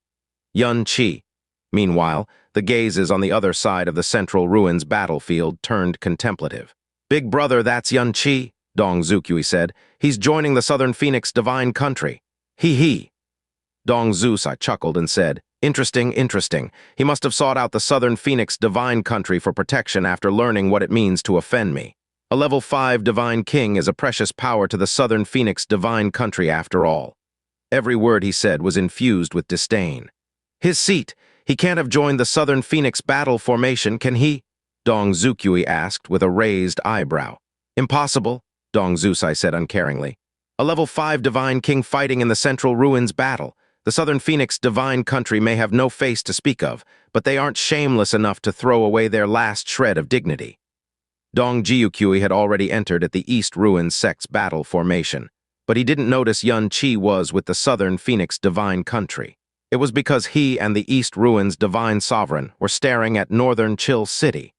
Yunqi. Meanwhile, the gazes on the other side of the central ruins battlefield turned contemplative. "Big brother, that's Yunqi," Dong Zukui said. "He's joining the Southern Phoenix Divine Country." "He. Dong Zusai chuckled and said, Interesting, interesting. He must have sought out the Southern Phoenix Divine Country for protection after learning what it means to offend me. A level 5 Divine King is a precious power to the Southern Phoenix Divine Country after all." Every word he said was infused with disdain. "His seat. He can't have joined the Southern Phoenix Battle Formation, can he?" Dong Zukui asked with a raised eyebrow. "Impossible," Dong Zusai said uncaringly. "A level 5 Divine King fighting in the Central Ruins battle. The Southern Phoenix Divine Country may have no face to speak of, but they aren't shameless enough to throw away their last shred of dignity." Dong Jiukui had already entered at the East Ruins sect's battle formation, but he didn't notice Yunqi was with the Southern Phoenix Divine Country. It was because he and the East Ruins Divine Sovereign were staring at Northern Chill City.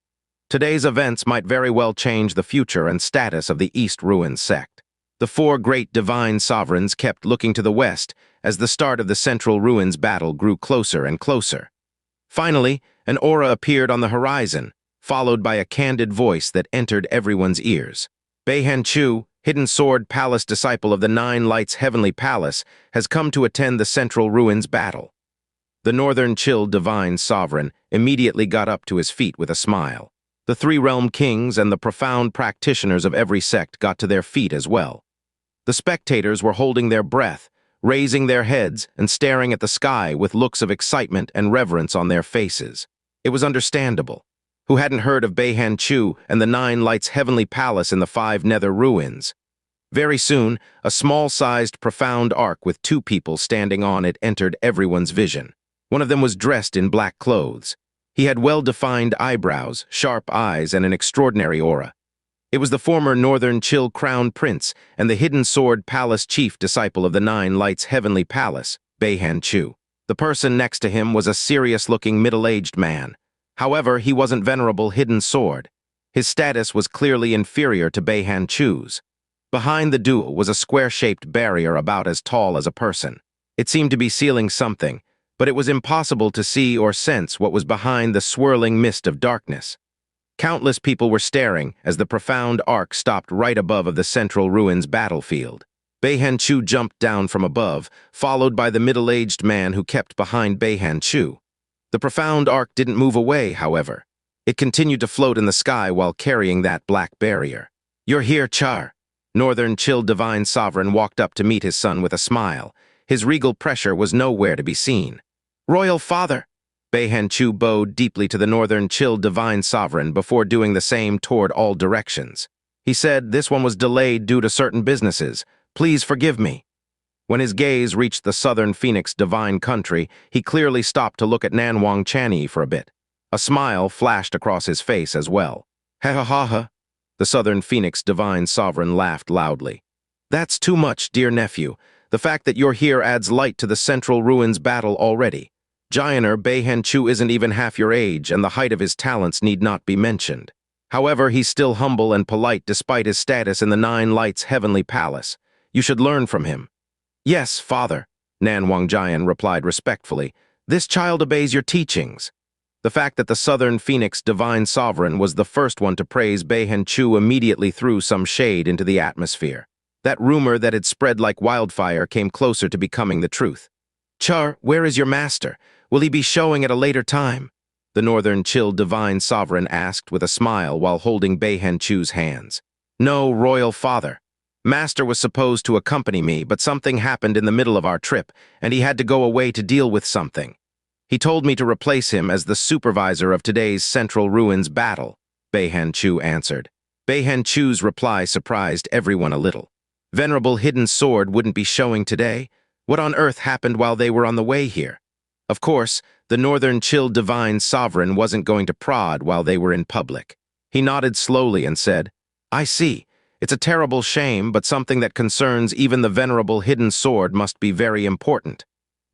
Today's events might very well change the future and status of the East Ruins sect. The four great Divine Sovereigns kept looking to the west as the start of the Central Ruins battle grew closer and closer. Finally, an aura appeared on the horizon, followed by a candid voice that entered everyone's ears. "Beihan Chu, Hidden Sword Palace disciple of the Nine Lights Heavenly Palace, has come to attend the Central Ruins battle." The Northern Chill Divine Sovereign immediately got up to his feet with a smile. The Three Realm Kings and the profound practitioners of every sect got to their feet as well. The spectators were holding their breath, raising their heads and staring at the sky with looks of excitement and reverence on their faces. It was understandable. Who hadn't heard of Beihan Chu and the Nine Lights Heavenly Palace in the 5 Nether Ruins? Very soon, a small-sized, profound ark with 2 people standing on it entered everyone's vision. One of them was dressed in black clothes. He had well-defined eyebrows, sharp eyes, and an extraordinary aura. It was the former Northern Chill Crown Prince and the Hidden Sword Palace Chief disciple of the Nine Lights Heavenly Palace, Beihan Chu. The person next to him was a serious-looking middle-aged man. However, he wasn't venerable Hidden Sword. His status was clearly inferior to Beihan Chu's. Behind the duo was a square-shaped barrier about as tall as a person. It seemed to be sealing something, but it was impossible to see or sense what was behind the swirling mist of darkness. Countless people were staring as the profound arc stopped right above of the Central Ruins battlefield. Beihan Chu jumped down from above, followed by the middle-aged man who kept behind Beihan Chu. The profound arc didn't move away, however. It continued to float in the sky while carrying that black barrier. "You're here, Char." Northern Chill Divine Sovereign walked up to meet his son with a smile. His regal pressure was nowhere to be seen. "Royal Father." Beihan Chu bowed deeply to the Northern Chill Divine Sovereign before doing the same toward all directions. He said, "This one was delayed due to certain businesses. Please forgive me." When his gaze reached the Southern Phoenix Divine Country, he clearly stopped to look at Nanwang Chanyi for a bit. A smile flashed across his face as well. "Ha ha ha ha." The Southern Phoenix Divine Sovereign laughed loudly. "That's too much, dear nephew. The fact that you're here adds light to the Central Ruins battle already. Gianter Beihan Chu isn't even half your age, and the height of his talents need not be mentioned. However, he's still humble and polite despite his status in the Nine Lights Heavenly Palace. You should learn from him." "Yes, father," Nanwang Jian replied respectfully. "This child obeys your teachings." The fact that the Southern Phoenix Divine Sovereign was the first one to praise Beihan Chu immediately threw some shade into the atmosphere. That rumor that had spread like wildfire came closer to becoming the truth. "Char, where is your master? Will he be showing at a later time?" The Northern Chill Divine Sovereign asked with a smile while holding Beihan Chu's hands. "No, Royal Father." Master was supposed to accompany me, but something happened in the middle of our trip, and he had to go away to deal with something. He told me to replace him as the supervisor of today's Central Ruins battle, Beihan Chu answered. Beihan Chu's reply surprised everyone a little. Venerable Hidden Sword wouldn't be showing today? What on earth happened while they were on the way here? Of course, the Northern Chill Divine Sovereign wasn't going to prod while they were in public. He nodded slowly and said, I see. It's a terrible shame, but something that concerns even the Venerable Hidden Sword must be very important.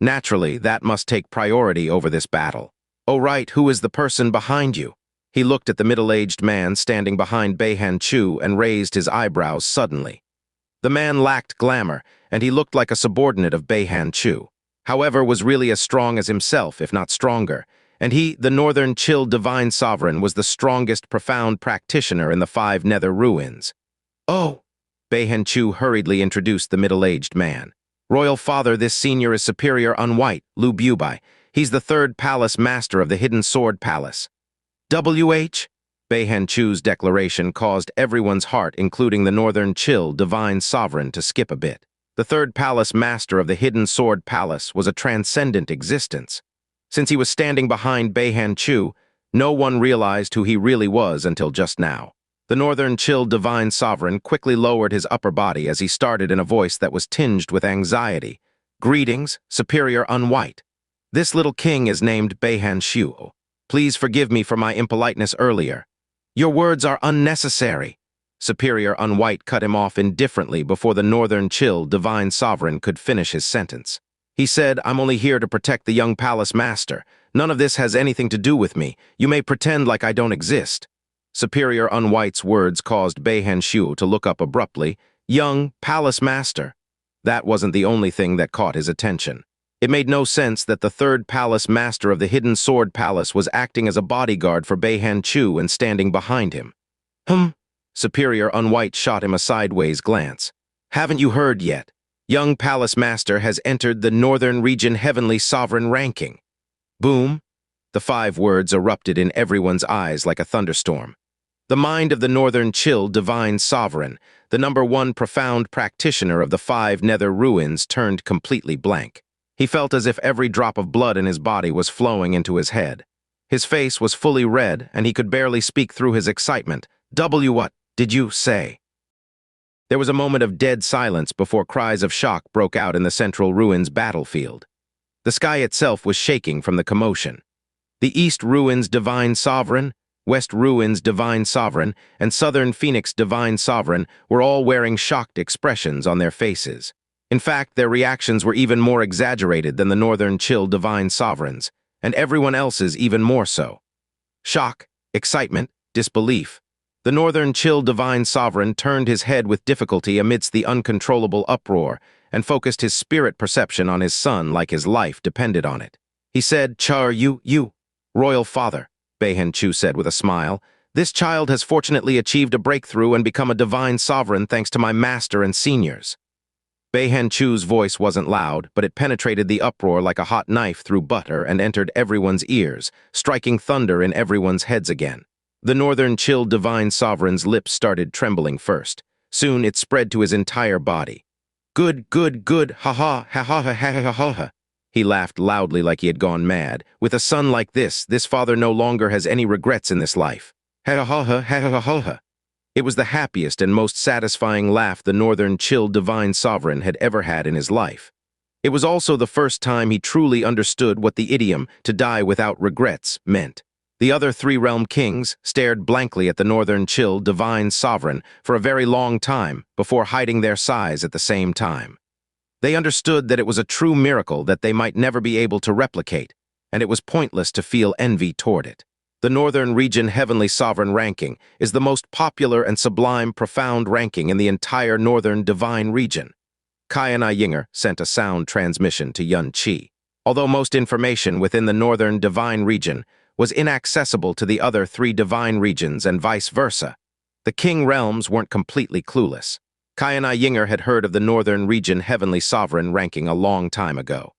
Naturally, that must take priority over this battle. Oh right, who is the person behind you? He looked at the middle-aged man standing behind Beihan Chu and raised his eyebrows suddenly. The man lacked glamour, and he looked like a subordinate of Beihan Chu. However, was really as strong as himself, if not stronger, and he, the Northern Chill Divine Sovereign, was the strongest profound practitioner in the 5 Nether Ruins. Oh! Beihan Chu hurriedly introduced the middle-aged man. Royal Father, this senior is Superior Unwhite, Lu Bubai. He's the 3rd Palace Master of the Hidden Sword Palace. W.H.? Beihan Chu's declaration caused everyone's heart, including the Northern Chill Divine Sovereign, to skip a bit. The 3rd Palace Master of the Hidden Sword Palace was a transcendent existence. Since he was standing behind Beihan Chu, no one realized who he really was until just now. The Northern Chill Divine Sovereign quickly lowered his upper body as he started in a voice that was tinged with anxiety. Greetings, Superior Unwhite. This little king is named Beihan Chu. Please forgive me for my impoliteness earlier. Your words are unnecessary. Superior Unwhite cut him off indifferently before the Northern Chill Divine Sovereign could finish his sentence. He said, I'm only here to protect the young palace master. None of this has anything to do with me. You may pretend like I don't exist. Superior Unwhite's words caused Beihan Chu to look up abruptly. Young palace master. That wasn't the only thing that caught his attention. It made no sense that the 3rd Palace Master of the Hidden Sword Palace was acting as a bodyguard for Beihan Chu and standing behind him. Superior Unwhite shot him a sideways glance. Haven't you heard yet? Young Palace Master has entered the Northern Region Heavenly Sovereign ranking. Boom! The 5 words erupted in everyone's eyes like a thunderstorm. The mind of the Northern Chill Divine Sovereign, the #1 profound practitioner of the 5 Nether Ruins, turned completely blank. He felt as if every drop of blood in his body was flowing into his head. His face was fully red, and he could barely speak through his excitement. What did you say? There was a moment of dead silence before cries of shock broke out in the Central Ruins battlefield. The sky itself was shaking from the commotion. The East Ruins Divine Sovereign, West Ruins Divine Sovereign, and Southern Phoenix Divine Sovereign were all wearing shocked expressions on their faces. In fact, their reactions were even more exaggerated than the Northern Chill Divine Sovereign's, and everyone else's even more so. Shock, excitement, disbelief. The Northern Chill Divine Sovereign turned his head with difficulty amidst the uncontrollable uproar and focused his spirit perception on his son like his life depended on it. He said, you, Royal Father, Beihan Chu said with a smile. This child has fortunately achieved a breakthrough and become a divine sovereign thanks to my master and seniors. Beihan Chu's voice wasn't loud, but it penetrated the uproar like a hot knife through butter and entered everyone's ears, striking thunder in everyone's heads again. The Northern Chill Divine Sovereign's lips started trembling first. Soon it spread to his entire body. Good, ha-ha, ha-ha. He laughed loudly like he had gone mad. With a son like this father no longer has any regrets in this life. Ha-ha-ha. It was the happiest and most satisfying laugh the Northern Chill Divine Sovereign had ever had in his life. It was also the first time he truly understood what the idiom, to die without regrets, meant. The other 3 realm kings stared blankly at the Northern Chill Divine Sovereign for a very long time before hiding their sighs at the same time. They understood that it was a true miracle that they might never be able to replicate, and it was pointless to feel envy toward it. The Northern Region Heavenly Sovereign ranking is the most popular and sublime profound ranking in the entire Northern Divine Region. Ying'er sent a sound transmission to Yun Qi. Although most information within the Northern Divine Region was inaccessible to the other 3 divine regions and vice versa, the King Realms weren't completely clueless. Ying'er had heard of the Northern Region Heavenly Sovereign ranking a long time ago.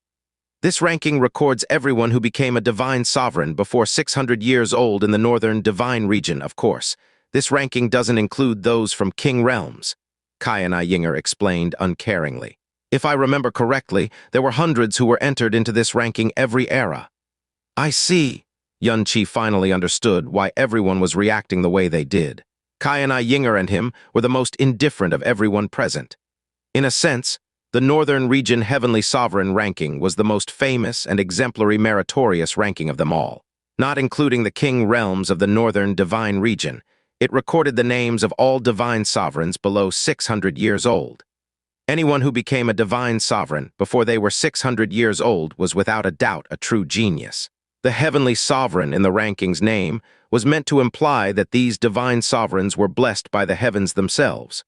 This ranking records everyone who became a divine sovereign before 600 years old in the Northern Divine Region, of course. This ranking doesn't include those from King Realms. Ying'er explained uncaringly. If I remember correctly, there were hundreds who were entered into this ranking every era. I see. Yunqi finally understood why everyone was reacting the way they did. Ying'er and him were the most indifferent of everyone present. In a sense, the Northern Region Heavenly Sovereign ranking was the most famous and exemplary meritorious ranking of them all. Not including the king realms of the Northern Divine Region, it recorded the names of all divine sovereigns below 600 years old. Anyone who became a divine sovereign before they were 600 years old was without a doubt a true genius. The heavenly sovereign in the ranking's name was meant to imply that these divine sovereigns were blessed by the heavens themselves.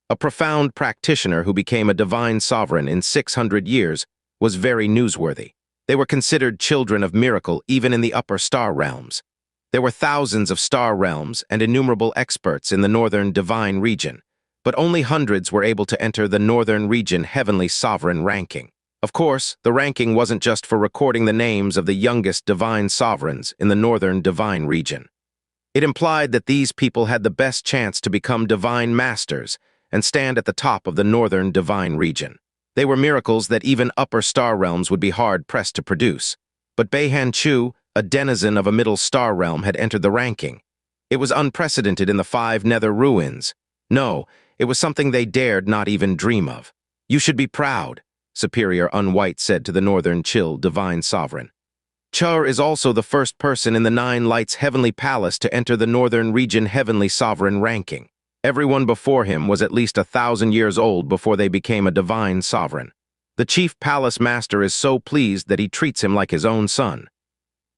A profound practitioner who became a divine sovereign in 600 years was very newsworthy. They were considered children of miracle even in the upper star realms. There were thousands of star realms and innumerable experts in the Northern Divine Region, but only hundreds were able to enter the Northern Region Heavenly Sovereign ranking. Of course, the ranking wasn't just for recording the names of the youngest divine sovereigns in the Northern Divine Region. It implied that these people had the best chance to become divine masters and stand at the top of the Northern Divine Region. They were miracles that even upper star realms would be hard-pressed to produce. But Beihan Chu, a denizen of a middle star realm, had entered the ranking. It was unprecedented in the 5 nether ruins. No, it was something they dared not even dream of. You should be proud, Superior Unwhite said to the Northern Chill Divine Sovereign. Chur is also the first person in the 9 Lights Heavenly Palace to enter the Northern Region Heavenly Sovereign ranking. Everyone before him was at least 1,000 years old before they became a divine sovereign. The chief palace master is so pleased that he treats him like his own son.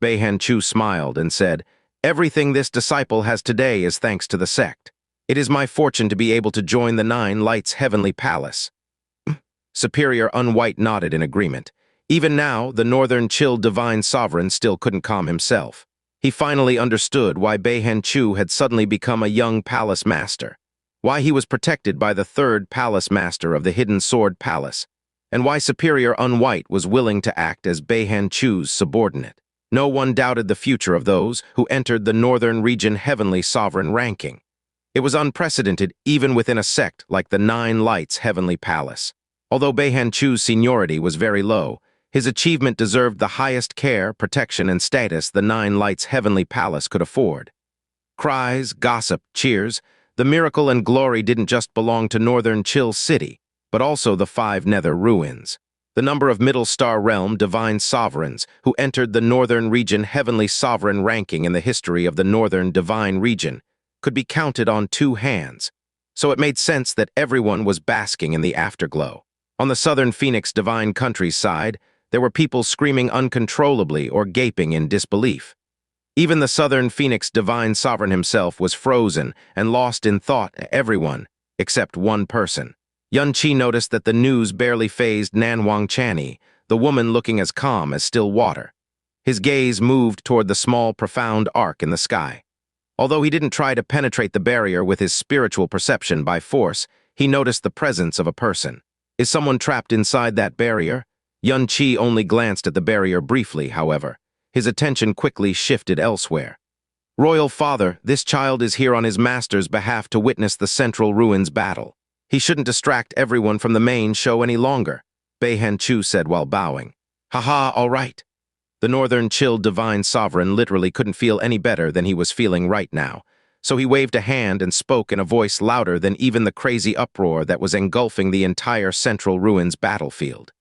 Beihan Chu smiled and said, "Everything this disciple has today is thanks to the sect. It is my fortune to be able to join the 9 Lights Heavenly Palace." Superior Unwhite nodded in agreement. Even now, the Northern Chill Divine Sovereign still couldn't calm himself. He finally understood why Beihan Chu had suddenly become a young palace master, why he was protected by the 3rd palace master of the Hidden Sword Palace, and why Superior Unwhite was willing to act as Beihan Chu's subordinate. No one doubted the future of those who entered the Northern Region Heavenly Sovereign ranking. It was unprecedented even within a sect like the 9 Lights Heavenly Palace. Although Beihan Chu's seniority was very low, his achievement deserved the highest care, protection, and status the 9 Lights Heavenly Palace could afford. Cries, gossip, cheers, the miracle and glory didn't just belong to Northern Chill City, but also the 5 nether ruins. The number of Middle Star Realm divine sovereigns who entered the Northern Region Heavenly Sovereign ranking in the history of the Northern Divine Region could be counted on 2 hands, so it made sense that everyone was basking in the afterglow. On the Southern Phoenix Divine countryside, there were people screaming uncontrollably or gaping in disbelief. Even the Southern Phoenix Divine Sovereign himself was frozen and lost in thought. Everyone, except one person. Yunqi noticed that the news barely fazed Nanwang Chani, the woman looking as calm as still water. His gaze moved toward the small, profound arc in the sky. Although he didn't try to penetrate the barrier with his spiritual perception by force, he noticed the presence of a person. Is someone trapped inside that barrier? Yunqi only glanced at the barrier briefly, however. His attention quickly shifted elsewhere. "Royal Father, this child is here on his master's behalf to witness the Central Ruins battle. He shouldn't distract everyone from the main show any longer," Beihan Chu said while bowing. "Haha, all right." The Northern Chill Divine Sovereign literally couldn't feel any better than he was feeling right now, so he waved a hand and spoke in a voice louder than even the crazy uproar that was engulfing the entire Central Ruins battlefield.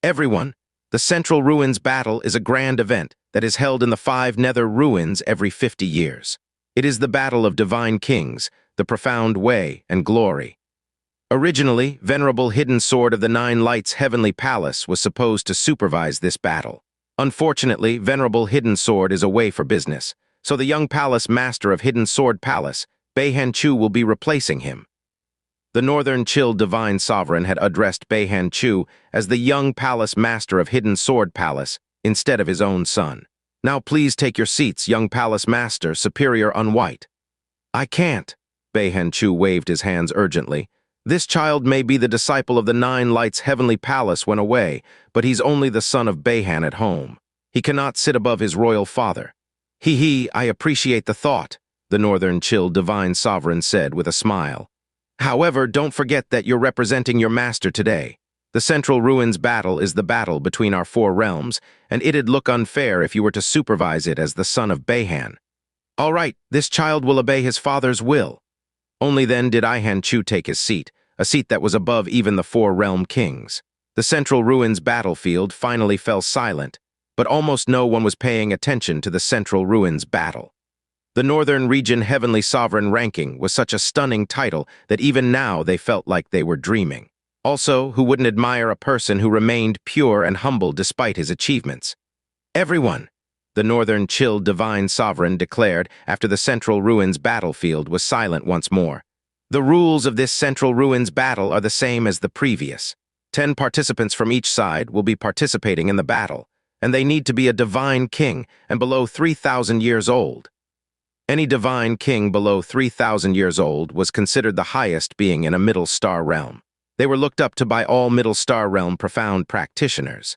"Everyone, the Central Ruins battle is a grand event that is held in the 5 nether ruins every 50 years. It is the battle of divine kings, the profound way and glory. Originally, Venerable Hidden Sword of the 9 Lights Heavenly Palace was supposed to supervise this battle. Unfortunately, Venerable Hidden Sword is away for business, so the young palace master of Hidden Sword Palace, Beihan Chu, will be replacing him." The Northern Chill Divine Sovereign had addressed Beihan Chu as the young palace master of Hidden Sword Palace instead of his own son. "Now please take your seats, young palace master, Superior Unwhite." "I can't." Beihan Chu waved his hands urgently. "This child may be the disciple of the 9 Lights Heavenly Palace when away, but he's only the son of Beihan at home. He cannot sit above his royal father." "Hee, I appreciate the thought," the Northern Chill Divine Sovereign said with a smile. However, don't forget that you're representing your master today. The Central Ruins battle is the battle between our four realms, and it'd look unfair if you were to supervise it as the son of Beihan. All right, this child will obey his father's will. Only then did Ihan Chu take his seat, a seat that was above even the four realm kings. The Central Ruins battlefield finally fell silent, but almost no one was paying attention to the Central Ruins battle. The Northern Region Heavenly Sovereign ranking was such a stunning title that even now they felt like they were dreaming. Also, who wouldn't admire a person who remained pure and humble despite his achievements? Everyone, the Northern Chill Divine Sovereign declared after the Central Ruins battlefield was silent once more. The rules of this Central Ruins battle are the same as the previous. 10 participants from each side will be participating in the battle, and they need to be a divine king and below 3,000 years old. Any divine king below 3,000 years old was considered the highest being in a middle star realm. They were looked up to by all middle star realm profound practitioners.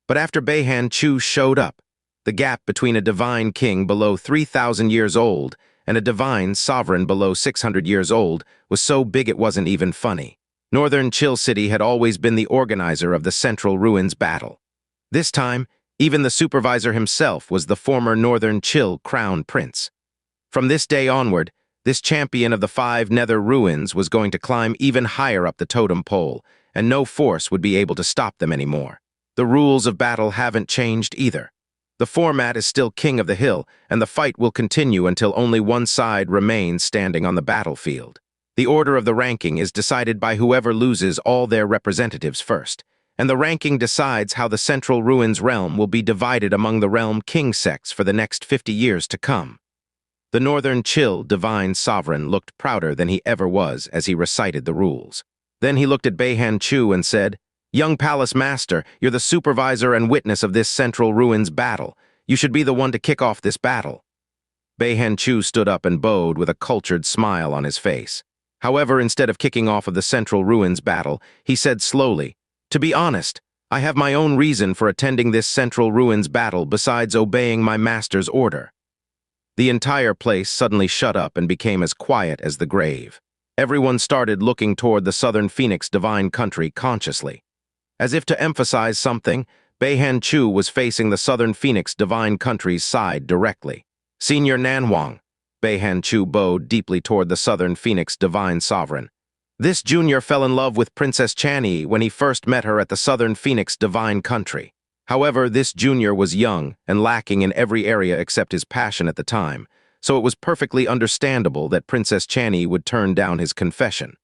But after Beihan Chu showed up, the gap between a divine king below 3,000 years old and a divine sovereign below 600 years old was so big it wasn't even funny. Northern Chill City had always been the organizer of the Central Ruins battle. This time, even the supervisor himself was the former Northern Chill Crown Prince. From this day onward, this champion of the 5 Nether Ruins was going to climb even higher up the totem pole, and no force would be able to stop them anymore. The rules of battle haven't changed either. The format is still King of the Hill, and the fight will continue until only one side remains standing on the battlefield. The order of the ranking is decided by whoever loses all their representatives first, and the ranking decides how the Central Ruins realm will be divided among the realm king sects for the next 50 years to come. The Northern Chill Divine Sovereign looked prouder than he ever was as he recited the rules. Then he looked at Beihan Chu and said, "Young Palace Master, you're the supervisor and witness of this Central Ruins battle. You should be the one to kick off this battle." Beihan Chu stood up and bowed with a cultured smile on his face. However, instead of kicking off of the Central Ruins battle, he said slowly, "To be honest, I have my own reason for attending this Central Ruins battle besides obeying my master's order." The entire place suddenly shut up and became as quiet as the grave. Everyone started looking toward the Southern Phoenix Divine Country consciously. As if to emphasize something, Beihan Chu was facing the Southern Phoenix Divine Country's side directly. "Senior Nanhuang," Beihan Chu bowed deeply toward the Southern Phoenix Divine Sovereign. "This junior fell in love with Princess Chanyi when he first met her at the Southern Phoenix Divine Country. However, this junior was young and lacking in every area except his passion at the time, so it was perfectly understandable that Princess Chanyi would turn down his confession.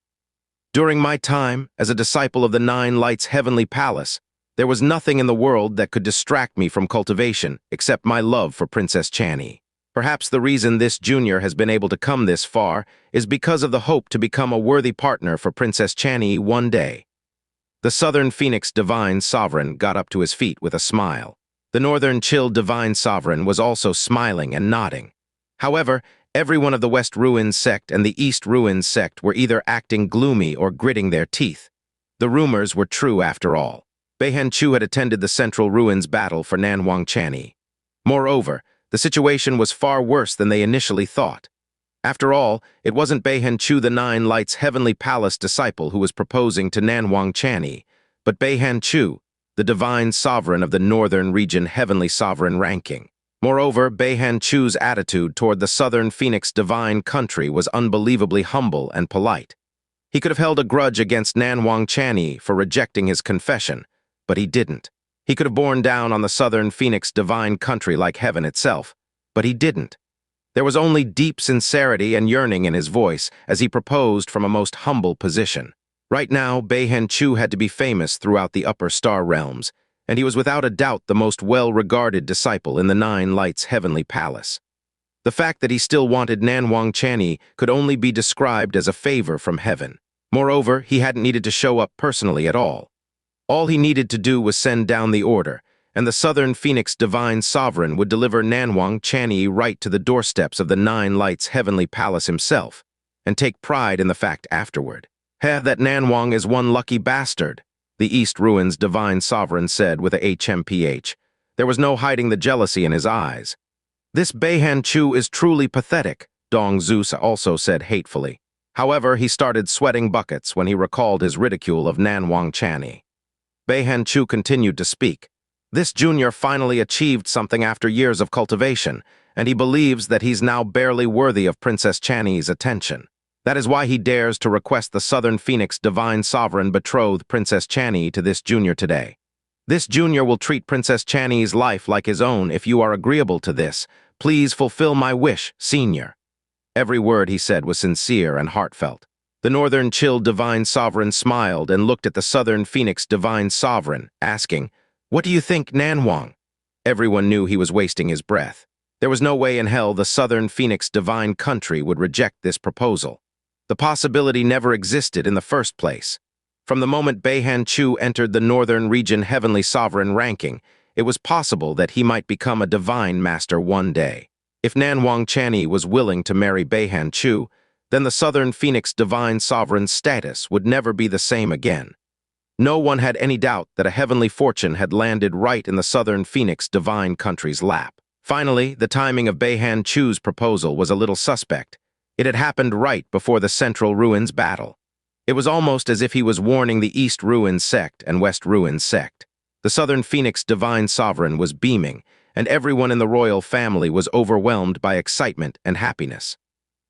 During my time as a disciple of the Nine Lights Heavenly Palace, there was nothing in the world that could distract me from cultivation except my love for Princess Chanyi. Perhaps the reason this junior has been able to come this far is because of the hope to become a worthy partner for Princess Chanyi one day." The Southern Phoenix Divine Sovereign got up to his feet with a smile. The Northern Chill Divine Sovereign was also smiling and nodding. However, everyone of the West Ruins sect and the East Ruins sect were either acting gloomy or gritting their teeth. The rumors were true after all. Beihan Chu had attended the Central Ruins battle for Nanhuang Chanyi. Moreover, the situation was far worse than they initially thought. After all, it wasn't Beihan Chu the Nine Lights Heavenly Palace disciple who was proposing to Nanhuang Chanyi, but Beihan Chu, the Divine Sovereign of the Northern Region Heavenly Sovereign ranking. Moreover, Beihan Chu's attitude toward the Southern Phoenix Divine Country was unbelievably humble and polite. He could have held a grudge against Nanhuang Chanyi for rejecting his confession, but he didn't. He could have borne down on the Southern Phoenix Divine Country like heaven itself, but he didn't. There was only deep sincerity and yearning in his voice as he proposed from a most humble position. Right now, Beihan Chu had to be famous throughout the upper star realms, and he was without a doubt the most well-regarded disciple in the Nine Lights Heavenly Palace. The fact that he still wanted Nanhuang Chanyi could only be described as a favor from heaven. Moreover, he hadn't needed to show up personally at all. All he needed to do was send down the order, and the Southern Phoenix Divine Sovereign would deliver Nanhuang Chanyi right to the doorsteps of the Nine Lights Heavenly Palace himself, and take pride in the fact afterward. That Nanhuang is one lucky bastard," the East Ruins Divine Sovereign said with a HMPH. There was no hiding the jealousy in his eyes. "This Beihan Chu is truly pathetic," Dong Zeus also said hatefully. However, he started sweating buckets when he recalled his ridicule of Nanwang Channy. Beihan Chu continued to speak. This junior finally achieved something after years of cultivation, and he believes that he's now barely worthy of Princess Channy's attention. That is why he dares to request the Southern Phoenix Divine Sovereign betroth Princess Channy to this junior today. This junior will treat Princess Channy's life like his own. If you are agreeable to this, please fulfill my wish, senior. Every word he said was sincere and heartfelt. The Northern Chill Divine Sovereign smiled and looked at the Southern Phoenix Divine Sovereign, asking, "What do you think, Nanwang?" Everyone knew he was wasting his breath. There was no way in hell the Southern Phoenix Divine Country would reject this proposal. The possibility never existed in the first place. From the moment Beihan Chu entered the Northern Region Heavenly Sovereign ranking, it was possible that he might become a Divine Master one day. If Nanwang Channy was willing to marry Beihan Chu, then the Southern Phoenix Divine Sovereign's status would never be the same again. No one had any doubt that a heavenly fortune had landed right in the Southern Phoenix Divine Country's lap. Finally, the timing of Beihan Chu's proposal was a little suspect. It had happened right before the Central Ruins battle. It was almost as if he was warning the East Ruins sect and West Ruins sect. The Southern Phoenix Divine Sovereign was beaming, and everyone in the royal family was overwhelmed by excitement and happiness.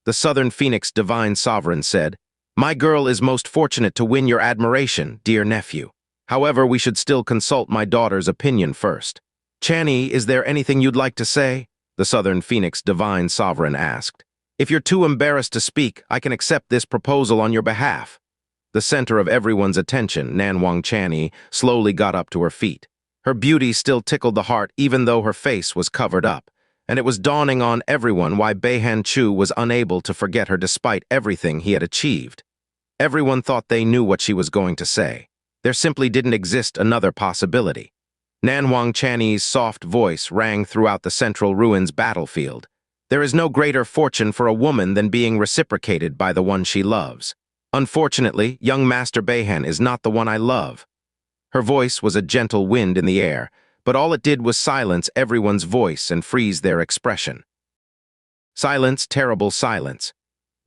The Southern Phoenix Divine Sovereign said, "My girl is most fortunate to win your admiration, dear nephew. However, we should still consult my daughter's opinion first. Channy, is there anything you'd like to say?" the Southern Phoenix Divine Sovereign asked. "If you're too embarrassed to speak, I can accept this proposal on your behalf." The center of everyone's attention, Nanwang Channy, slowly got up to her feet. Her beauty still tickled the heart even though her face was covered up, and it was dawning on everyone why Beihan Chu was unable to forget her despite everything he had achieved. Everyone thought they knew what she was going to say. There simply didn't exist another possibility. Nanwang Channy's soft voice rang throughout the Central Ruins battlefield. "There is no greater fortune for a woman than being reciprocated by the one she loves. Unfortunately, young Master Beihan is not the one I love." Her voice was a gentle wind in the air, but all it did was silence everyone's voice and freeze their expression. Silence, terrible silence.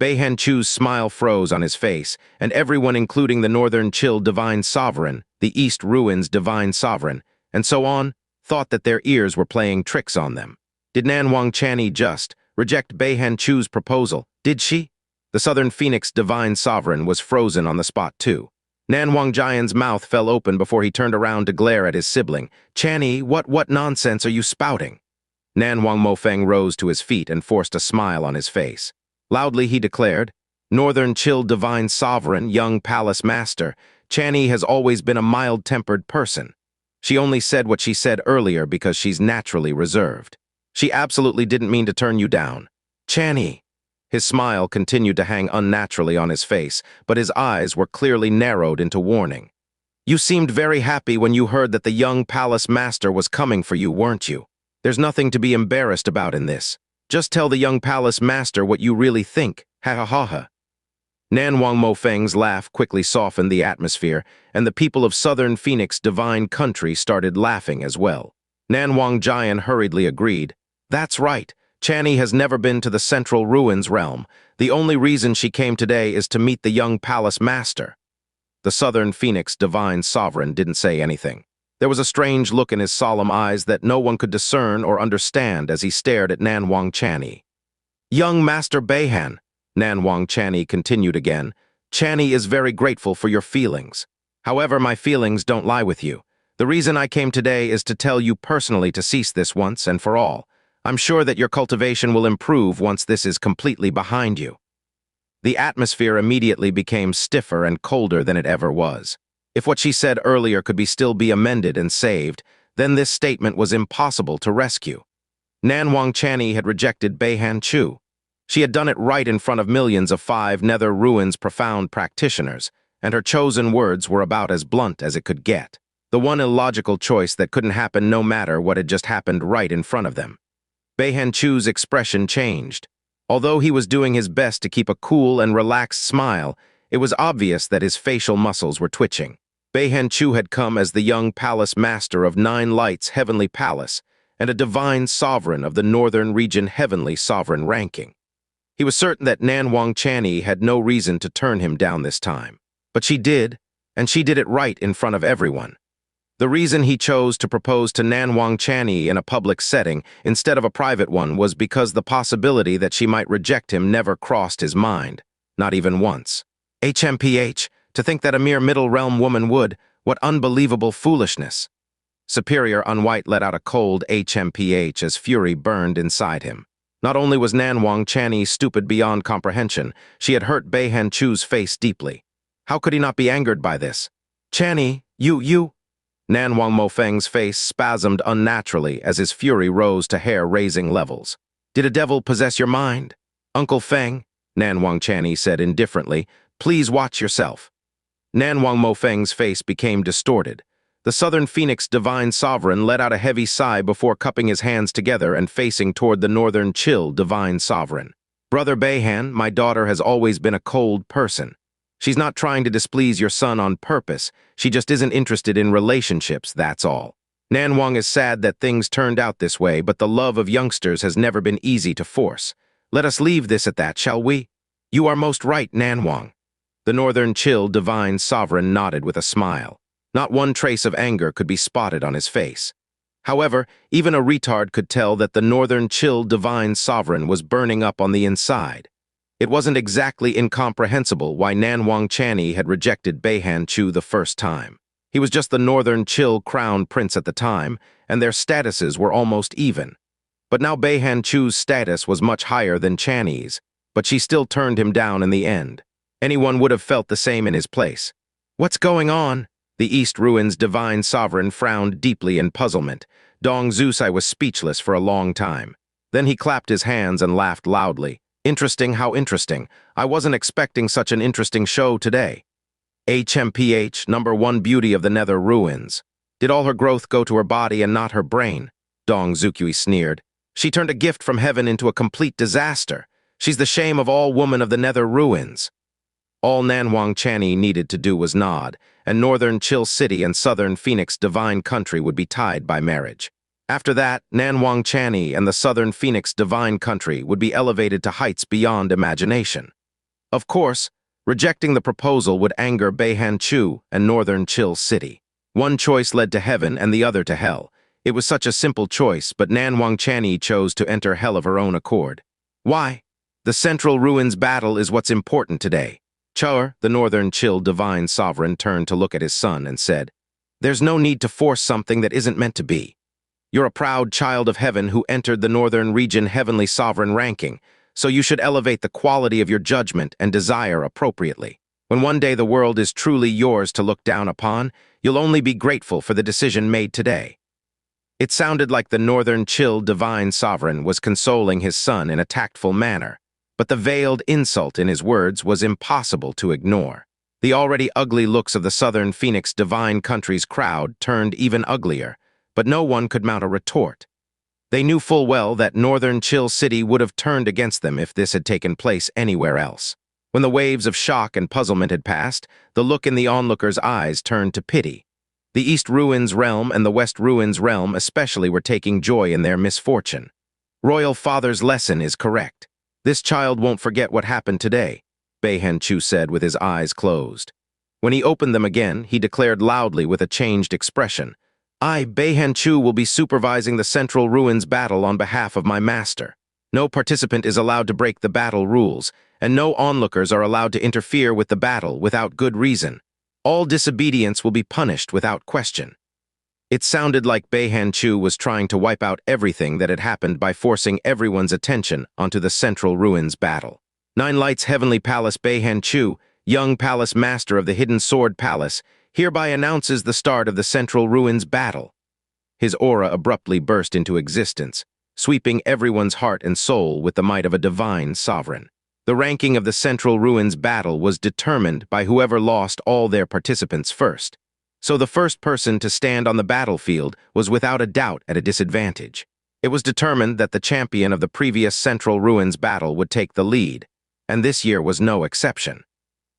Beihan Chu's smile froze on his face, and everyone including the Northern Chill Divine Sovereign, the East Ruins Divine Sovereign, and so on, thought that their ears were playing tricks on them. Did Nanwang Channy just reject Beihan Chu's proposal? Did she? The Southern Phoenix Divine Sovereign was frozen on the spot too. Nanwang Jian's mouth fell open before he turned around to glare at his sibling. "Channy, what nonsense are you spouting?" Nanwang Mofeng rose to his feet and forced a smile on his face. Loudly he declared, "Northern Chill Divine Sovereign, young Palace Master, Channy has always been a mild-tempered person. She only said what she said earlier because she's naturally reserved. She absolutely didn't mean to turn you down. Channy." His smile continued to hang unnaturally on his face, but his eyes were clearly narrowed into warning. "You seemed very happy when you heard that the young Palace Master was coming for you, weren't you? There's nothing to be embarrassed about in this. Just tell the young Palace Master what you really think. Ha ha ha ha." Nanwang Mofeng's laugh quickly softened the atmosphere, and the people of Southern Phoenix Divine Country started laughing as well. Nanwang Jian hurriedly agreed. "That's right. Channy has never been to the Central Ruins realm. The only reason she came today is to meet the young Palace Master." The Southern Phoenix Divine Sovereign didn't say anything. There was a strange look in his solemn eyes that no one could discern or understand as he stared at Nanwang Channy. "Young Master Beihan," Nanwang Channy continued again, "Channy is very grateful for your feelings. However, my feelings don't lie with you. The reason I came today is to tell you personally to cease this once and for all. I'm sure that your cultivation will improve once this is completely behind you." The atmosphere immediately became stiffer and colder than it ever was. If what she said earlier could still be amended and saved, then this statement was impossible to rescue. Nanwang Channy had rejected Beihan Chu. She had done it right in front of millions of Five Nether Ruins profound practitioners, and her chosen words were about as blunt as it could get. The one illogical choice that couldn't happen no matter what had just happened right in front of them. Beihan Chu's expression changed. Although he was doing his best to keep a cool and relaxed smile, it was obvious that his facial muscles were twitching. Beihan Chu had come as the young Palace Master of Nine Lights Heavenly Palace and a Divine Sovereign of the Northern Region Heavenly Sovereign ranking. He was certain that Nan Wangchani had no reason to turn him down this time. But she did, and she did it right in front of everyone. The reason he chose to propose to Nan Wangchani in a public setting instead of a private one was because the possibility that she might reject him never crossed his mind, not even once. HMPH, to think that a mere middle realm woman would, what unbelievable foolishness. Superior Unwhite let out a cold HMPH as fury burned inside him. Not only was Nan Wangchani stupid beyond comprehension, she had hurt Beihan Chu's face deeply. How could he not be angered by this? Chani, you... Nan Wang Mofeng's face spasmed unnaturally as his fury rose to hair-raising levels. Did a devil possess your mind? Uncle Feng, Nan Wangchani said indifferently, please watch yourself. Nan Wang Mofeng's face became distorted. The Southern Phoenix Divine Sovereign let out a heavy sigh before cupping his hands together and facing toward the Northern Chill Divine Sovereign. Brother Beihan, my daughter has always been a cold person. She's not trying to displease your son on purpose. She just isn't interested in relationships, that's all. Nan Wang is sad that things turned out this way, but the love of youngsters has never been easy to force. Let us leave this at that, shall we? You are most right, Nan Wang. The Northern Chill Divine Sovereign nodded with a smile. Not one trace of anger could be spotted on his face. However, even a retard could tell that the Northern Chill Divine Sovereign was burning up on the inside. It wasn't exactly incomprehensible why Nan Wangchani had rejected Beihan Chu the first time. He was just the Northern Chill Crown Prince at the time, and their statuses were almost even. But now Beihan Chu's status was much higher than Chani's, but she still turned him down in the end. Anyone would have felt the same in his place. What's going on? The East Ruins Divine Sovereign frowned deeply in puzzlement. Dong Zusai was speechless for a long time. Then he clapped his hands and laughed loudly. Interesting, how interesting. I wasn't expecting such an interesting show today. HMPH, #1 beauty of the Nether Ruins. Did all her growth go to her body and not her brain? Dong Zukui sneered. She turned a gift from heaven into a complete disaster. She's the shame of all women of the Nether Ruins. All Nan Wangchani needed to do was nod, and Northern Chill City and Southern Phoenix Divine Country would be tied by marriage. After that, Nan Wangchani and the Southern Phoenix Divine Country would be elevated to heights beyond imagination. Of course, rejecting the proposal would anger Beihan Chu and Northern Chill City. One choice led to heaven and the other to hell. It was such a simple choice, but Nan Wangchani chose to enter hell of her own accord. Why? The Central Ruins battle is what's important today. Chur, the Northern Chill Divine Sovereign, turned to look at his son and said, There's no need to force something that isn't meant to be. You're a proud child of heaven who entered the Northern Region Heavenly Sovereign ranking, so you should elevate the quality of your judgment and desire appropriately. When one day the world is truly yours to look down upon, you'll only be grateful for the decision made today. It sounded like the Northern Chill Divine Sovereign was consoling his son in a tactful manner, but the veiled insult in his words was impossible to ignore. The already ugly looks of the Southern Phoenix Divine Country's crowd turned even uglier, but no one could mount a retort. They knew full well that Northern Chill City would have turned against them if this had taken place anywhere else. When the waves of shock and puzzlement had passed, the look in the onlookers' eyes turned to pity. The East Ruins realm and the West Ruins realm especially were taking joy in their misfortune. Royal Father's lesson is correct. This child won't forget what happened today, Beihan Chu said with his eyes closed. When he opened them again, he declared loudly with a changed expression, I, Beihan Chu, will be supervising the Central Ruins battle on behalf of my master. No participant is allowed to break the battle rules, and no onlookers are allowed to interfere with the battle without good reason. All disobedience will be punished without question. It sounded like Beihan Chu was trying to wipe out everything that had happened by forcing everyone's attention onto the Central Ruins battle. Nine Lights Heavenly Palace Beihan Chu, young palace master of the Hidden Sword Palace, hereby announces the start of the Central Ruins battle. His aura abruptly burst into existence, sweeping everyone's heart and soul with the might of a divine sovereign. The ranking of the Central Ruins battle was determined by whoever lost all their participants first. So the first person to stand on the battlefield was without a doubt at a disadvantage. It was determined that the champion of the previous Central Ruins battle would take the lead, and this year was no exception.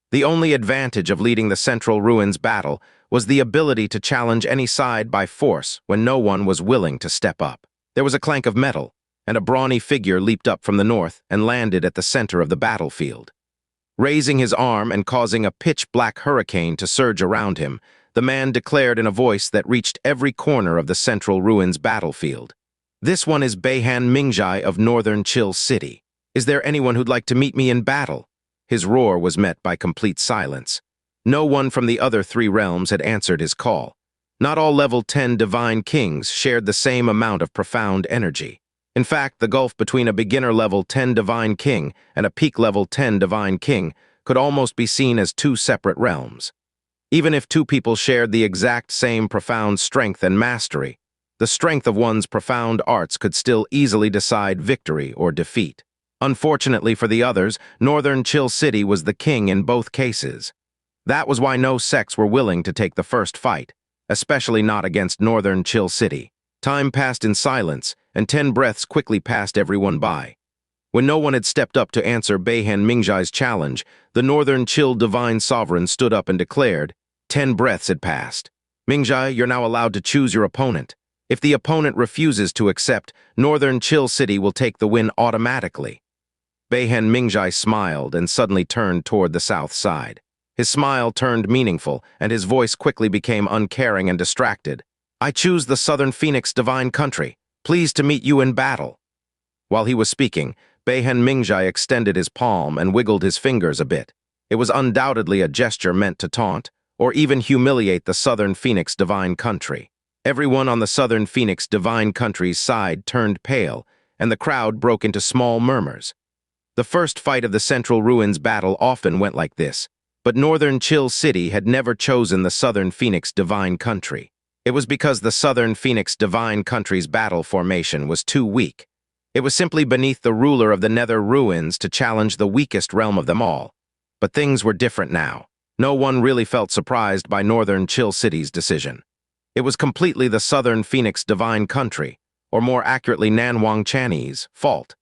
The only advantage of leading the Central Ruins battle was the ability to challenge any side by force when no one was willing to step up. There was a clank of metal, and a brawny figure leaped up from the north and landed at the center of the battlefield. Raising his arm and causing a pitch-black hurricane to surge around him, the man declared in a voice that reached every corner of the central ruins battlefield. "This one is Beihan Mingjai of northern Chill City. Is there anyone who'd like to meet me in battle?" His roar was met by complete silence. No one from the other three realms had answered his call. Not all level 10 divine kings shared the same amount of profound energy. In fact, the gulf between a beginner level 10 divine king and a peak level 10 divine king could almost be seen as two separate realms. Even if two people shared the exact same profound strength and mastery, the strength of one's profound arts could still easily decide victory or defeat. Unfortunately for the others, Northern Chill City was the king in both cases. That was why no sects were willing to take the first fight, especially not against Northern Chill City. Time passed in silence, and 10 breaths quickly passed everyone by. When no one had stepped up to answer Beihan Mingjai's challenge, the Northern Chill Divine Sovereign stood up and declared, 10 breaths had passed. "Mingjai, you're now allowed to choose your opponent. If the opponent refuses to accept, Northern Chill City will take the win automatically." Beihan Mingjai smiled and suddenly turned toward the south side. His smile turned meaningful, and his voice quickly became uncaring and distracted. "I choose the Southern Phoenix Divine Country. Pleased to meet you in battle." While he was speaking, Beihan Mingjai extended his palm and wiggled his fingers a bit. It was undoubtedly a gesture meant to taunt, or even humiliate the Southern Phoenix Divine Country. Everyone on the Southern Phoenix Divine Country's side turned pale, and the crowd broke into small murmurs. The first fight of the Central Ruins battle often went like this, but Northern Chill City had never chosen the Southern Phoenix Divine Country. It was because the Southern Phoenix Divine Country's battle formation was too weak. It was simply beneath the ruler of the Nether Ruins to challenge the weakest realm of them all. But things were different now. No one really felt surprised by Northern Chill City's decision. It was completely the Southern Phoenix Divine Country, or more accurately Nanwang Channi's, fault.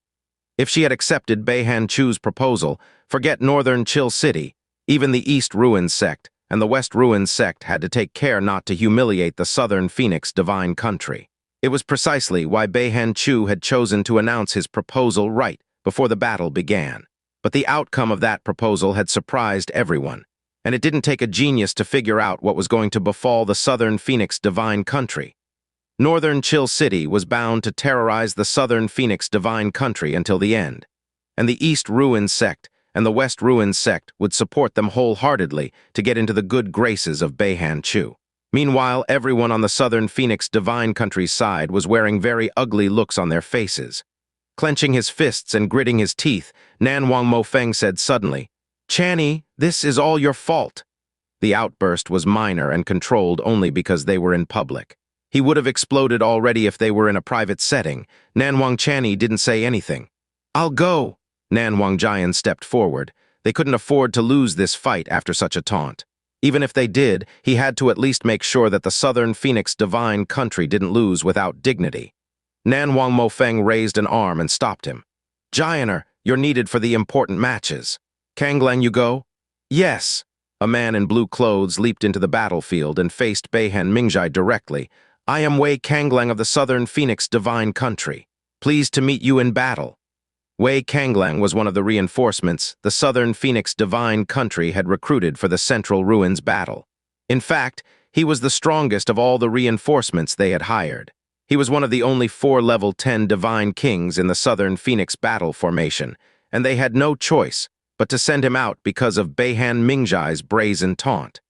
If she had accepted Beihan Chu's proposal, forget Northern Chill City, even the East Ruins sect and the West Ruins sect had to take care not to humiliate the Southern Phoenix Divine Country. It was precisely why Beihan Chu had chosen to announce his proposal right before the battle began. But the outcome of that proposal had surprised everyone, and it didn't take a genius to figure out what was going to befall the Southern Phoenix Divine Country. Northern Chill City was bound to terrorize the Southern Phoenix Divine Country until the end, and the East Ruins sect and the West Ruins sect would support them wholeheartedly to get into the good graces of Beihan Chu. Meanwhile, everyone on the Southern Phoenix Divine Country's side was wearing very ugly looks on their faces. Clenching his fists and gritting his teeth, Nanwang Mofeng said suddenly, "Channy, this is all your fault." The outburst was minor and controlled only because they were in public. He would have exploded already if they were in a private setting. Nanwang Channy didn't say anything. "I'll go." Nanwang Jian stepped forward. They couldn't afford to lose this fight after such a taunt. Even if they did, he had to at least make sure that the Southern Phoenix Divine Country didn't lose without dignity. Nanwang Mofeng raised an arm and stopped him. "Jianer, you're needed for the important matches. Kanglang, you go?" "Yes." A man in blue clothes leaped into the battlefield and faced Beihan Mingjai directly. "I am Wei Kanglang of the Southern Phoenix Divine Country. Pleased to meet you in battle." Wei Kanglang was one of the reinforcements the Southern Phoenix Divine Country had recruited for the Central Ruins battle. In fact, he was the strongest of all the reinforcements they had hired. He was one of the only 4 level 10 Divine Kings in the Southern Phoenix battle formation, and they had no choice but to send him out because of Beihan Mingjai's brazen taunt.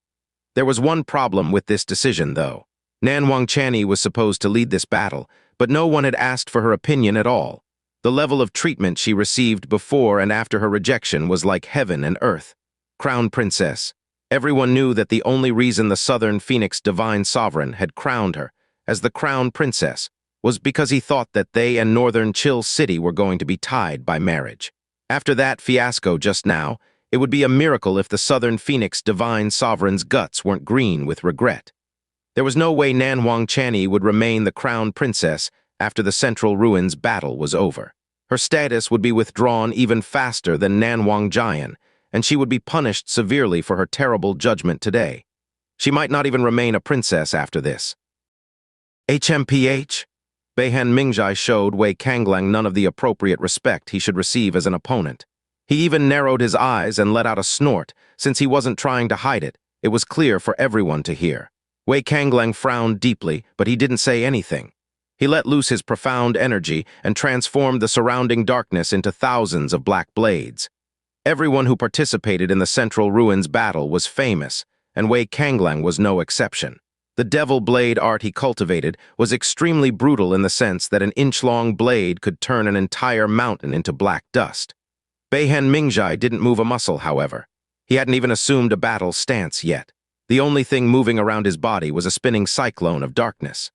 There was one problem with this decision, though. Nanwang Channy was supposed to lead this battle, but no one had asked for her opinion at all. The level of treatment she received before and after her rejection was like heaven and earth. Crown Princess. Everyone knew that the only reason the Southern Phoenix Divine Sovereign had crowned her as the Crown Princess was because he thought that they and Northern Chill City were going to be tied by marriage. After that fiasco just now, it would be a miracle if the Southern Phoenix Divine Sovereign's guts weren't green with regret. There was no way Nanwang Channy would remain the Crown Princess after the Central Ruins battle was over. Her status would be withdrawn even faster than Nanwang Jian, and she would be punished severely for her terrible judgment today. She might not even remain a princess after this. HMPH? Beihan Mingjai showed Wei Kanglang none of the appropriate respect he should receive as an opponent. He even narrowed his eyes and let out a snort, since he wasn't trying to hide it. It was clear for everyone to hear. Wei Kanglang frowned deeply, but he didn't say anything. He let loose his profound energy and transformed the surrounding darkness into thousands of black blades. Everyone who participated in the Central Ruins battle was famous, and Wei Kanglang was no exception. The devil blade art he cultivated was extremely brutal in the sense that an inch-long blade could turn an entire mountain into black dust. Beihan Mingjai didn't move a muscle, however. He hadn't even assumed a battle stance yet. The only thing moving around his body was a spinning cyclone of darkness.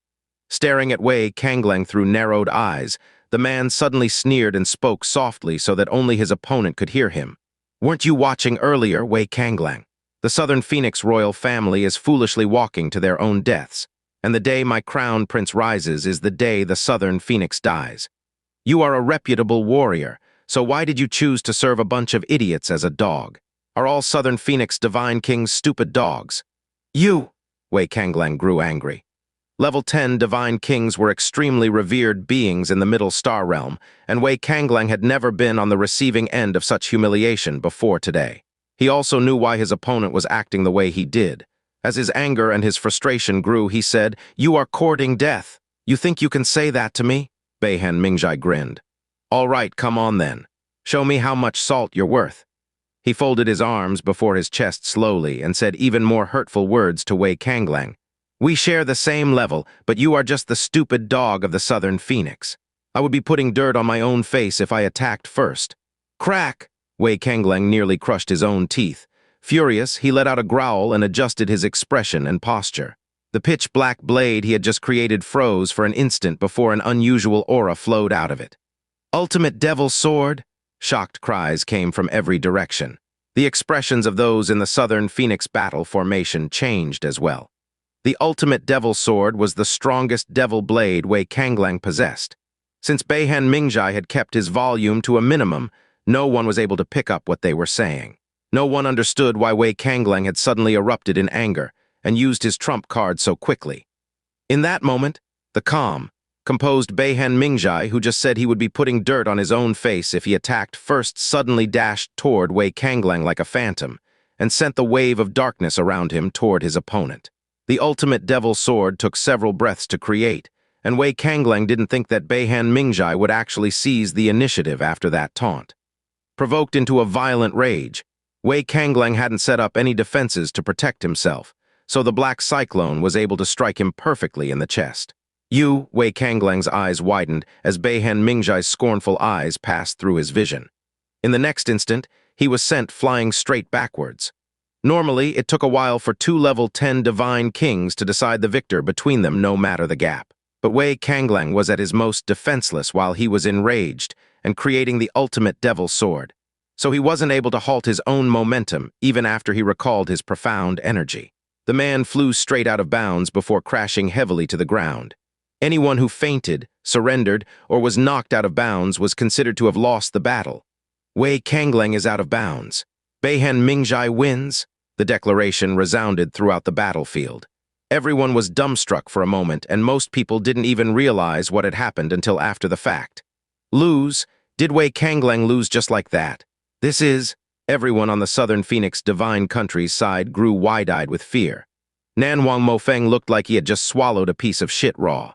Staring at Wei Kanglang through narrowed eyes, the man suddenly sneered and spoke softly so that only his opponent could hear him. "Weren't you watching earlier, Wei Kanglang? The Southern Phoenix royal family is foolishly walking to their own deaths, and the day my crown prince rises is the day the Southern Phoenix dies. You are a reputable warrior, so why did you choose to serve a bunch of idiots as a dog? Are all Southern Phoenix divine kings stupid dogs?" "You!" Wei Kanglang grew angry. Level 10 divine kings were extremely revered beings in the Middle Star Realm, and Wei Kanglang had never been on the receiving end of such humiliation before today. He also knew why his opponent was acting the way he did. As his anger and his frustration grew, he said, "You are courting death. You think you can say that to me?" Beihan Mingjai grinned. "All right, come on then. Show me how much salt you're worth." He folded his arms before his chest slowly and said even more hurtful words to Wei Kanglang. "We share the same level, but you are just the stupid dog of the Southern Phoenix. I would be putting dirt on my own face if I attacked first." Crack! Wei Kanglang nearly crushed his own teeth. Furious, he let out a growl and adjusted his expression and posture. The pitch-black blade he had just created froze for an instant before an unusual aura flowed out of it. "Ultimate Devil Sword!" Shocked cries came from every direction. The expressions of those in the Southern Phoenix battle formation changed as well. The Ultimate Devil Sword was the strongest devil blade Wei Kanglang possessed. Since Beihan Mingjai had kept his volume to a minimum, no one was able to pick up what they were saying. No one understood why Wei Kanglang had suddenly erupted in anger and used his trump card so quickly. In that moment, the calm, composed Beihan Mingjai, who just said he would be putting dirt on his own face if he attacked first, suddenly dashed toward Wei Kanglang like a phantom and sent the wave of darkness around him toward his opponent. The Ultimate Devil Sword took several breaths to create, and Wei Kanglang didn't think that Beihan Mingjai would actually seize the initiative after that taunt. Provoked into a violent rage, Wei Kanglang hadn't set up any defenses to protect himself, so the black cyclone was able to strike him perfectly in the chest. Wei Kanglang's eyes widened as Beihan Mingjai's scornful eyes passed through his vision. In the next instant, he was sent flying straight backwards. Normally, it took a while for two level 10 divine kings to decide the victor between them no matter the gap. But Wei Kanglang was at his most defenseless while he was enraged and creating the ultimate devil sword. So he wasn't able to halt his own momentum even after he recalled his profound energy. The man flew straight out of bounds before crashing heavily to the ground. Anyone who fainted, surrendered, or was knocked out of bounds was considered to have lost the battle. Wei Kanglang is out of bounds. Beihan Mingjai wins. The declaration resounded throughout the battlefield. Everyone was dumbstruck for a moment, and most people didn't even realize what had happened until after the fact. Lose? Did Wei Kanglang lose just like that? This is... Everyone on the Southern Phoenix divine country's side grew wide-eyed with fear. Nanwang Mofeng looked like he had just swallowed a piece of shit raw.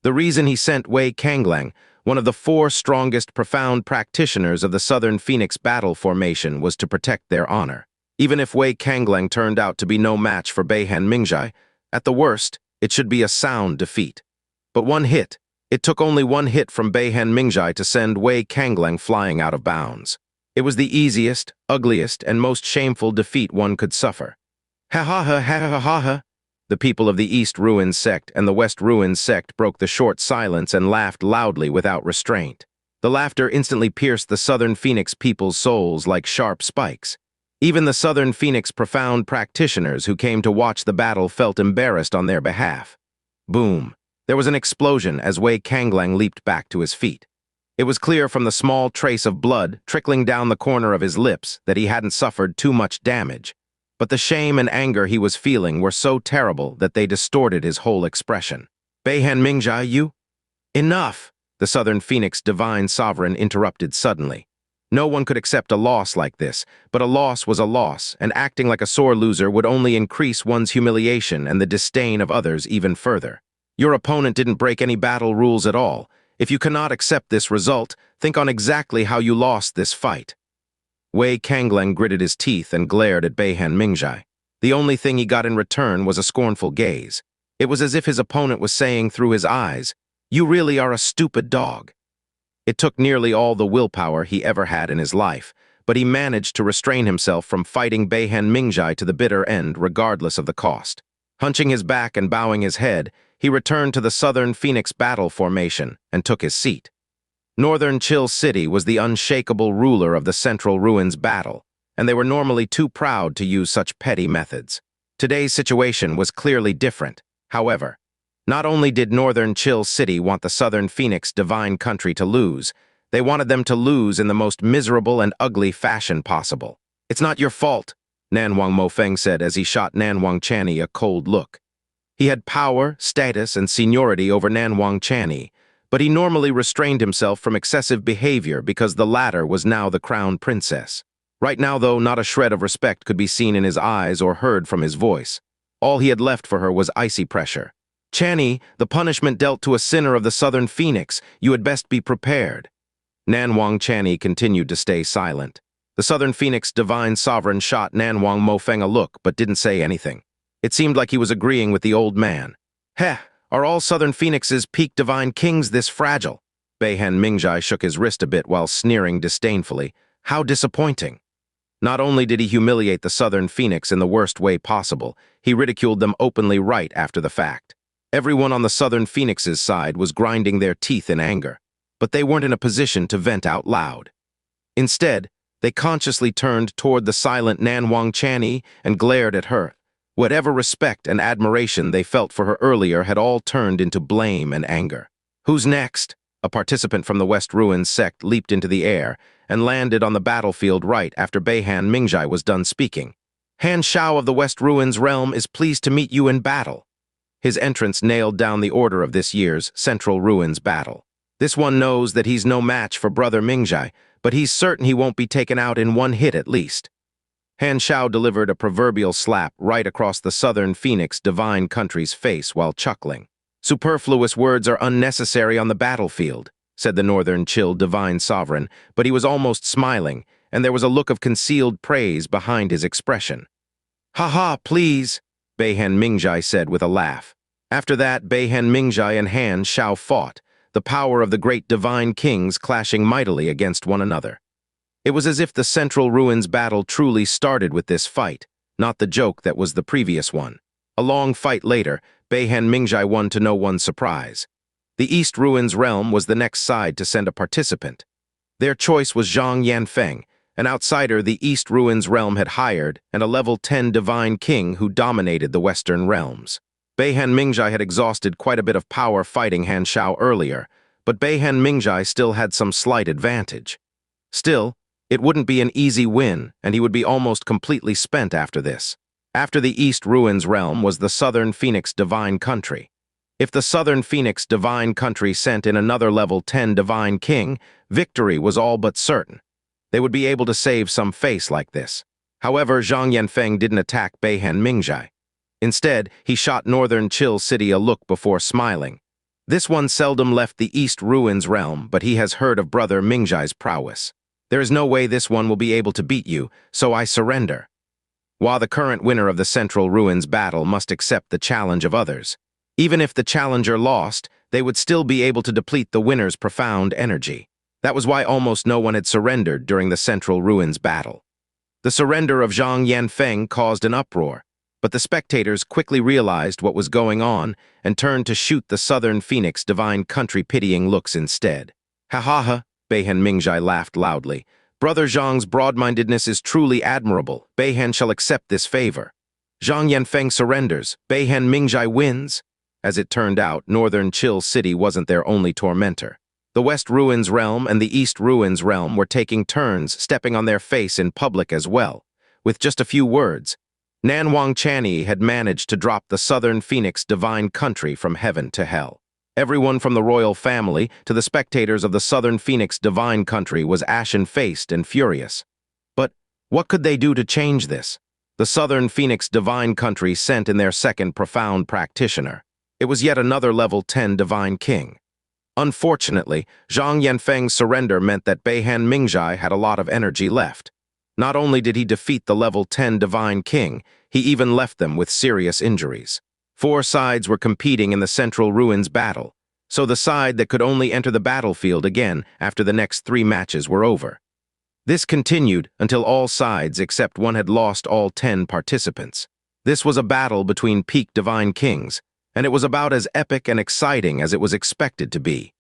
The reason he sent Wei Kanglang, one of the 4 strongest profound practitioners of the Southern Phoenix battle formation, was to protect their honor. Even if Wei Kanglang turned out to be no match for Beihan Mingjai, at the worst, it should be a sound defeat. But one hit. It took only one hit from Beihan Mingjai to send Wei Kanglang flying out of bounds. It was the easiest, ugliest, and most shameful defeat one could suffer. Ha ha ha ha ha ha ha. The people of the East Ruins sect and the West Ruins sect broke the short silence and laughed loudly without restraint. The laughter instantly pierced the Southern Phoenix people's souls like sharp spikes. Even the Southern Phoenix profound practitioners who came to watch the battle felt embarrassed on their behalf. Boom. There was an explosion as Wei Kanglang leaped back to his feet. It was clear from the small trace of blood trickling down the corner of his lips that he hadn't suffered too much damage. But the shame and anger he was feeling were so terrible that they distorted his whole expression. Beihan Mingjai, you? Enough! The Southern Phoenix Divine Sovereign interrupted suddenly. No one could accept a loss like this, but a loss was a loss, and acting like a sore loser would only increase one's humiliation and the disdain of others even further. Your opponent didn't break any battle rules at all. If you cannot accept this result, think on exactly how you lost this fight. Wei Kangleng gritted his teeth and glared at Beihan Mingjai. The only thing he got in return was a scornful gaze. It was as if his opponent was saying through his eyes, "You really are a stupid dog." It took nearly all the willpower he ever had in his life, but he managed to restrain himself from fighting Beihan Mingjai to the bitter end regardless of the cost. Hunching his back and bowing his head, he returned to the Southern Phoenix battle formation and took his seat. Northern Chill City was the unshakable ruler of the Central Ruins battle, and they were normally too proud to use such petty methods. Today's situation was clearly different, however. Not only did Northern Chill City want the Southern Phoenix Divine Country to lose, they wanted them to lose in the most miserable and ugly fashion possible. "It's not your fault," Nanwang Mofeng said as he shot Nanwang Channy a cold look. He had power, status, and seniority over Nanwang Channy, but he normally restrained himself from excessive behavior because the latter was now the crown princess. Right now, though, not a shred of respect could be seen in his eyes or heard from his voice. All he had left for her was icy pressure. "Channy, the punishment dealt to a sinner of the Southern Phoenix. You had best be prepared." Nanwang Channy continued to stay silent. The Southern Phoenix Divine Sovereign shot Nanwang Mofeng a look but didn't say anything. It seemed like he was agreeing with the old man. "Heh! Are all Southern Phoenix's peak divine kings this fragile?" Beihan Mingjai shook his wrist a bit while sneering disdainfully. "How disappointing." Not only did he humiliate the Southern Phoenix in the worst way possible, he ridiculed them openly right after the fact. Everyone on the Southern Phoenix's side was grinding their teeth in anger, but they weren't in a position to vent out loud. Instead, they consciously turned toward the silent Nanwang Channy and glared at her. Whatever respect and admiration they felt for her earlier had all turned into blame and anger. "Who's next?" A participant from the West Ruins sect leaped into the air and landed on the battlefield right after Beihan Mingjai was done speaking. "Han Shao of the West Ruins realm is pleased to meet you in battle." His entrance nailed down the order of this year's Central Ruins battle. This one knows that he's no match for Brother Mingjai, but he's certain he won't be taken out in one hit at least. Han Shao delivered a proverbial slap right across the Southern Phoenix Divine Country's face while chuckling. "Superfluous words are unnecessary on the battlefield," said the Northern Chill Divine Sovereign, but he was almost smiling, and there was a look of concealed praise behind his expression. "Ha, please," Beihan Mingjai said with a laugh. After that, Beihan Mingjai and Han Shao fought, the power of the great divine kings clashing mightily against one another. It was as if the Central Ruins battle truly started with this fight, not the joke that was the previous one. A long fight later, Beihan Mingjai won to no one's surprise. The East Ruins realm was the next side to send a participant. Their choice was Zhang Yanfeng, an outsider the East Ruins realm had hired, and a level 10 divine king who dominated the Western realms. Beihan Mingjai had exhausted quite a bit of power fighting Han Shao earlier, but Beihan Mingjai still had some slight advantage. Still, it wouldn't be an easy win, and he would be almost completely spent after this. After the East Ruins realm was the Southern Phoenix Divine Country. If the Southern Phoenix Divine Country sent in another level 10 Divine King, victory was all but certain. They would be able to save some face like this. However, Zhang Yanfeng didn't attack Beihan Mingjai. Instead, he shot Northern Chill City a look before smiling. This one seldom left the East Ruins realm, but he has heard of Brother Mingjai's prowess. "There is no way this one will be able to beat you, so I surrender." While the current winner of the Central Ruins battle must accept the challenge of others. Even if the challenger lost, they would still be able to deplete the winner's profound energy. That was why almost no one had surrendered during the Central Ruins battle. The surrender of Zhang Yanfeng caused an uproar, but the spectators quickly realized what was going on and turned to shoot the Southern Phoenix Divine Country pitying looks instead. "Ha, Beihan Mingjai laughed loudly. "Brother Zhang's broad-mindedness is truly admirable. Beihan shall accept this favor." Zhang Yanfeng surrenders. Beihan Mingjai wins. As it turned out, Northern Chill City wasn't their only tormentor. The West Ruins realm and the East Ruins realm were taking turns, stepping on their face in public as well. With just a few words, Nanwang Channy had managed to drop the Southern Phoenix Divine Country from heaven to hell. Everyone from the royal family to the spectators of the Southern Phoenix divine country was ashen-faced and furious. But what could they do to change this? The Southern Phoenix divine country sent in their second profound practitioner. It was yet another level 10 divine king. Unfortunately, Zhang Yanfeng's surrender meant that Beihan Mingjai had a lot of energy left. Not only did he defeat the level 10 divine king, he even left them with serious injuries. 4 sides were competing in the Central Ruins battle, so the side that could only enter the battlefield again after the next 3 matches were over. This continued until all sides except one had lost all 10 participants. This was a battle between peak divine kings, and it was about as epic and exciting as it was expected to be.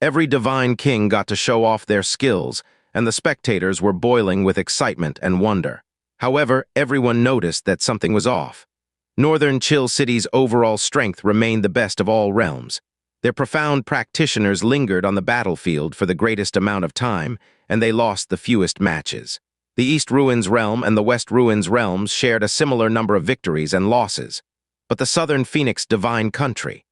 Every divine king got to show off their skills, and the spectators were boiling with excitement and wonder. However, everyone noticed that something was off. Northern Chill City's overall strength remained the best of all realms. Their profound practitioners lingered on the battlefield for the greatest amount of time, and they lost the fewest matches. The East Ruins realm and the West Ruins realms shared a similar number of victories and losses. But the Southern Phoenix divine country.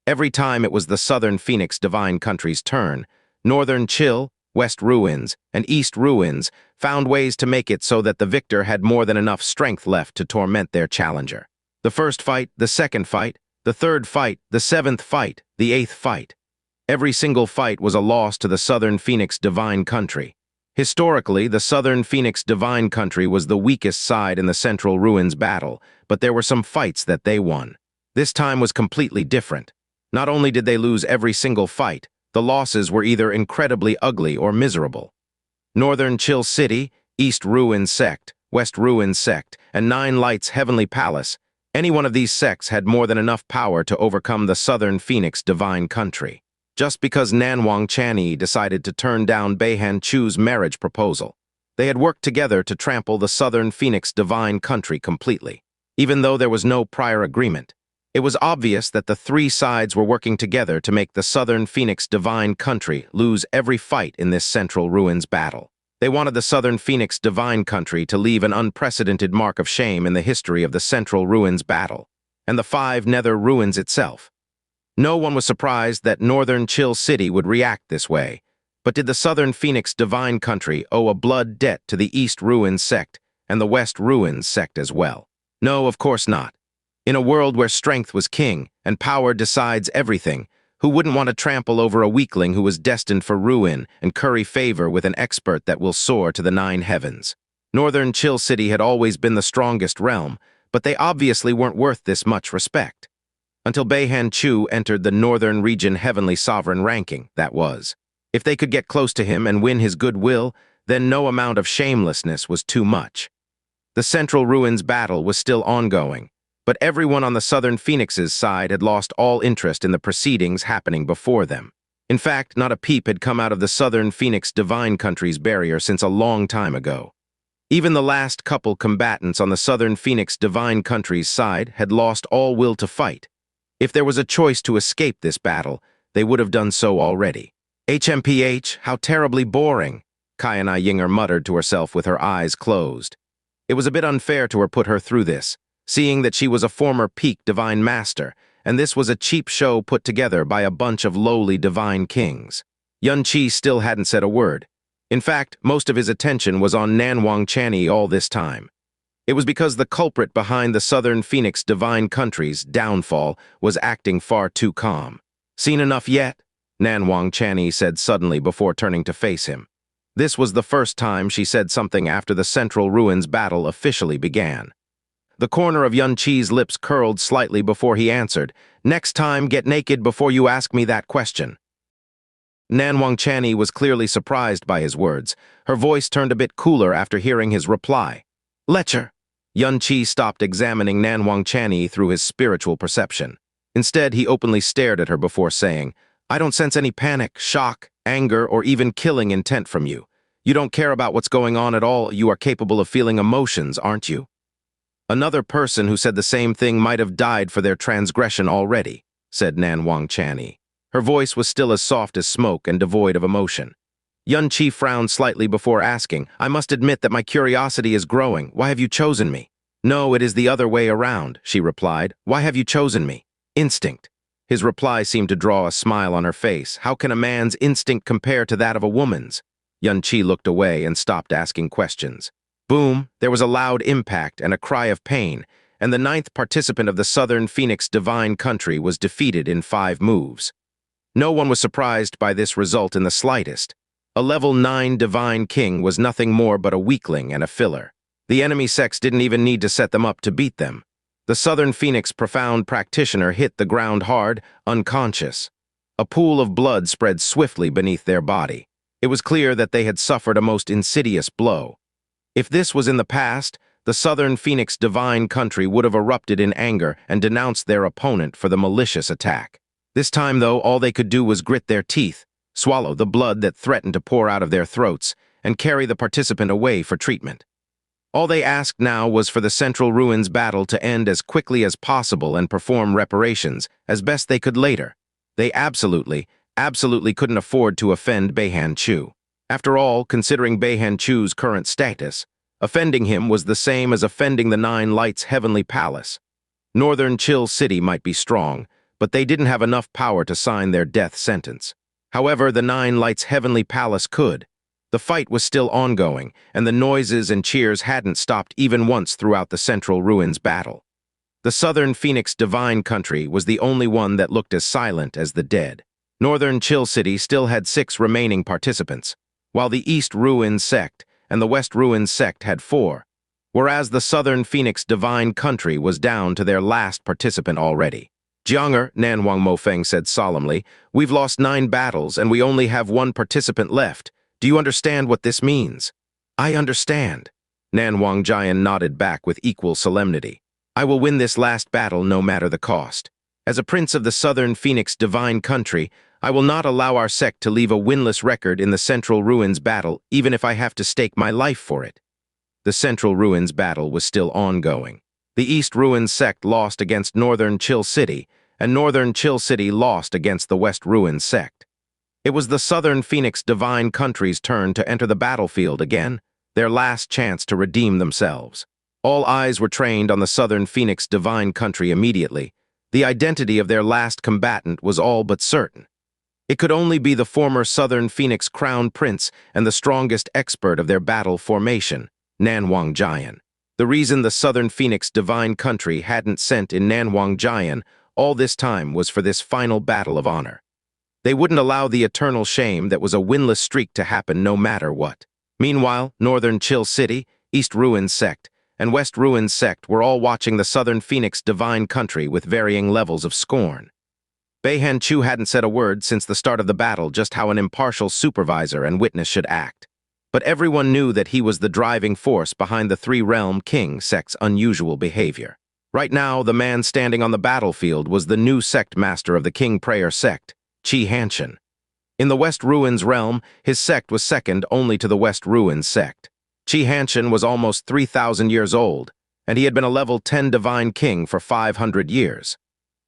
Every time it was the Southern Phoenix divine country's turn, Northern Chill, West Ruins, and East Ruins found ways to make it so that the victor had more than enough strength left to torment their challenger. The first fight, the second fight, the third fight, the 7th fight, the 8th fight. Every single fight was a loss to the Southern Phoenix divine country. Historically, the Southern Phoenix divine country was the weakest side in the Central Ruins battle, but there were some fights that they won. This time was completely different. Not only did they lose every single fight, the losses were either incredibly ugly or miserable. Northern Chill City, East Ruins Sect, West Ruins Sect, and 9 Lights Heavenly Palace, any one of these sects had more than enough power to overcome the Southern Phoenix divine country. Just because Nanwang Chanyi decided to turn down Beihan Chu's marriage proposal. They had worked together to trample the Southern Phoenix divine country completely. Even though there was no prior agreement, it was obvious that the 3 sides were working together to make the Southern Phoenix divine country lose every fight in this Central Ruins battle. They wanted the Southern Phoenix divine country to leave an unprecedented mark of shame in the history of the Central Ruins battle, and the 5 Nether Ruins itself. No one was surprised that Northern Chill City would react this way, but did the Southern Phoenix divine country owe a blood debt to the East Ruins sect and the West Ruins sect as well? No, of course not. In a world where strength was king and power decides everything, who wouldn't want to trample over a weakling who was destined for ruin and curry favor with an expert that will soar to the 9 heavens? Northern Chill City had always been the strongest realm, but they obviously weren't worth this much respect. Until Beihan Chu entered the Northern Region Heavenly Sovereign ranking, that was. If they could get close to him and win his goodwill, then no amount of shamelessness was too much. The Central Ruins battle was still ongoing, but everyone on the Southern Phoenix's side had lost all interest in the proceedings happening before them. In fact, not a peep had come out of the Southern Phoenix divine country's barrier since a long time ago. Even the last couple combatants on the Southern Phoenix divine country's side had lost all will to fight. If there was a choice to escape this battle, they would have done so already. HMPH, how terribly boring, Ying'er muttered to herself with her eyes closed. It was a bit unfair to her put her through this, seeing that she was a former peak divine master, and this was a cheap show put together by a bunch of lowly divine kings. Yun Qi still hadn't said a word. In fact, most of his attention was on Nanwang Chanyi all this time. It was because the culprit behind the Southern Phoenix divine country's downfall was acting far too calm. Seen enough yet? Nanwang Chanyi said suddenly before turning to face him. This was the first time she said something after the Central Ruins battle officially began. The corner of Yun Qi's lips curled slightly before he answered, "Next time, get naked before you ask me that question." Nanwang Chanyi was clearly surprised by his words. Her voice turned a bit cooler after hearing his reply. "Lecture." Yun Qi stopped examining Nanwang Chanyi through his spiritual perception. Instead, he openly stared at her before saying, "I don't sense any panic, shock, anger, or even killing intent from you. You don't care about what's going on at all. You are capable of feeling emotions, aren't you?" "Another person who said the same thing might have died for their transgression already," said Nanwang Chanyi. Her voice was still as soft as smoke and devoid of emotion. Yun Qi frowned slightly before asking, "I must admit that my curiosity is growing. Why have you chosen me?" "No, it is the other way around," she replied. "Why have you chosen me?" "Instinct." His reply seemed to draw a smile on her face. How can a man's instinct compare to that of a woman's? Yun-Chi looked away and stopped asking questions. Boom, there was a loud impact and a cry of pain, and the 9th participant of the Southern Phoenix Divine Country was defeated in 5 moves. No one was surprised by this result in the slightest. A level 9 Divine King was nothing more but a weakling and a filler. The enemy sects didn't even need to set them up to beat them. The Southern Phoenix Profound Practitioner hit the ground hard, unconscious. A pool of blood spread swiftly beneath their body. It was clear that they had suffered a most insidious blow. If this was in the past, the Southern Phoenix Divine Country would have erupted in anger and denounced their opponent for the malicious attack. This time, though, all they could do was grit their teeth, swallow the blood that threatened to pour out of their throats, and carry the participant away for treatment. All they asked now was for the Central Ruins battle to end as quickly as possible and perform reparations as best they could later. They absolutely couldn't afford to offend Beihan Chu. After all, considering Beihan Chu's current status, offending him was the same as offending the 9 Lights' heavenly palace. Northern Chill City might be strong, but they didn't have enough power to sign their death sentence. However, the 9 Lights' heavenly palace could. The fight was still ongoing, and the noises and cheers hadn't stopped even once throughout the Central Ruins battle. The Southern Phoenix Divine Country was the only one that looked as silent as the dead. Northern Chill City still had 6 remaining participants, while the East Ruins sect and the West Ruins sect had 4, whereas the Southern Phoenix Divine Country was down to their last participant already. Ying'er, Nanwang Mofeng said solemnly, "We've lost 9 battles and we only have 1 participant left. Do you understand what this means?" "I understand." Nanwang Jian nodded back with equal solemnity. "I will win this last battle no matter the cost. As a prince of the Southern Phoenix Divine Country, I will not allow our sect to leave a winless record in the Central Ruins battle, even if I have to stake my life for it." The Central Ruins battle was still ongoing. The East Ruins sect lost against Northern Chill City, and Northern Chill City lost against the West Ruins sect. It was the Southern Phoenix Divine Country's turn to enter the battlefield again, their last chance to redeem themselves. All eyes were trained on the Southern Phoenix Divine Country immediately. The identity of their last combatant was all but certain. It could only be the former Southern Phoenix Crown Prince and the strongest expert of their battle formation, Nanwang Jian. The reason the Southern Phoenix Divine Country hadn't sent in Nanwang Jian all this time was for this final battle of honor. They wouldn't allow the eternal shame that was a winless streak to happen no matter what. Meanwhile, Northern Chill City, East Ruins Sect, and West Ruins Sect were all watching the Southern Phoenix Divine Country with varying levels of scorn. Beihan Chu hadn't said a word since the start of the battle just how an impartial supervisor and witness should act. But everyone knew that he was the driving force behind the 3-Realm King sect's unusual behavior. Right now, the man standing on the battlefield was the new sect master of the King Prayer sect, Xianxia. In the West Ruins realm, his sect was second only to the West Ruins sect. Xianxia was almost 3,000 years old, and he had been a level 10 Divine King for 500 years.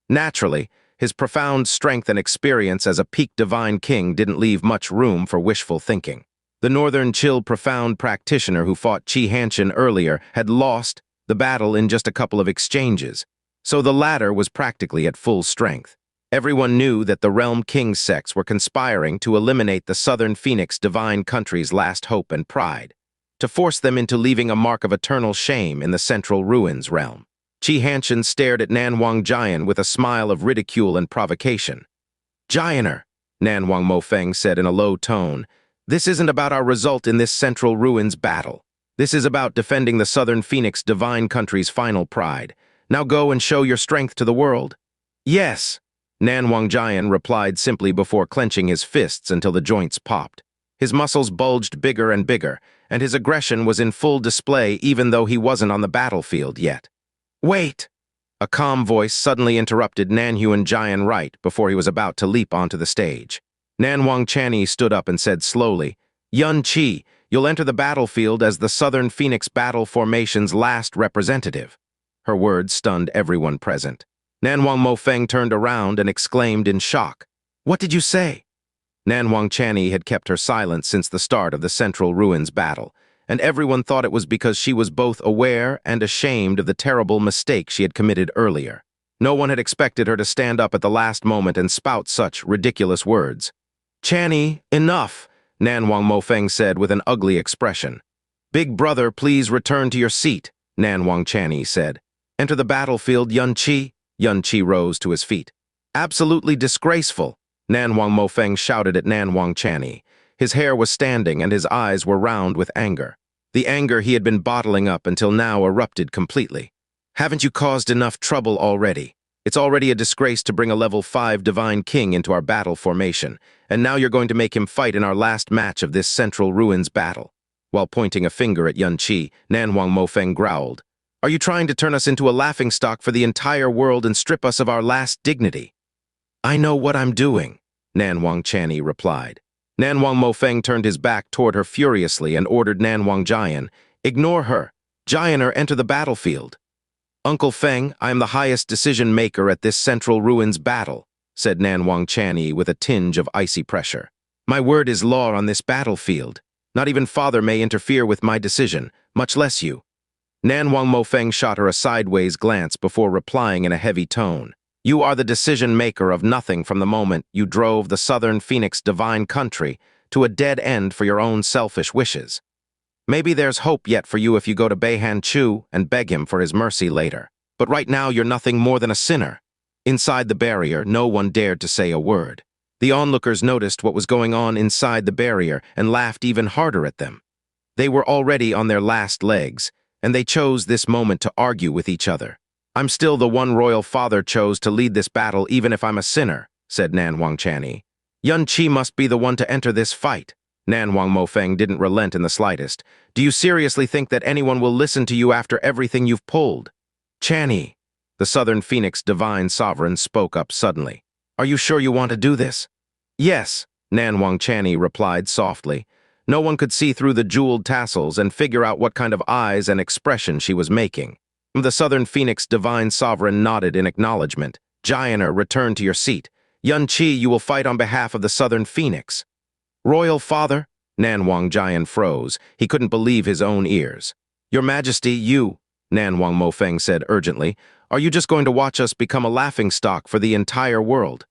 Naturally, his profound strength and experience as a peak Divine King didn't leave much room for wishful thinking. The Northern Chill Profound Practitioner who fought Xianxia earlier had lost the battle in just a couple of exchanges, so the latter was practically at full strength. Everyone knew that the Realm King sects were conspiring to eliminate the Southern Phoenix Divine Country's last hope and pride, to force them into leaving a mark of eternal shame in the Central Ruins realm. Xianxia stared at Nanwang Jian with a smile of ridicule and provocation. "Jianer," Nanwang Mofeng said in a low tone, "this isn't about our result in this Central Ruins battle. This is about defending the Southern Phoenix Divine Country's final pride. Now go and show your strength to the world." "Yes," Nanwang Jian replied simply before clenching his fists until the joints popped. His muscles bulged bigger and bigger, and his aggression was in full display even though he wasn't on the battlefield yet. "Wait!" A calm voice suddenly interrupted Nanhuan Jian right before he was about to leap onto the stage. Nanwang Chanyi stood up and said slowly, "Yun-Chi, you'll enter the battlefield as the Southern Phoenix Battle Formation's last representative." Her words stunned everyone present. Nanwang Mofeng turned around and exclaimed in shock, "What did you say?" Nanwang Chanyi had kept her silent since the start of the Central Ruins battle, and everyone thought it was because she was both aware and ashamed of the terrible mistake she had committed earlier. No one had expected her to stand up at the last moment and spout such ridiculous words. "Channy, enough," Nanwang Mofeng said with an ugly expression. "Big brother, please return to your seat," Nanwang Channy said. "Enter the battlefield, Yun Qi." Yun Qi rose to his feet. "Absolutely disgraceful," Nanwang Mofeng shouted at Nanwang Channy. His hair was standing and his eyes were round with anger. The anger he had been bottling up until now erupted completely. "Haven't you caused enough trouble already? It's already a disgrace to bring a level 5 divine king into our battle formation, and now you're going to make him fight in our last match of this Central Ruins battle." While pointing a finger at Yun Qi, Nanwang Mofeng growled, "Are you trying to turn us into a laughingstock for the entire world and strip us of our last dignity?" "I know what I'm doing," Nanwang Channy replied. Nanwang Mofeng turned his back toward her furiously and ordered Nanwang Jian, "Ignore her. Jianer, enter the battlefield." "Uncle Feng, I am the highest decision-maker at this Central Ruins battle," said Nanwang Channy with a tinge of icy pressure. "My word is law on this battlefield. Not even father may interfere with my decision, much less you." Nanwang Mofeng shot her a sideways glance before replying in a heavy tone. "You are the decision-maker of nothing from the moment you drove the Southern Phoenix divine country to a dead end for your own selfish wishes. Maybe there's hope yet for you if you go to Beihan Chu and beg him for his mercy later. But right now you're nothing more than a sinner." Inside the barrier, no one dared to say a word. The onlookers noticed what was going on inside the barrier and laughed even harder at them. They were already on their last legs, and they chose this moment to argue with each other. "I'm still the one royal father chose to lead this battle even if I'm a sinner," said Nanwang Channy. "Yun Qi must be the one to enter this fight." Nanwang Mofeng didn't relent in the slightest. "Do you seriously think that anyone will listen to you after everything you've pulled?" "Channy," the Southern Phoenix Divine Sovereign spoke up suddenly. "Are you sure you want to do this?" "Yes," Nanwang Channy replied softly. No one could see through the jeweled tassels and figure out what kind of eyes and expression she was making. The Southern Phoenix Divine Sovereign nodded in acknowledgement. "Jianer, return to your seat. Yun Qi, you will fight on behalf of the Southern Phoenix." "Royal Father?" Nanwang Jian froze. He couldn't believe his own ears. "Your Majesty, you," Nanwang Mofeng said urgently, "are you just going to watch us become a laughingstock for the entire world?"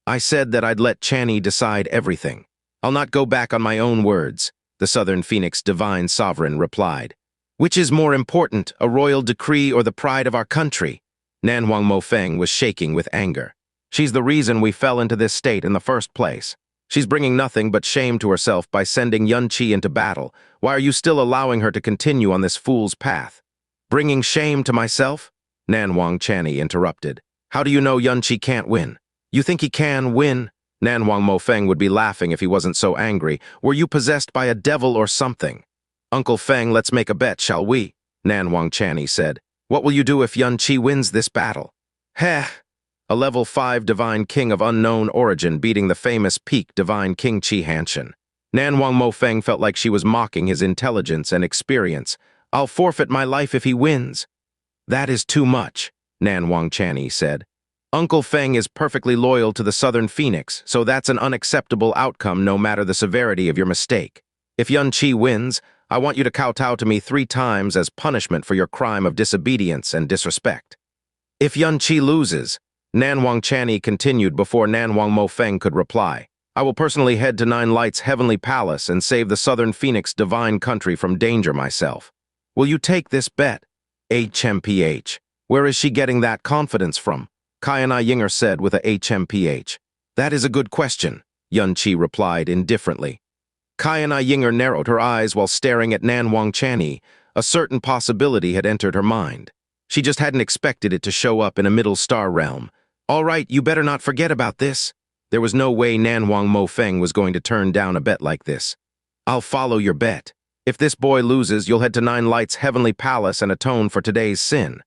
"I said that I'd let Channy decide everything. I'll not go back on my own words," the Southern Phoenix Divine Sovereign replied. "Which is more important, a royal decree or the pride of our country?" Nanwang Mofeng was shaking with anger. "She's the reason we fell into this state in the first place. She's bringing nothing but shame to herself by sending Yun Qi into battle. Why are you still allowing her to continue on this fool's path?" "Bringing shame to myself?" Nanwang Channy interrupted. "How do you know Yun Qi can't win? You think he can win?" Nanwang Mofeng would be laughing if he wasn't so angry. "Were you possessed by a devil or something?" "Uncle Feng, let's make a bet, shall we?" Nanwang Channy said. "What will you do if Yun Qi wins this battle?" "Heh!" A level 5 divine king of unknown origin beating the famous peak divine king Xianxia. Nanwang Mofeng felt like she was mocking his intelligence and experience. "I'll forfeit my life if he wins." "That is too much," Nanwang Channy said. "Uncle Feng is perfectly loyal to the Southern Phoenix, so that's an unacceptable outcome no matter the severity of your mistake. If Yun Qi wins, I want you to kowtow to me 3 times as punishment for your crime of disobedience and disrespect." "If Yun Qi loses," Nanwang Channy continued before Nanwang Mofeng could reply, "I will personally head to Nine Lights' Heavenly Palace and save the Southern Phoenix divine country from danger myself. Will you take this bet?" "HMPH. Where is she getting that confidence from?" Ying'er said with a HMPH. "That is a good question," Yun Qi replied indifferently. Ying'er narrowed her eyes while staring at Nanwang Channy. A certain possibility had entered her mind. She just hadn't expected it to show up in a middle star realm. "All right, you better not forget about this." There was no way Nanwang Mofeng was going to turn down a bet like this. "I'll follow your bet. If this boy loses, you'll head to Nine Lights' Heavenly Palace and atone for today's sin."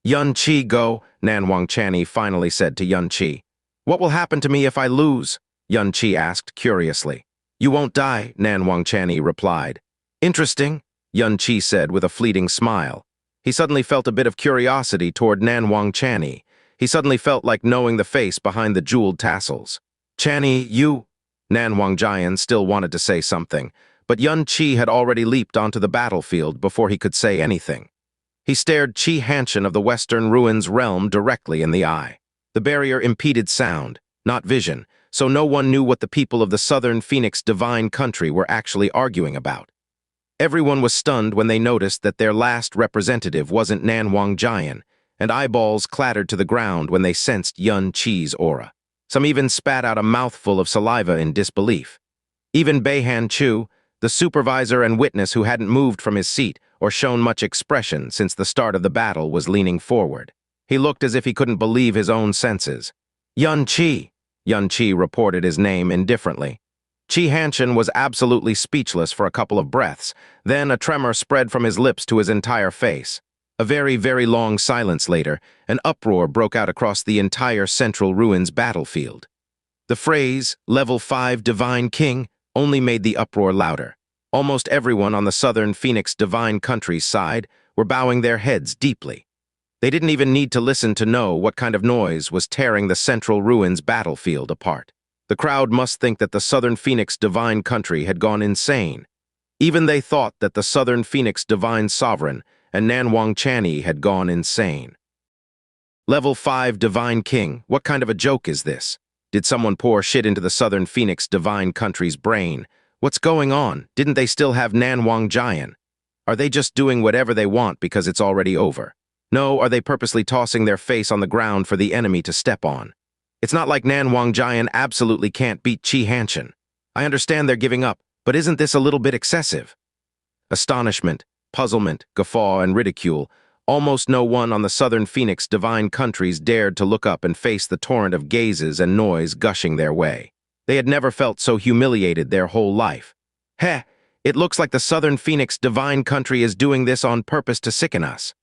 "Yun Qi, go," Nanwang Channy finally said to Yun Qi. "What will happen to me if I lose?" Yun Qi asked curiously. "You won't die," Nanwang Channy replied. "Interesting," Yun Qi said with a fleeting smile. He suddenly felt a bit of curiosity toward Nanwang Channy. He suddenly felt like knowing the face behind the jeweled tassels. "Channy, you—" Nanwang Jian still wanted to say something, but Yun Qi had already leaped onto the battlefield before he could say anything. He stared Xianxia of the Western Ruins realm directly in the eye. The barrier impeded sound, not vision, so no one knew what the people of the Southern Phoenix Divine Country were actually arguing about. Everyone was stunned when they noticed that their last representative wasn't Nanwang Jian, and eyeballs clattered to the ground when they sensed Yun Qi's aura. Some even spat out a mouthful of saliva in disbelief. Even Beihan Chu, the supervisor and witness who hadn't moved from his seat or shown much expression since the start of the battle, was leaning forward. He looked as if he couldn't believe his own senses. Yun Qi reported his name indifferently. Xianxia was absolutely speechless for a couple of breaths, then a tremor spread from his lips to his entire face. A very, very long silence later, an uproar broke out across the entire Central Ruins battlefield. The phrase, "Level 5 Divine King," only made the uproar louder. Almost everyone on the Southern Phoenix Divine Country's side were bowing their heads deeply. They didn't even need to listen to know what kind of noise was tearing the Central Ruins battlefield apart. The crowd must think that the Southern Phoenix Divine Country had gone insane. Even they thought that the Southern Phoenix Divine Sovereign and Nanwang Chani had gone insane. Level 5 Divine King, what kind of a joke is this? Did someone pour shit into the Southern Phoenix Divine Country's brain? What's going on? Didn't they still have Nanwang Jian? Are they just doing whatever they want because it's already over? No, are they purposely tossing their face on the ground for the enemy to step on? It's not like Nanwang Jian absolutely can't beat Xianxia. I understand they're giving up, but isn't this a little bit excessive? Astonishment, puzzlement, guffaw, and ridicule. Almost no one on the Southern Phoenix Divine Countries dared to look up and face the torrent of gazes and noise gushing their way. They had never felt so humiliated their whole life. Heh, it looks like the Southern Phoenix Divine Country is doing this on purpose to sicken us.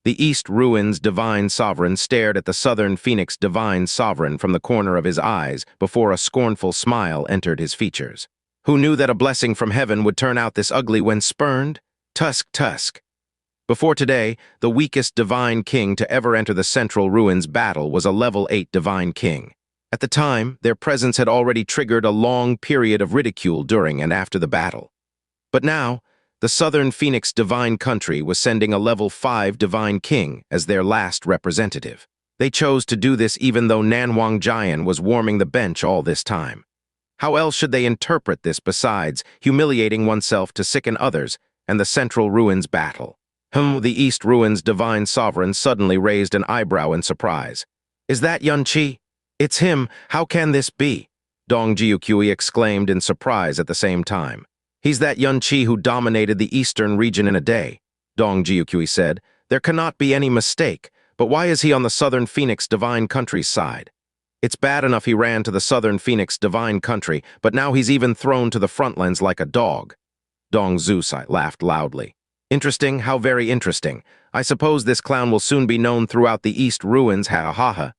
The East Ruins Divine Sovereign stared at the Southern Phoenix Divine Sovereign from the corner of his eyes before a scornful smile entered his features. Who knew that a blessing from heaven would turn out this ugly when spurned? Tusk. Before today, the weakest Divine King to ever enter the Central Ruins battle was a level 8 Divine King. At the time, their presence had already triggered a long period of ridicule during and after the battle. But now, the Southern Phoenix Divine Country was sending a level 5 Divine King as their last representative. They chose to do this even though Nanwang Jian was warming the bench all this time. How else should they interpret this besides humiliating oneself to sicken others and the Central Ruins battle? The East Ruins Divine Sovereign suddenly raised an eyebrow in surprise. Is that Yun Qi? It's him. How can this be? Dong Jiuqi exclaimed in surprise at the same time. He's that Yun Qi who dominated the eastern region in a day, Dong Jiuqi said. There cannot be any mistake, but why is he on the Southern Phoenix Divine Country's side? It's bad enough he ran to the Southern Phoenix Divine Country, but now he's even thrown to the front lines like a dog. Dong Zusai laughed loudly. Interesting, how very interesting. I suppose this clown will soon be known throughout the East Ruins, ha ha ha.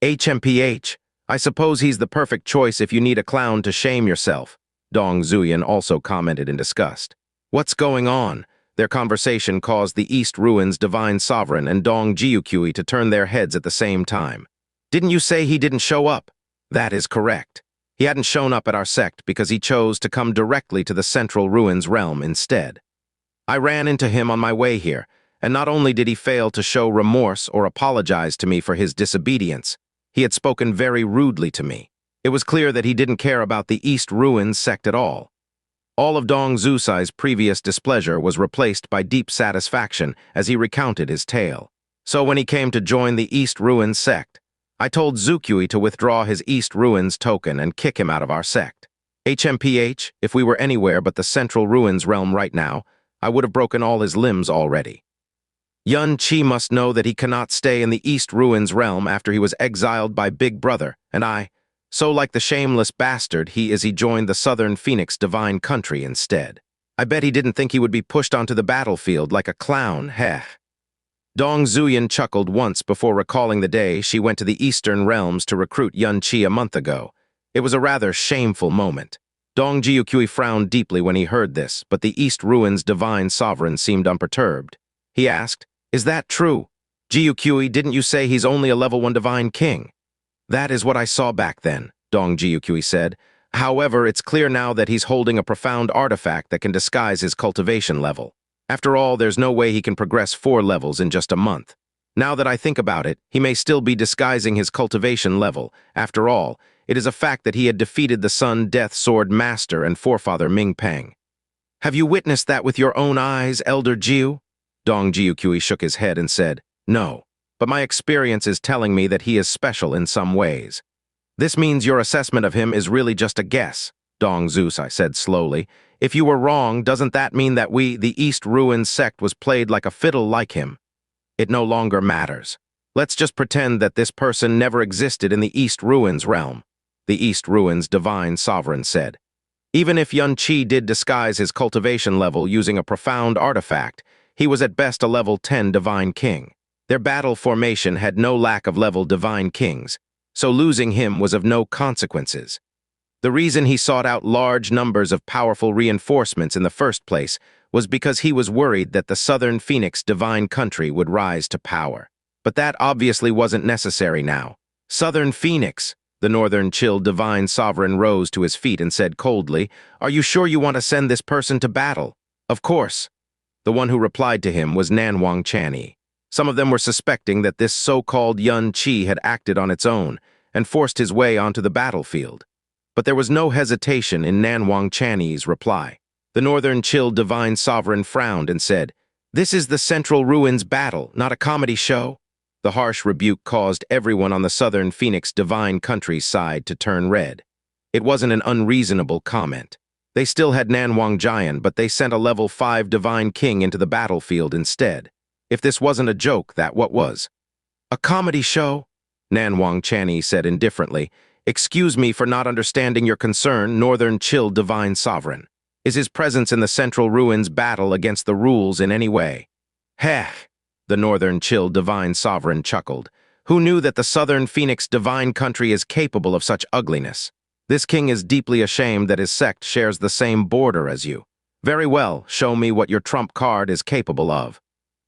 HMPH, I suppose he's the perfect choice if you need a clown to shame yourself. Dong Zuyan also commented in disgust. What's going on? Their conversation caused the East Ruins Divine Sovereign and Dong Jiuqi to turn their heads at the same time. Didn't you say he didn't show up? That is correct. He hadn't shown up at our sect because he chose to come directly to the Central Ruins realm instead. I ran into him on my way here, and not only did he fail to show remorse or apologize to me for his disobedience, he had spoken very rudely to me. It was clear that he didn't care about the East Ruins sect at all. All of Dong Zusai's previous displeasure was replaced by deep satisfaction as he recounted his tale. So when he came to join the East Ruins sect, I told Zukui to withdraw his East Ruins token and kick him out of our sect. HMPH, if we were anywhere but the Central Ruins realm right now, I would have broken all his limbs already. Yun Qi must know that he cannot stay in the East Ruins realm after he was exiled by Big Brother, and so like the shameless bastard he joined the Southern Phoenix Divine Country instead. I bet he didn't think he would be pushed onto the battlefield like a clown, heh. Dong Zuyan chuckled once before recalling the day she went to the Eastern Realms to recruit Yun Qi a month ago. It was a rather shameful moment. Dong Jiuqi frowned deeply when he heard this, but the East Ruins Divine Sovereign seemed unperturbed. He asked, "Is that true? Jiuqi, didn't you say he's only a level 1 Divine King?" "That is what I saw back then," Dong Jiuqi said. "However, it's clear now that he's holding a profound artifact that can disguise his cultivation level. After all, there's no way he can progress 4 levels in just a month. Now that I think about it, he may still be disguising his cultivation level. After all, it is a fact that he had defeated the Sun Death Sword Master and forefather Ming Peng. Have you witnessed that with your own eyes, Elder Jiu? Dong Jiuqiu shook his head and said, No, but my experience is telling me that he is special in some ways. This means your assessment of him is really just a guess, Dong Zeus, I said slowly. If you were wrong, doesn't that mean that we, the East Ruins sect, was played like a fiddle like him? It no longer matters. Let's just pretend that this person never existed in the East Ruins realm, the East Ruins Divine Sovereign said. Even if Yun Qi did disguise his cultivation level using a profound artifact, he was at best a level 10 Divine King. Their battle formation had no lack of level Divine Kings, so losing him was of no consequences. The reason he sought out large numbers of powerful reinforcements in the first place was because he was worried that the Southern Phoenix Divine Country would rise to power. But that obviously wasn't necessary now. Southern Phoenix, the Northern Chill Divine Sovereign rose to his feet and said coldly, Are you sure you want to send this person to battle? Of course. The one who replied to him was Nanwang Chanyi. Some of them were suspecting that this so-called Yun Qi had acted on its own and forced his way onto the battlefield. But there was no hesitation in Nanwang Chanyi's reply. The Northern Chill Divine Sovereign frowned and said, This is the Central Ruins battle, not a comedy show. The harsh rebuke caused everyone on the Southern Phoenix Divine Country's side to turn red. It wasn't an unreasonable comment. They still had Nanwang Jian, but they sent a level 5 Divine King into the battlefield instead. If this wasn't a joke, that what was? A comedy show? Nanwang Chanyi said indifferently. Excuse me for not understanding your concern, Northern Chill Divine Sovereign. Is his presence in the Central Ruins battle against the rules in any way? Heh, the Northern Chill Divine Sovereign chuckled. Who knew that the Southern Phoenix Divine Country is capable of such ugliness? This king is deeply ashamed that his sect shares the same border as you. Very well, show me what your trump card is capable of.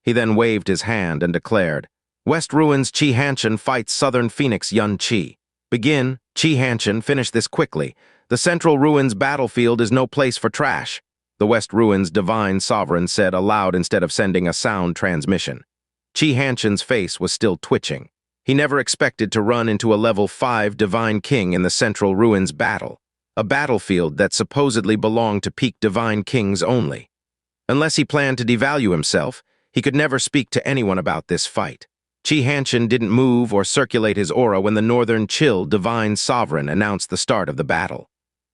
He then waved his hand and declared, West Ruins Xianxia fights Southern Phoenix Yun Qi. Begin, Xianxia, finish this quickly. The Central Ruins battlefield is no place for trash, the West Ruins Divine Sovereign said aloud instead of sending a sound transmission. Xianxia's face was still twitching. He never expected to run into a level 5 Divine King in the Central Ruins battle, a battlefield that supposedly belonged to peak Divine Kings only. Unless he planned to devalue himself, he could never speak to anyone about this fight. Xianxia didn't move or circulate his aura when the Northern Chill Divine Sovereign announced the start of the battle.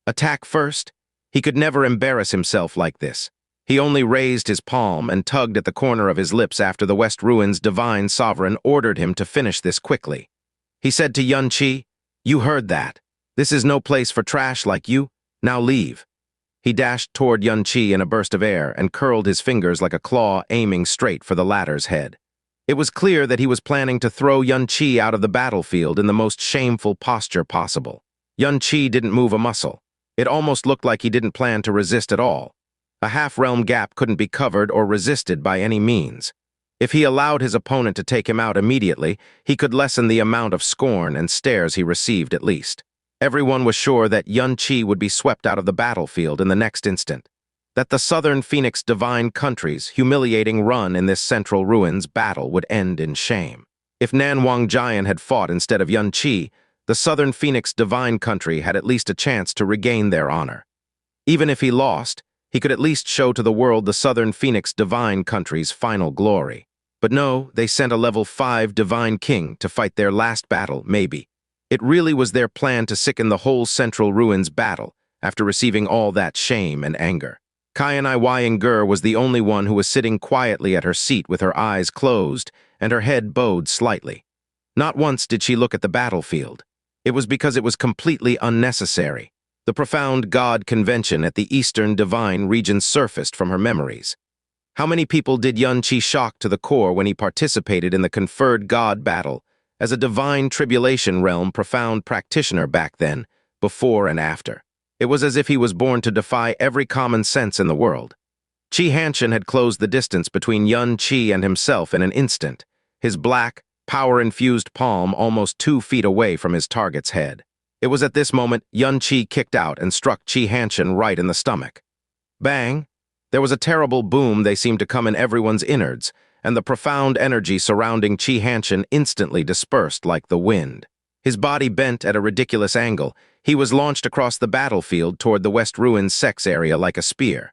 Attack first? He could never embarrass himself like this. He only raised his palm and tugged at the corner of his lips after the West Ruins Divine Sovereign ordered him to finish this quickly. He said to Yun Qi, You heard that. This is no place for trash like you. Now leave. He dashed toward Yun Qi in a burst of air and curled his fingers like a claw aiming straight for the latter's head. It was clear that he was planning to throw Yun Qi out of the battlefield in the most shameful posture possible. Yun Qi didn't move a muscle. It almost looked like he didn't plan to resist at all. A half-realm gap couldn't be covered or resisted by any means. If he allowed his opponent to take him out immediately, he could lessen the amount of scorn and stares he received at least. Everyone was sure that Yun Qi would be swept out of the battlefield in the next instant. That the Southern Phoenix Divine Country's humiliating run in this Central Ruins battle would end in shame. If Nanwang Jian had fought instead of Yun Qi, the Southern Phoenix Divine Country had at least a chance to regain their honor. Even if he lost, he could at least show to the world the Southern Phoenix Divine Country's final glory. But no, they sent a level 5 Divine King to fight their last battle, maybe. It really was their plan to sicken the whole Central Ruins battle after receiving all that shame and anger. Ying'er was the only one who was sitting quietly at her seat with her eyes closed and her head bowed slightly. Not once did she look at the battlefield. It was because it was completely unnecessary. The profound God convention at the Eastern Divine region surfaced from her memories. How many people did Yun Qi shock to the core when he participated in the conferred God battle as a divine tribulation realm profound practitioner back then, before and after? It was as if he was born to defy every common sense in the world. Xianxia had closed the distance between Yun Qi and himself in an instant, his black, power-infused palm almost 2 feet away from his target's head. It was at this moment Yun Qi kicked out and struck Xianxia right in the stomach. Bang! There was a terrible boom. They seemed to come in everyone's innards, and the profound energy surrounding Xianxia instantly dispersed like the wind. His body bent at a ridiculous angle. He was launched across the battlefield toward the West Ruins sex area like a spear.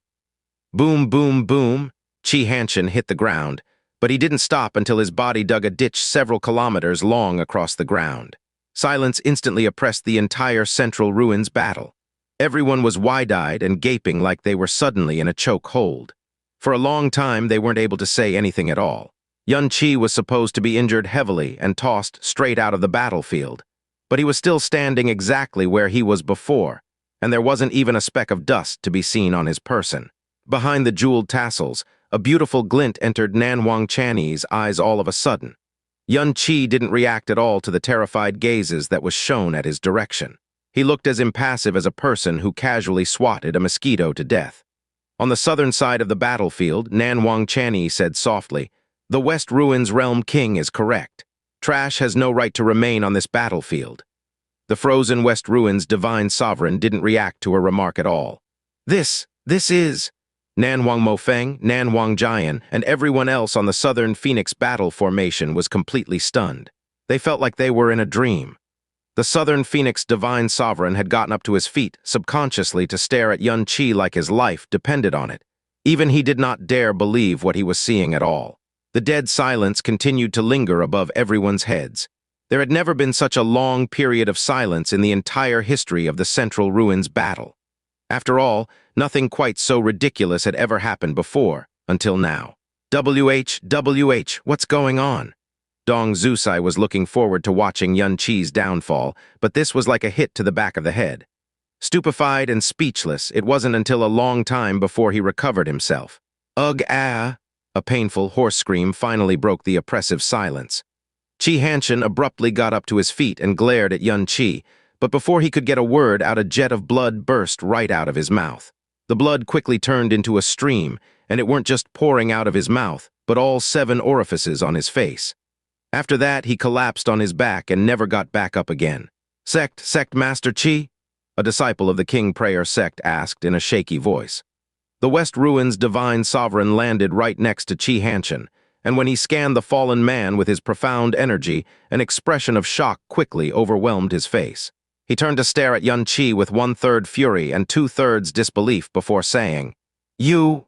Boom, boom, boom. Xianxia hit the ground, but he didn't stop until his body dug a ditch several kilometers long across the ground. Silence instantly oppressed the entire Central Ruins battle. Everyone was wide-eyed and gaping like they were suddenly in a choke hold. For a long time, they weren't able to say anything at all. Yunqi was supposed to be injured heavily and tossed straight out of the battlefield, but he was still standing exactly where he was before, and there wasn't even a speck of dust to be seen on his person. Behind the jeweled tassels, a beautiful glint entered Nanwang Chanyi's eyes all of a sudden. Yunqi didn't react at all to the terrified gazes that was shown at his direction. He looked as impassive as a person who casually swatted a mosquito to death. On the southern side of the battlefield, Nanwang Chanyi said softly, "The West Ruins Realm King is correct. Trash has no right to remain on this battlefield." The frozen West Ruins Divine Sovereign didn't react to her remark at all. This is... Nanwang Mofeng, Nanwang Jian, and everyone else on the Southern Phoenix battle formation was completely stunned. They felt like they were in a dream. The Southern Phoenix Divine Sovereign had gotten up to his feet, subconsciously to stare at Yunqi like his life depended on it. Even he did not dare believe what he was seeing at all. The dead silence continued to linger above everyone's heads. There had never been such a long period of silence in the entire history of the Central Ruins battle. After all, nothing quite so ridiculous had ever happened before, until now. WH, what's going on? Dong Zusai was looking forward to watching Yunqi's downfall, but this was like a hit to the back of the head. Stupefied and speechless, it wasn't until a long time before he recovered himself. Ugh, ah! A painful hoarse scream finally broke the oppressive silence. Xianxia abruptly got up to his feet and glared at Yunqi, but before he could get a word out, a jet of blood burst right out of his mouth. The blood quickly turned into a stream, and it weren't just pouring out of his mouth, but all 7 orifices on his face. After that, he collapsed on his back and never got back up again. Sect Master Qi? A disciple of the King Prayer sect asked in a shaky voice. The West Ruins Divine Sovereign landed right next to Xianxia, and when he scanned the fallen man with his profound energy, an expression of shock quickly overwhelmed his face. He turned to stare at Yunqi with 1/3 fury and 2/3 disbelief before saying, "You..."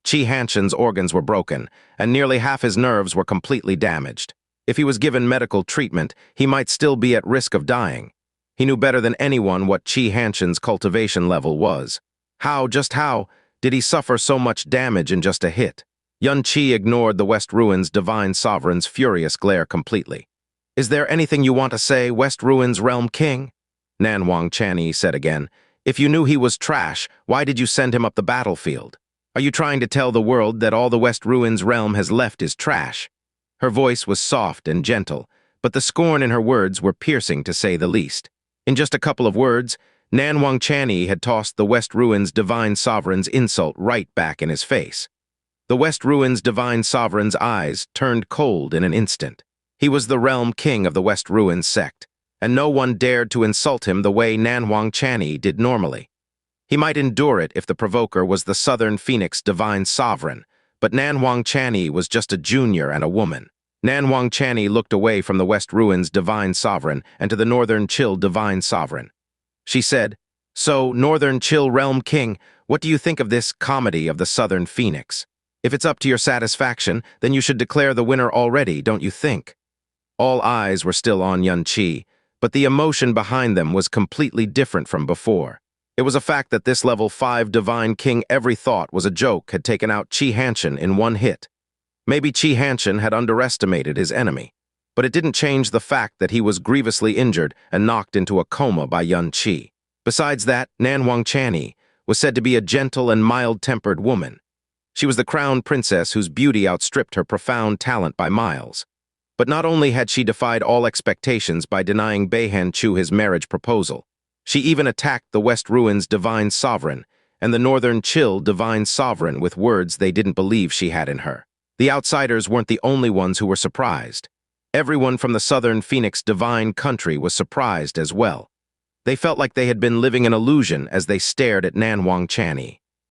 Xianxia's organs were broken, and nearly half his nerves were completely damaged. If he was given medical treatment, he might still be at risk of dying. He knew better than anyone what Xianxia's cultivation level was. Just how, did he suffer so much damage in just a hit? Yunqi ignored the West Ruins Divine Sovereign's furious glare completely. "Is there anything you want to say, West Ruins Realm King?" Nanwang Chanyi said again. "If you knew he was trash, why did you send him up the battlefield? Are you trying to tell the world that all the West Ruins realm has left is trash?" Her voice was soft and gentle, but the scorn in her words were piercing to say the least. In just a couple of words, Nanwang Chanyi had tossed the West Ruins Divine Sovereign's insult right back in his face. The West Ruins Divine Sovereign's eyes turned cold in an instant. He was the realm king of the West Ruins sect, and no one dared to insult him the way Nanwang Chanyi did normally. He might endure it if the provoker was the Southern Phoenix Divine Sovereign, but Nanwang Chanyi was just a junior and a woman. Nanwang Chanyi looked away from the West Ruins Divine Sovereign and to the Northern Chill Divine Sovereign. She said, "So, Northern Chill Realm King, what do you think of this comedy of the Southern Phoenix? If it's up to your satisfaction, then you should declare the winner already, don't you think?" All eyes were still on Yunqi, but the emotion behind them was completely different from before. It was a fact that this level 5 Divine King every thought was a joke had taken out Xianxia in one hit. Maybe Xianxia had underestimated his enemy, but it didn't change the fact that he was grievously injured and knocked into a coma by Yunqi. Besides that, Nanwang Chanyi was said to be a gentle and mild-tempered woman. She was the crown princess whose beauty outstripped her profound talent by miles. But not only had she defied all expectations by denying Beihan Chu his marriage proposal, she even attacked the West Ruins Divine Sovereign and the Northern Chill Divine Sovereign with words they didn't believe she had in her. The outsiders weren't the only ones who were surprised. Everyone from the Southern Phoenix Divine Country was surprised as well. They felt like they had been living an illusion as they stared at Nanwang Chanyi.